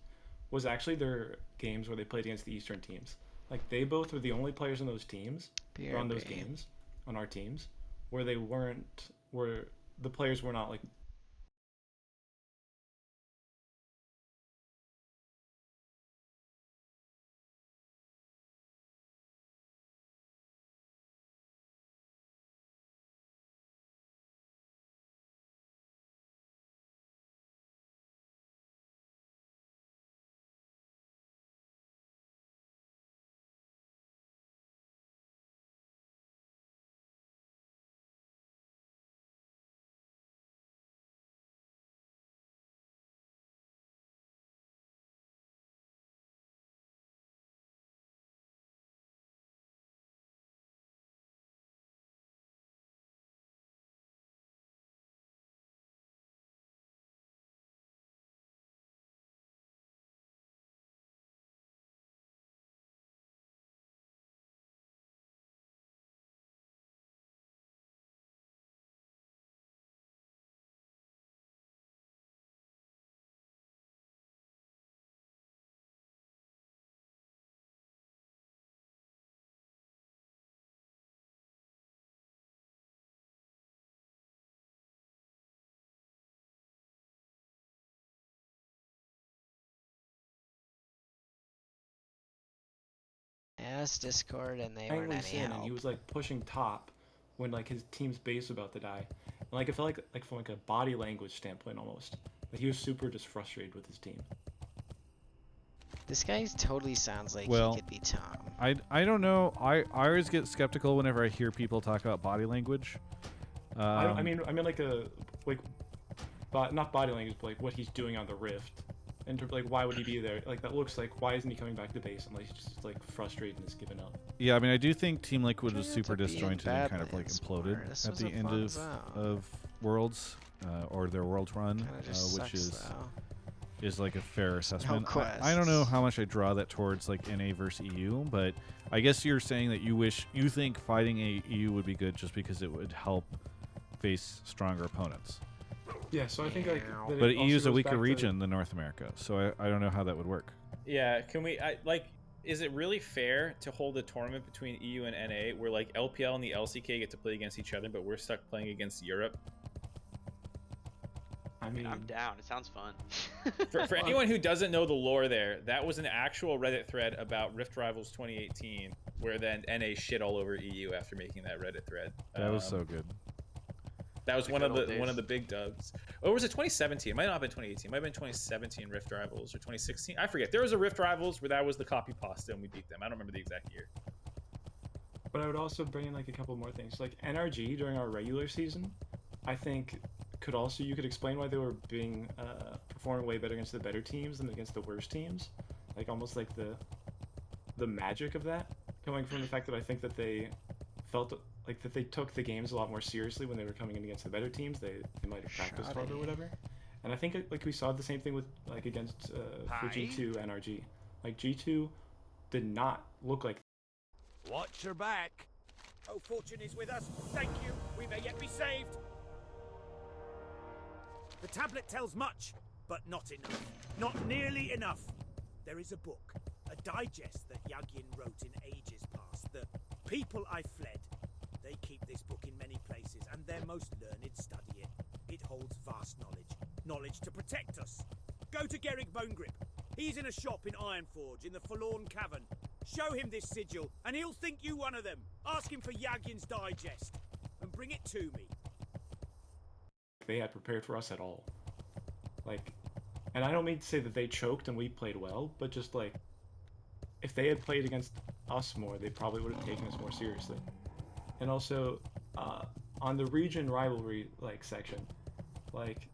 was actually their games where they played against the Eastern teams. Like, they both were the only players in those teams, or on those games, on our teams, where the players were not, like, us Discord and they weren't angling any sin, and help. he was like pushing top when like his team's base was about to die. And like I felt like from like a body language standpoint almost, that he was super just frustrated with his team. This guy totally sounds like Well, he could be Tom. I don't know. I always get skeptical whenever I hear people talk about body language. I mean like not body language, but like what he's doing on the rift. And like, why would he be there? Like, that looks like, why isn't he coming back to base? And like, he's just like frustrated and has given up. Yeah, I mean, I do think Team Liquid was super to be in disjointed and kind of like Badlands imploded more. This at was the a end fun of zone. Worlds, or their World run, Kinda just which sucks, is like a fair assessment. quests. I don't know how much I draw that towards like NA versus EU, but I guess you're saying that you think fighting a EU would be good just because it would help face stronger opponents. Yeah, so I think like. But EU is a weaker region than North America, so I don't know how that would work. Yeah, can we is it really fair to hold a tournament between EU and NA where like LPL and the LCK get to play against each other, but we're stuck playing against Europe? I mean, I'm down. It sounds fun. For anyone who doesn't know the lore there, that was an actual Reddit thread about Rift Rivals 2018, where then NA shit all over EU after making that Reddit thread. That was so good. That was one of the big dubs. Or was it 2017? It might not have been 2018. It might have been 2017 Rift Rivals or 2016. I forget. There was a Rift Rivals where that was the copy pasta and we beat them. I don't remember the exact year. But I would also bring in like a couple more things. Like NRG during our regular season, I think you could explain why they were being performing way better against the better teams than against the worst teams. Like almost like the magic of that coming from the fact that I think that they felt like that they took the games a lot more seriously when they were coming in against the better teams. They might have practiced hard or whatever. And I think like we saw the same thing with like against for G2 NRG. Like G2 did not look like. Watch your back. Oh, fortune is with us. Thank you. We may yet be saved. The tablet tells much, but not enough. Not nearly enough. There is a book, a digest that Yagyin wrote in ages past. The people I fled. They keep this book in many places, and their most learned study it. It holds vast knowledge. Knowledge to protect us. Go to Gerrig Bonegrip. He's in a shop in Ironforge, in the Forlorn Cavern. Show him this sigil, and he'll think you one of them. Ask him for Yagin's digest, and bring it to me. They had prepared for us at all. Like, and I don't mean to say that they choked and we played well, but just like, if they had played against us more, they probably would have taken us more seriously. And also, on the region rivalry like section, like,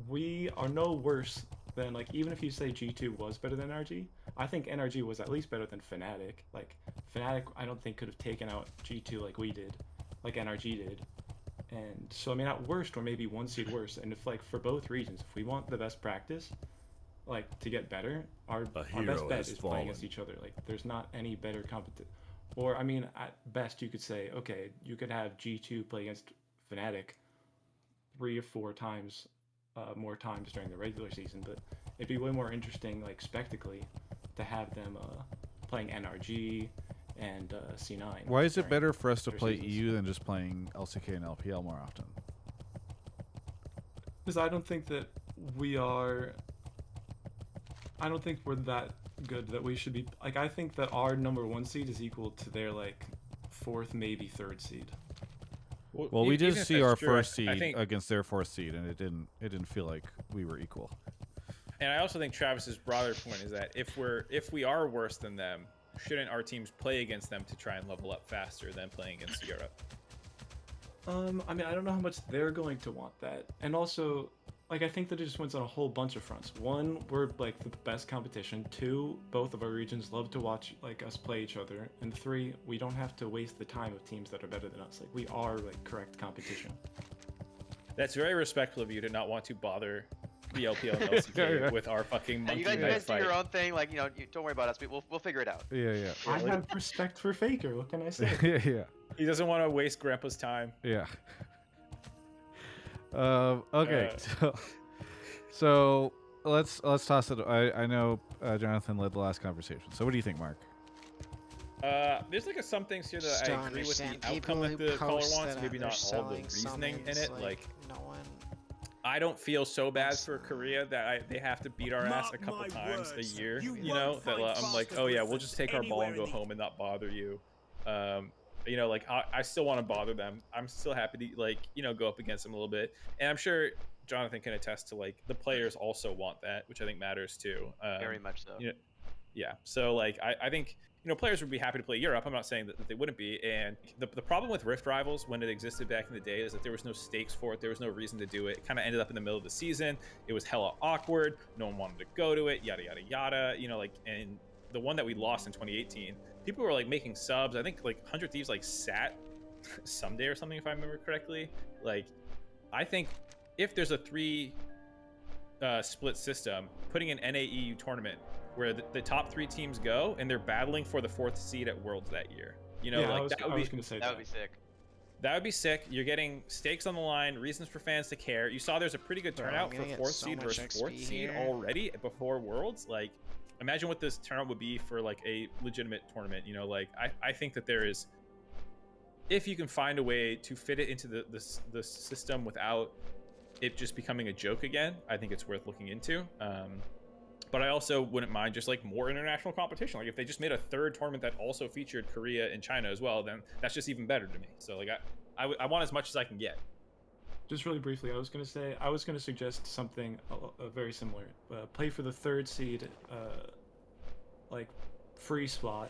we are no worse than like, even if you say G2 was better than NRG, I think NRG was at least better than Fnatic. Like, Fnatic I don't think could have taken out G2 like we did, like NRG did. And so I mean, at worst, we're maybe one seed worse. And if like for both regions, if we want the best practice, like to get better, our best bet is playing against each other. Like, there's not any better competition. Or, I mean, at best, you could say, okay, you could have G2 play against Fnatic 3 or 4 times, more times during the regular season, but it'd be way more interesting, like, spectacally, to have them playing NRG and C9. Why is it better for us to play EU than just playing LCK and LPL more often? Because I don't think that we are... I don't think we're that good that we should be like. I think that our #1 seed is equal to their like 4th, maybe 3rd seed. Well, we did see our first seed against their 4th seed, and it didn't feel like we were equal. And I also think Travis's broader point is that if we are worse than them, shouldn't our teams play against them to try and level up faster than playing against Europe? I mean, I don't know how much they're going to want that, and also. Like, I think that it just wins on a whole bunch of fronts. 1, we're, like, the best competition. 2, both of our regions love to watch, like, us play each other. And 3, we don't have to waste the time of teams that are better than us. Like, we are, like, correct competition. That's very respectful of you to not want to bother the LPL and LCK with our fucking monkey you guys do your own thing. Like, don't worry about us. We'll figure it out. Yeah. I have respect for Faker. What can I say? Yeah. He doesn't want to waste Grandpa's time. Yeah. Okay, so let's toss it. I know Jonathan led the last conversation. So what do you think, Mark? There's like some things here that I agree with the outcome that the caller wants, maybe not all the reasoning in it. Like, no one. I don't feel so bad for Korea that they have to beat our ass a couple times a year. You know, that I'm like, oh yeah, we'll just take our ball and go home and not bother you. You know, like I still want to bother them. I'm still happy to like, you know, go up against them a little bit, and I'm sure Jonathan can attest to like the players also want that, which I think matters too. Very much so. You know, yeah. So like I think, you know, players would be happy to play Europe. I'm not saying that they wouldn't be. And the problem with Rift Rivals when it existed back in the day is that there was no stakes for it. There was no reason to do it. It kind of ended up in the middle of the season. It was hella awkward. No one wanted to go to it, yada, yada, yada. You know, like, and the one that we lost in 2018, people were like making subs. I think like 100 Thieves like sat someday or something, if I remember correctly. Like, I think if there's a 3 split system, putting an NAEU tournament where the top 3 teams go and they're battling for the 4th seed at Worlds that year. You know, yeah, like that would be sick. That would be sick. You're getting stakes on the line, reasons for fans to care. You saw there's a pretty good turnout for 4th seed versus 4th seed already before Worlds. Like, imagine what this turnout would be for like a legitimate tournament. You know, like I think that there is, if you can find a way to fit it into the system without it just becoming a joke again, I think it's worth looking into. But I also wouldn't mind just like more international competition. Like if they just made a 3rd tournament that also featured Korea and China as well, then that's just even better to me. So like I want as much as I can get. Just really briefly, I was going to suggest something very similar. Play for the 3rd seed, like free spot,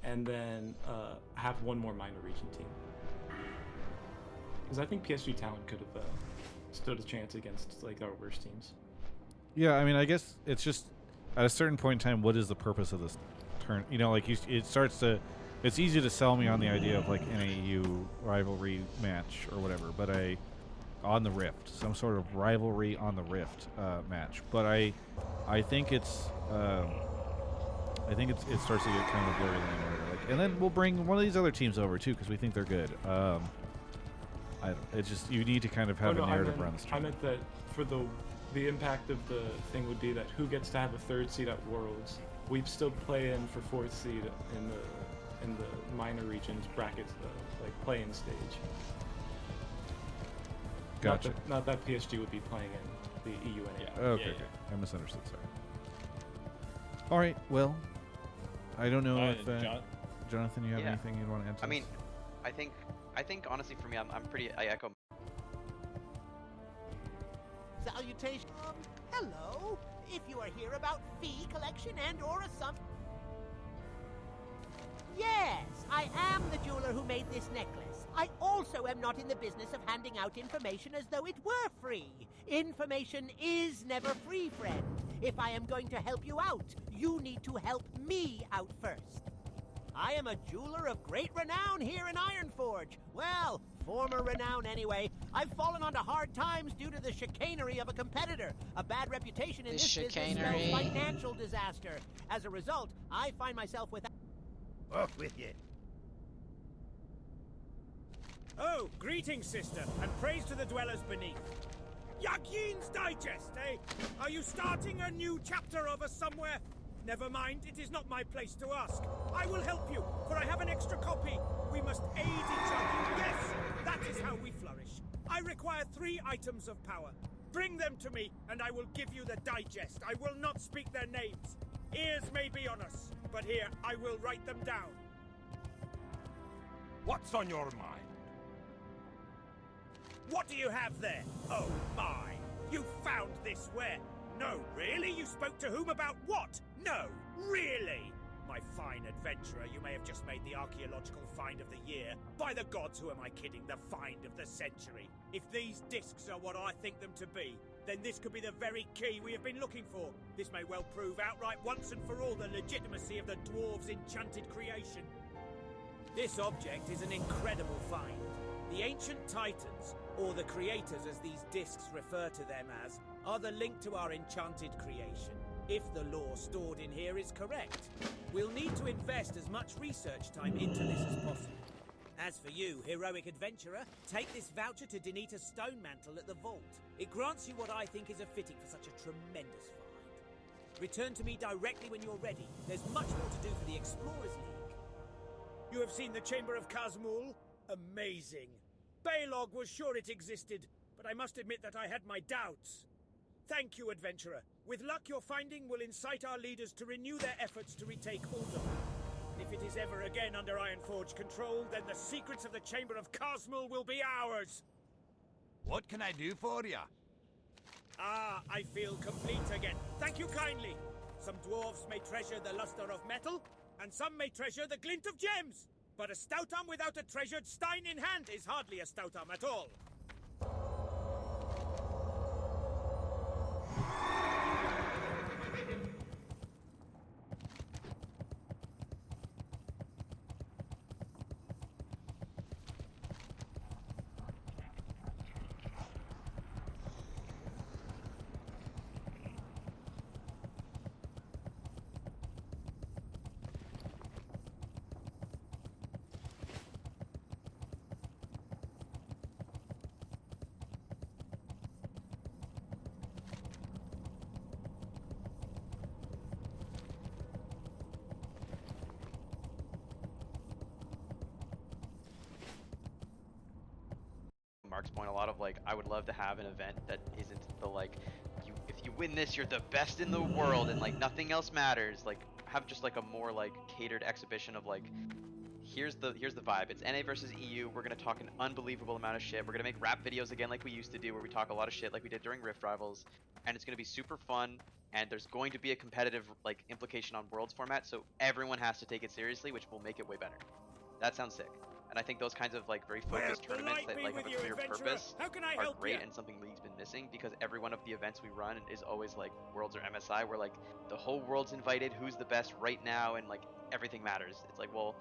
and then have one more minor region team. Because I think PSG Talon could have stood a chance against like our worst teams. Yeah, I mean, I guess it's just at a certain point in time, what is the purpose of this turn? You know, like it's easy to sell me on the idea of like an AU rivalry match or whatever, but on the Rift, some sort of rivalry on the Rift match. But I think it starts to get kind of a blurry line where like, and then we'll bring one of these other teams over too because we think they're good. It's just you need to kind of have a narrative around this. I meant that for the impact of the thing would be that who gets to have a 3rd seed at Worlds, we'd still play in for 4th seed in the minor regions brackets, like play-in stage. Gotcha. Not that PSG would be playing in the EU anyway. Yeah. Okay, okay. I misunderstood. Sorry. All right. Well, I don't know if Jonathan, you have anything you'd want to add to I mean, I think honestly for me, I echo. Salutation. Hello. If you are here about fee collection and/or a sum. Yes, I am the jeweler who made this necklace. I also am not in the business of handing out information as though it were free. Information is never free, friend. If I am going to help you out, you need to help me out first. I am a jeweler of great renown here in Ironforge. Well, former renown anyway. I've fallen onto hard times due to the chicanery of a competitor. A bad reputation in this business spells financial disaster. As a result, I find myself without... Off with you. Oh, greetings, sister, and praise to the dwellers beneath. Yakin's Digest, eh? Are you starting a new chapter of us somewhere? Never mind, it is not my place to ask. I will help you, for I have an extra copy. We must aid each other. Yes, that is how we flourish. I require 3 items of power. Bring them to me, and I will give you the digest. I will not speak their names. Ears may be on us, but here, I will write them down. What's on your mind? What do you have there? Oh my! You found this where? No, really? You spoke to whom about what? No, really? My fine adventurer, you may have just made the archaeological find of the year. By the gods, who am I kidding? The find of the century. If these discs are what I think them to be, then this could be the very key we have been looking for. This may well prove outright once and for all the legitimacy of the dwarves' enchanted creation. This object is an incredible find. The ancient titans, or the creators as these discs refer to them as, are the link to our enchanted creation, if the lore stored in here is correct. We'll need to invest as much research time into this as possible. As for you, heroic adventurer, take this voucher to Denita's stone mantle at the vault. It grants you what I think is a fitting for such a tremendous find. Return to me directly when you're ready. There's much more to do for the Explorers League. You have seen the Chamber of Kazmul? Amazing. Baylog was sure it existed, but I must admit that I had my doubts. Thank you, adventurer. With luck, your finding will incite our leaders to renew their efforts to retake uldaman. If it is ever again under Ironforge control, then the secrets of the Chamber of Cosmul will be ours. What can I do for you? Ah, I feel complete again. Thank you kindly. Some dwarves may treasure the luster of metal, and some may treasure the glint of gems. But a stoutarm without a treasured stein in hand is hardly a stoutarm at all. Mark's point, a lot of like, I would love to have an event that isn't the like, if you win this, you're the best in the world, and like nothing else matters. Like, have just like a more like catered exhibition of like, here's the vibe. It's NA versus EU. We're gonna talk an unbelievable amount of shit. We're gonna make rap videos again like we used to do, where we talk a lot of shit like we did during Rift Rivals, and it's gonna be super fun. And there's going to be a competitive like implication on Worlds format, so everyone has to take it seriously, which will make it way better. That sounds sick. And I think those kinds of like very focused tournaments that like have a clear purpose are great, and something League's been missing, because every one of the events we run is always like Worlds or MSI, where like the whole world's invited, who's the best right now, and like everything matters. It's like, well,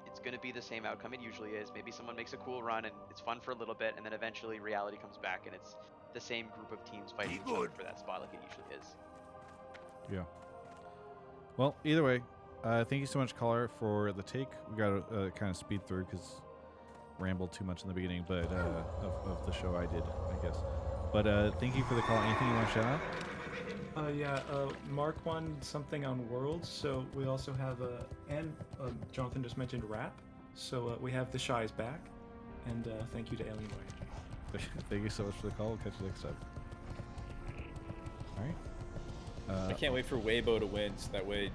it's gonna be the same outcome it usually is. Maybe someone makes a cool run and it's fun for a little bit, and then eventually reality comes back and it's the same group of teams fighting each other for that spot like it usually is. Yeah. Well, either way, thank you so much, caller, for the take. We got to kind of speed through because rambled too much in the beginning, but of the show I did, I guess. But thank you for the call. Anything you want to shout out? Mark won something on Worlds, so we also have and Jonathan just mentioned rap, so we have the Shy's back, and thank you to Alienway. Thank you so much for the call. We'll catch you next time. All right. I can't wait for Weibo to win, so that way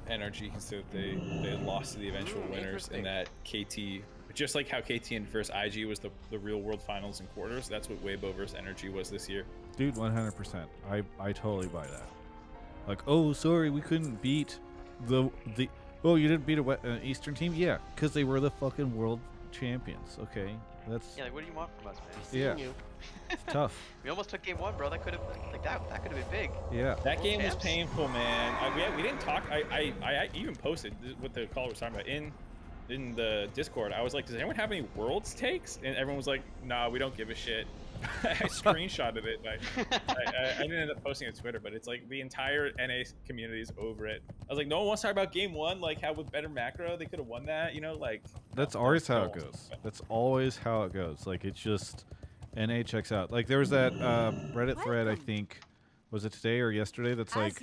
NRG can say that they lost to the eventual winners, and that KT, just like how KT and versus IG was the real world finals and quarters, that's what Weibo versus NRG was this year. Dude, 100%. I totally buy that. Like, oh, sorry, we couldn't beat the oh, you didn't beat an Eastern team? Yeah, because they were the fucking world champions. Okay, that's Yeah, like what do you want from us, man? yeah. You. It's tough. We almost took game one, bro. That could have like that could have been big. Yeah. That game was painful, man. We didn't talk. I even posted what the caller was talking about in the Discord. I was like, does anyone have any Worlds takes? And everyone was like, nah, we don't give a shit. I screenshotted it. I didn't end up posting it to Twitter, but it's like the entire NA community is over it. I was like, no one wants to talk about game one, like how with better macro they could have won that, you know, like. That's always how it goes. That's always how it goes. Like, it's just NA checks out. Like, there was that Reddit thread, I think, was it today or yesterday, that's like,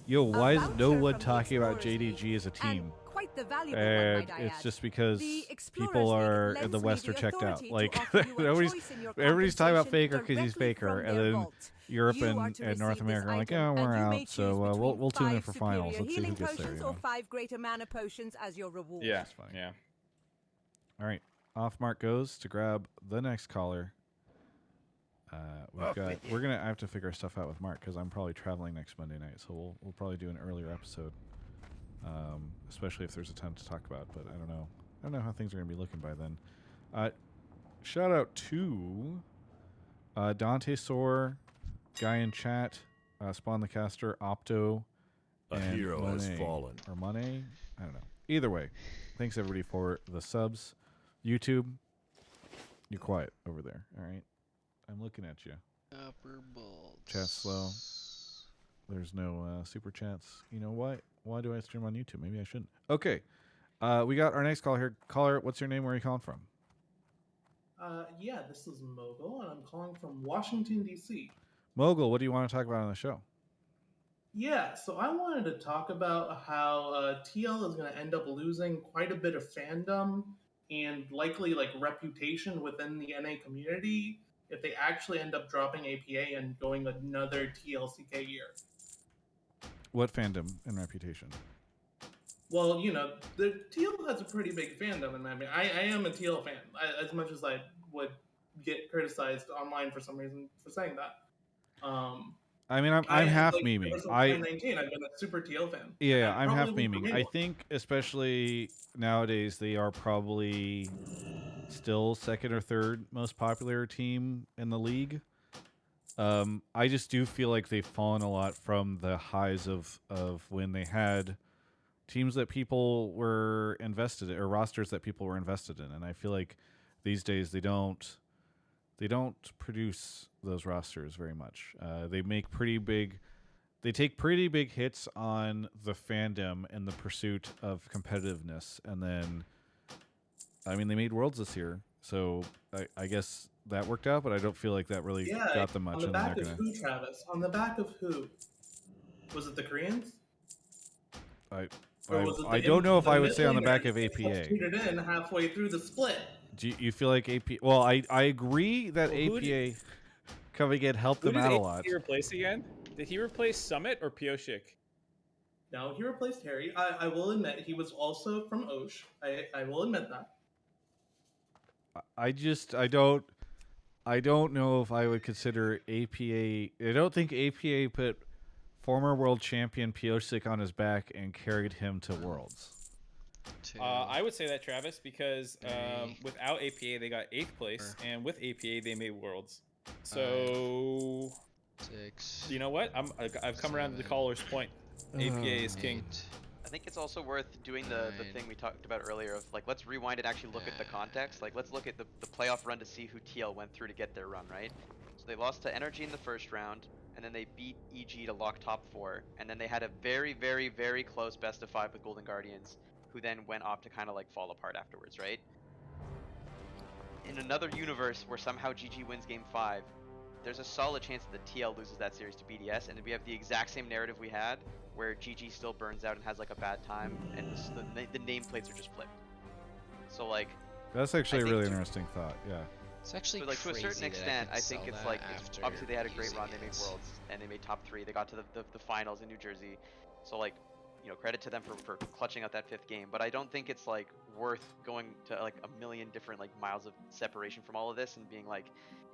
yo, why is no one talking about JDG as a team? Quite the valuable And one, might I it's add. just because The people are in the West are checked out. Like, everybody's talking about Faker because he's Faker, and then Europe and North America are like, yeah, we're out, so we'll tune in for finals. Let's see who gets there. You know? Or 5 greater mana potions as your reward. Yeah, yeah. All right, off Mark goes to grab the next caller. We're gonna have to figure stuff out with Mark because I'm probably traveling next Monday night, so we'll probably do an earlier episode, especially if there's a ton to talk about. But I don't know how things are gonna be looking by then. Shout out to Dante Soar, guy in chat, Spawn the Caster, Opto, A hero has fallen. or Monet. I don't know. Either way, thanks everybody for the subs. YouTube, you're quiet over there. All right. I'm looking at you. Upper balls. Chat slow. There's no super chats. You know what? Why do I stream on YouTube? Maybe I shouldn't. Okay. We got our next caller here. Caller, what's your name? Where are you calling from? Yeah, this is Mogul, and I'm calling from Washington, D.C. Mogul, what do you want to talk about on the show? Yeah, so I wanted to talk about how TL is going to end up losing quite a bit of fandom and likely like reputation within the NA community if they actually end up dropping APA and going another TLCK year. What fandom and reputation? Well, the TL has a pretty big fandom, and I am a TL fan, as much as I would get criticized online for some reason for saying that. I mean, I'm half ever memeing. since 2019, I've been a super TL fan. Yeah, and I'm half probably will memeing. remain I one. think, especially nowadays, they are probably still second or third most popular team in the league. I just do feel like they've fallen a lot from the highs of when they had teams that people were invested in, or rosters that people were invested in, and I feel like these days they don't produce those rosters very much. They make they take pretty big hits on the fandom and the pursuit of competitiveness, and then, I mean, they made Worlds this year, so I guess that worked out, but I don't feel like that really got them much. On the back of who, Travis? On the back of who? Was it the Koreans? I don't know if I would say on the back of APA. Tweeted in halfway through the split. Do you feel like APA? Well, I agree that APA coming in helped them out a lot. Who did he replace again? Did he replace Summit or Pioshik? No, he replaced Harry. I will admit he was also from Osh. I will admit that. I don't know if I would consider APA. I don't think APA put former world champion Pioshik on his back and carried him to Worlds. I would say that, Travis, because without APA they got 8th place, and with APA they made Worlds. So 6. You know what? I've come around to the caller's point. APA is king. I think it's also worth doing the thing we talked about earlier of like, let's rewind and actually look at the context. Like, let's look at the playoff run to see who TL went through to get their run, right? So they lost to Energy in the first round, and then they beat EG to lock top 4, and then they had a very, very, very close best of 5 with Golden Guardians, who then went off to kind of like fall apart afterwards, right? In another universe where somehow GG wins game 5, there's a solid chance that the TL loses that series to BDS, and we have the exact same narrative we had, where GG still burns out and has like a bad time, and the nameplates are just flipped. So like, that's actually a really interesting thought. Yeah. It's actually so like to a certain extent, I think it's like obviously they had a great run. They made Worlds and they made top 3. They got to the finals in New Jersey. So like, credit to them for clutching out that 5th game. But I don't think it's like worth going to like a million different like miles of separation from all of this and being like,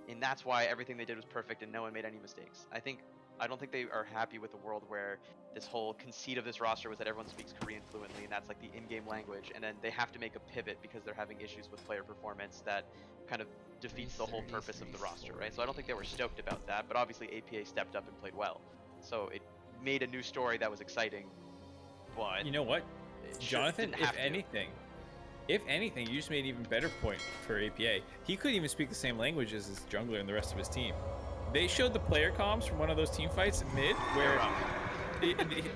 and that's why everything they did was perfect and no one made any mistakes. I don't think they are happy with a world where this whole conceit of this roster was that everyone speaks Korean fluently and that's like the in-game language, and then they have to make a pivot because they're having issues with player performance that kind of defeats the whole purpose of the roster, right? So I don't think they were stoked about that, but obviously APA stepped up and played well. So it made a new story that was exciting, but... You know what, Jonathan, if anything, you just made an even better point for APA. He couldn't even speak the same language as his jungler and the rest of his team. They showed the player comms from one of those team fights in mid where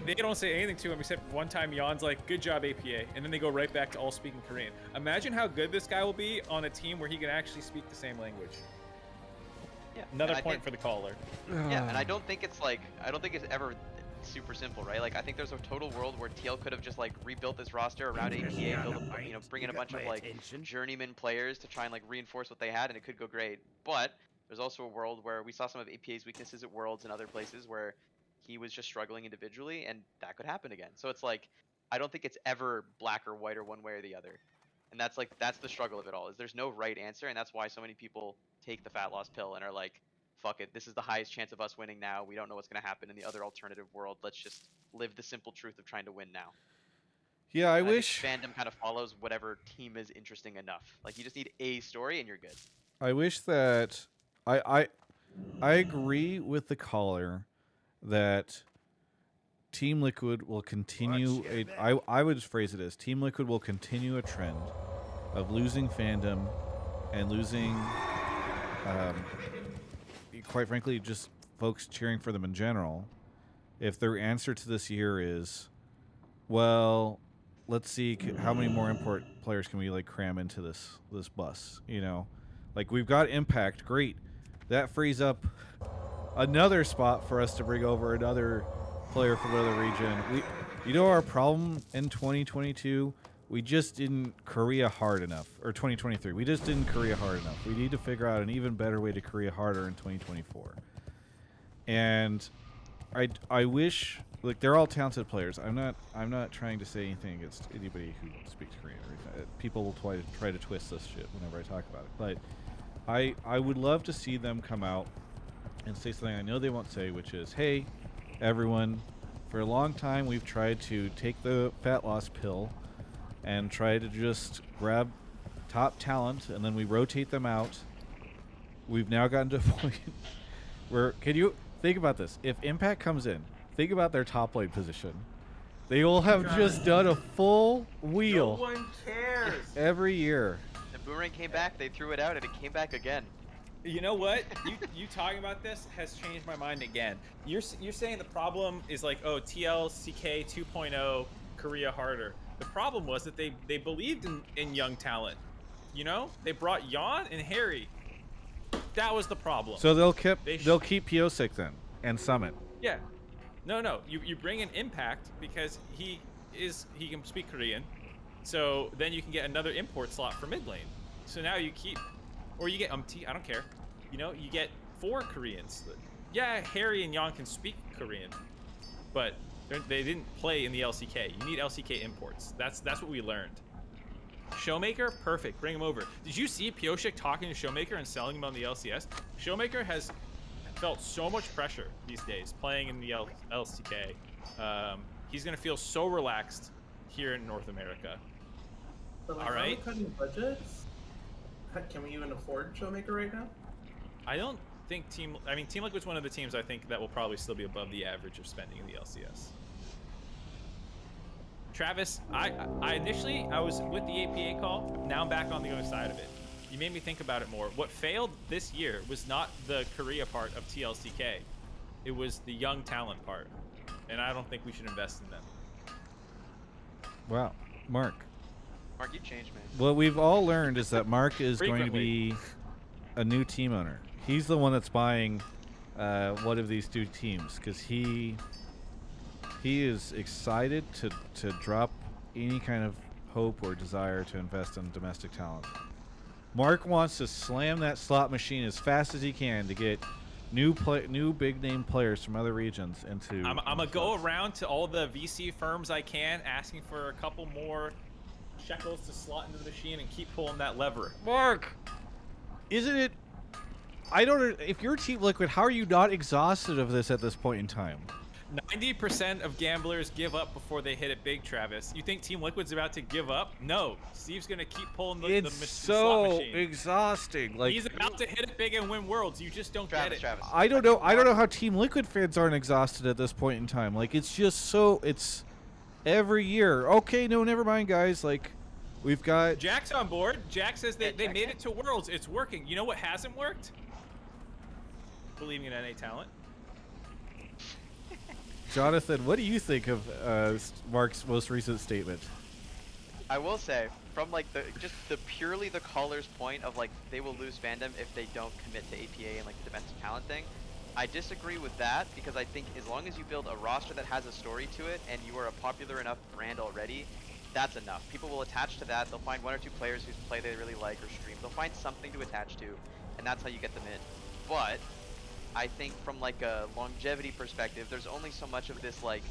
they don't say anything to him except one time Jan's like, good job APA, and then they go right back to all speaking Korean. Imagine how good this guy will be on a team where he can actually speak the same language. Yeah. Another point for the caller. Yeah, and I don't think it's ever super simple, right? Like, I think there's a total world where TL could have just like rebuilt this roster around APA, bring in a bunch of like journeyman players to try and like reinforce what they had, and it could go great. But there's also a world where we saw some of APA's weaknesses at Worlds and other places where he was just struggling individually, and that could happen again. So it's like, I don't think it's ever black or white or one way or the other. And that's the struggle of it all, is there's no right answer, and that's why so many people take the fat loss pill and are like, fuck it, this is the highest chance of us winning now. We don't know what's going to happen in the other alternative world. Let's just live the simple truth of trying to win now. Yeah, I wish fandom kind of follows whatever team is interesting enough. Like, you just need a story and you're good. I wish that I agree with the caller that Team Liquid will continue I would phrase it as Team Liquid will continue a trend of losing fandom and losing quite frankly just folks cheering for them in general if their answer to this year is, well, let's see how many more import players can we like cram into this bus, like we've got Impact, great, that frees up another spot for us to bring over another player from another region. Our problem in 2022 we just didn't Korea hard enough, or 2023. We just didn't Korea hard enough. We need to figure out an even better way to Korea harder in 2024. And I wish, like, they're all talented players. I'm not trying to say anything against anybody who speaks Korean or anything. People will try to twist this shit whenever I talk about it. But I would love to see them come out and say something I know they won't say, which is, hey, everyone, for a long time we've tried to take the fat loss pill and try to just grab top talent, and then we rotate them out. We've now gotten to a point where, can you think about this? If Impact comes in, think about their top lane position. They will have just done a full wheel. No one cares. Every year. The Boomerang came back, they threw it out, and it came back again. You know what? you talking about this has changed my mind again. You're saying the problem is like, oh, TLCK 2.0 Korea harder. The problem was that they believed in young talent. You know, they brought Jan and Harry. That was the problem. So they'll keep Piosik then and Summit. Yeah. No. You bring in Impact because he can speak Korean. So then you can get another import slot for mid lane. So now you keep, or you get I don't care. You know, you get 4 Koreans. Yeah, Harry and Jan can speak Korean, but they didn't play in the LCK. You need LCK imports. That's what we learned. Showmaker, perfect. Bring him over. Did you see Piosik talking to Showmaker and selling him on the LCS? Showmaker has felt so much pressure these days playing in the LCK. He's gonna feel so relaxed here in North America. But like, all right. are we cutting budgets? Can we even afford Showmaker right now? I don't think Team Liquid's one of the teams I think that will probably still be above the average of spending in the LCS. Travis, I initially was with the APA call. Now I'm back on the other side of it. You made me think about it more. What failed this year was not the Korea part of TLCK. It was the young talent part. And I don't think we should invest in them. Wow. Mark, you changed, man. what we've all learned is that Mark is going to be a new team owner. He's the one that's buying one of these two teams because he is excited to drop any kind of hope or desire to invest in domestic talent. Mark wants to slam that slot machine as fast as he can to get new big name players from other regions into. I'm gonna go around to all the VC firms I can, asking for a couple more shekels to slot into the machine and keep pulling that lever. Mark, isn't it? I don't. If you're Team Liquid, how are you not exhausted of this at this point in time? 90% of gamblers give up before they hit it big, Travis. You think Team Liquid's about to give up? No. Steve's gonna keep pulling the slot machine. Exhausting. Like, he's about to hit it big and win worlds. You just don't get it. Travis. I don't know how Team Liquid fans aren't exhausted at this point in time. Like, it's just so. It's every year. Okay, no, never mind, guys. Like, we've got Jack's on board. Jack says they made it to worlds. It's working. You know what hasn't worked? Believing in NA talent. Jonathan, what do you think of Mark's most recent statement? I will say, from like the purely the caller's point of like they will lose fandom if they don't commit to APA and like the domestic talent thing, I disagree with that because I think as long as you build a roster that has a story to it and you are a popular enough brand already, that's enough. People will attach to that. They'll find 1 or 2 players whose play they really like or stream. They'll find something to attach to, and that's how you get them in. But I think from like a longevity perspective, there's only so much of this like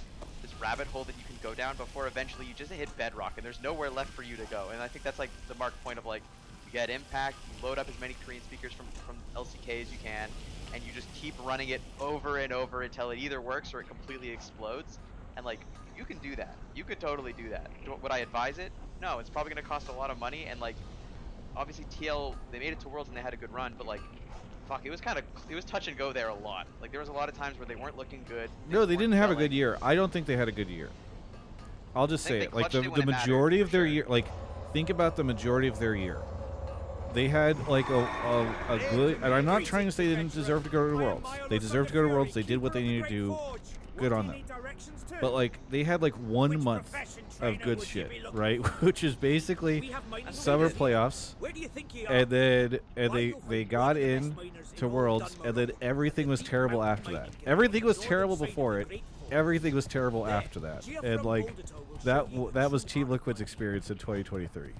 this rabbit hole that you can go down before eventually you just hit bedrock and there's nowhere left for you to go. And I think that's like the Mark point of like you get Impact, you load up as many Korean speakers from LCK as you can, and you just keep running it over and over until it either works or it completely explodes. And like you can do that. You could totally do that. Would I advise it? No, it's probably going to cost a lot of money, and like obviously TL they made it to Worlds and they had a good run, but like fuck, it was touch and go there a lot. Like there was a lot of times where they weren't looking good. No, they didn't have a good year. I don't think they had a good year. I'll just say it. Like the majority of their year, like think about the majority of their year. They had like a good, and I'm not trying to say they didn't deserve to go to the Worlds. They deserved to go to Worlds. They did what they needed to do. good on them. But like they had like 1 month of good shit, right? Which is basically summer playoffs, and then they got in to Worlds, and then everything was terrible after that. Everything was terrible before it. Everything was terrible after that, and like that was Team Liquid's experience in 2023.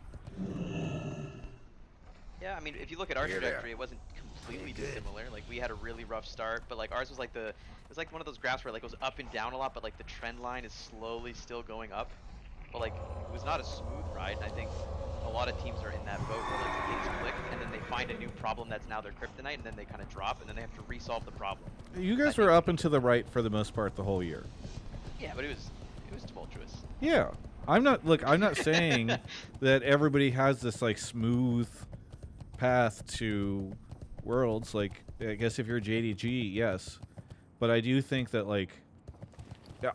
Yeah, I mean, if you look at our trajectory, it wasn't completely dissimilar. Like we had a really rough start, but like ours was like it was like one of those graphs where like it goes up and down a lot, but like the trend line is slowly still going up. But like it was not a smooth ride, and I think a lot of teams are in that boat where like things click, and then they find a new problem that's now their kryptonite, and then they kind of drop, and then they have to resolve the problem. You guys were up and to the right for the most part the whole year. Yeah, but it was tumultuous. Yeah, I'm not saying that everybody has this like smooth path to Worlds. Like I guess if you're JDG, yes, but I do think that like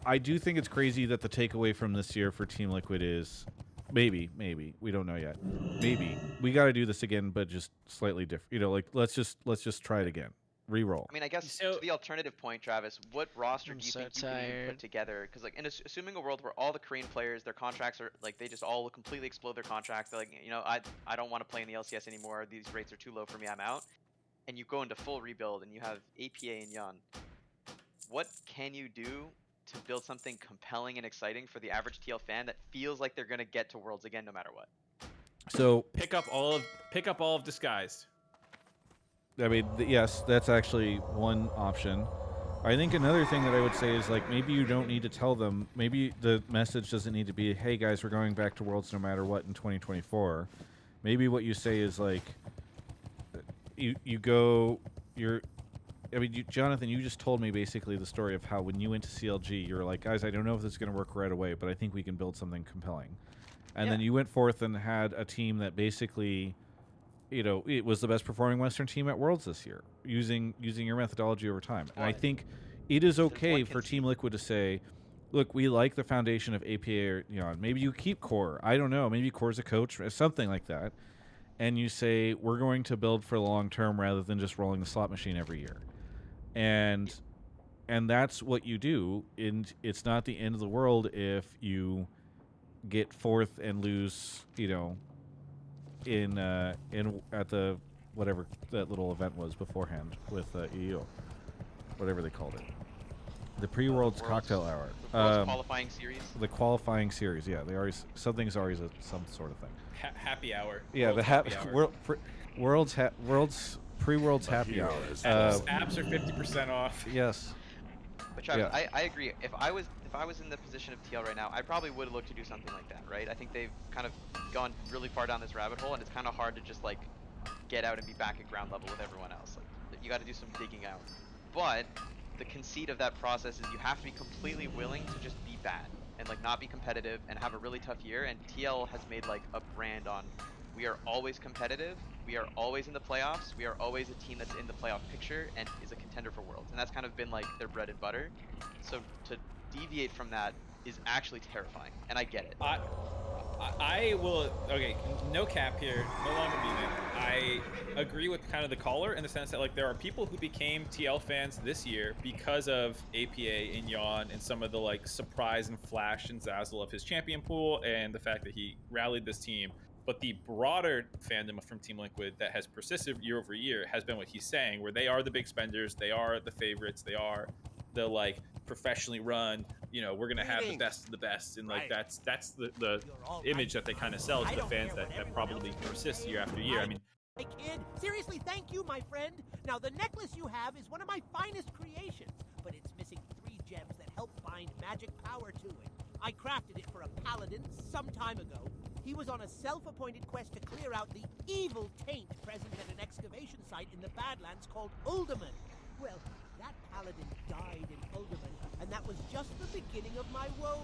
I do think it's crazy that the takeaway from this year for Team Liquid is maybe we don't know yet. Maybe we got to do this again, but just slightly different. You know, like let's just try it again. Reroll. I mean, I guess to the alternative point, Travis, what roster do you think you can even put together? Because like, assuming a world where all the Korean players, their contracts are like they just all completely explode their contracts. They're like, you know, I don't want to play in the LCS anymore. These rates are too low for me. I'm out. And you go into full rebuild, and you have APA and Yon. What can you do to build something compelling and exciting for the average TL fan that feels like they're gonna get to Worlds again no matter what? So pick up all of Disguised. I mean, yes, that's actually one option. I think another thing that I would say is like maybe you don't need to tell them. Maybe the message doesn't need to be, "Hey guys, we're going back to Worlds no matter what in 2024." Maybe what you say is like, Jonathan, you just told me basically the story of how when you went to CLG, you were like, guys, I don't know if this is going to work right away, but I think we can build something compelling. And then you went forth and had a team that basically, you know, it was the best performing Western team at Worlds this year, using your methodology over time. And I think it is okay for Team Liquid to say, look, we like the foundation of APA or, you know, maybe you keep Core. I don't know. Maybe Core's a coach or something like that. And you say, we're going to build for the long term rather than just rolling the slot machine every year. And that's what you do. And it's not the end of the world if you get fourth and lose, you know, in at the whatever that little event was beforehand with EU, whatever they called it, the pre-Worlds cocktail hour, the Worlds qualifying series. The qualifying series, yeah. They always something's always some sort of thing. Happy hour. Yeah, World's the happy hour. Worlds pre-Worlds happy hour. Apps are 50% off. Yes. But Travis, I agree. If I was in the position of TL right now, I probably would look to do something like that, right? I think they've kind of gone really far down this rabbit hole, and it's kind of hard to just like get out and be back at ground level with everyone else. Like you got to do some digging out. But the conceit of that process is you have to be completely willing to just be bad and like not be competitive and have a really tough year. And TL has made like a brand on, we are always competitive, we are always in the playoffs, we are always a team that's in the playoff picture and is a contender for Worlds. And that's kind of been like their bread and butter. So to deviate from that is actually terrifying, and I get it. I will, okay, no cap here, no longer beaming. I agree with kind of the caller in the sense that like there are people who became TL fans this year because of APA and Yon and some of the like surprise and flash and zazzle of his champion pool and the fact that he rallied this team. But the broader fandom from Team Liquid that has persisted year over year has been what he's saying, where they are the big spenders, they are the favorites, they are the like professionally run, you know, we're gonna have the best of the best, and like that's the image that they kind of sell to the fans that probably persists year after year. I mean, hey kid, seriously, thank you, my friend. Now the necklace you have is one of my finest creations, but it's missing 3 gems that help bind magic power to it. I crafted it for a paladin some time ago. He was on a self-appointed quest to clear out the evil taint present at an excavation site in the Badlands called Uldaman. Well, that paladin died in Uldaman, and that was just the beginning of my woes.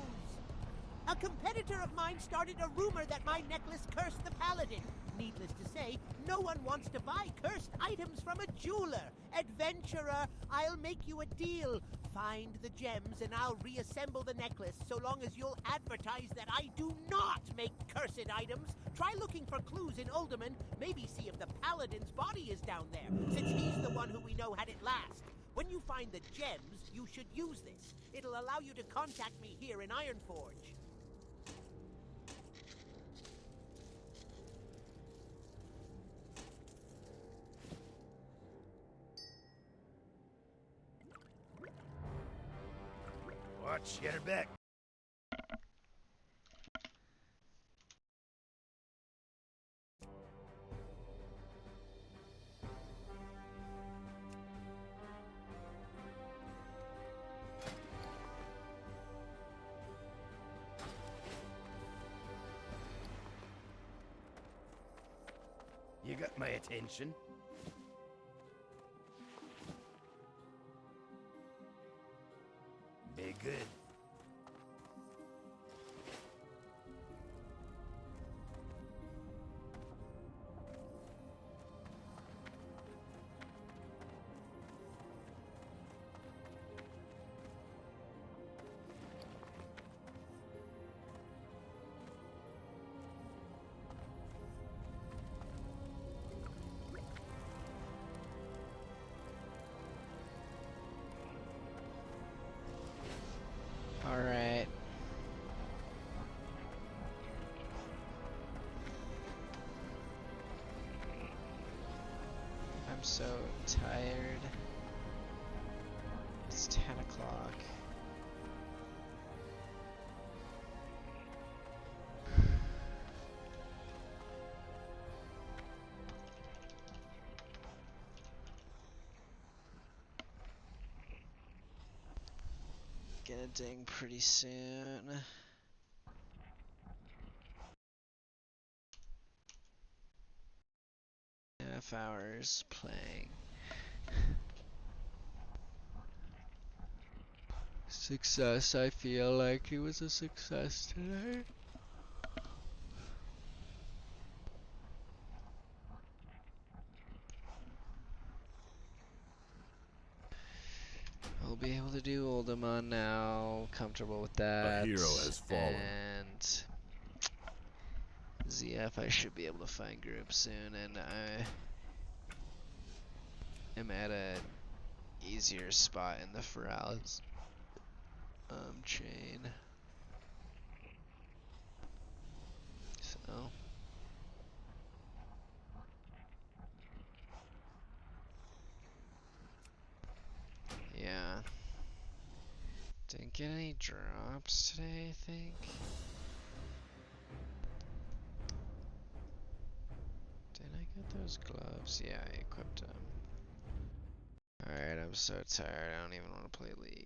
A competitor of mine started a rumor that my necklace cursed the paladin. Needless to say, no one wants to buy cursed items from a jeweler. Adventurer, I'll make you a deal. Find the gems and I'll reassemble the necklace so long as you'll advertise that I do not make cursed items. Try looking for clues in Uldaman, maybe see if the paladin's body is down there, since he's the one who we know had it last. When you find the gems, you should use this. It'll allow you to contact me here in Ironforge. Watch your back. You got my attention. Be good. Alright. I'm so tired. It's 10 o'clock. Gonna ding pretty soon. Half hours playing. Success, I feel like it was a success today. I'll be able to do uldaman now, comfortable with that. A hero has fallen. And ZF I should be able to find groups soon, and I am at a easier spot in the Ferals chain. So yeah. Didn't get any drops today, I think. Did I get those gloves? Yeah, I equipped them. Alright, I'm so tired. I don't even want to play League.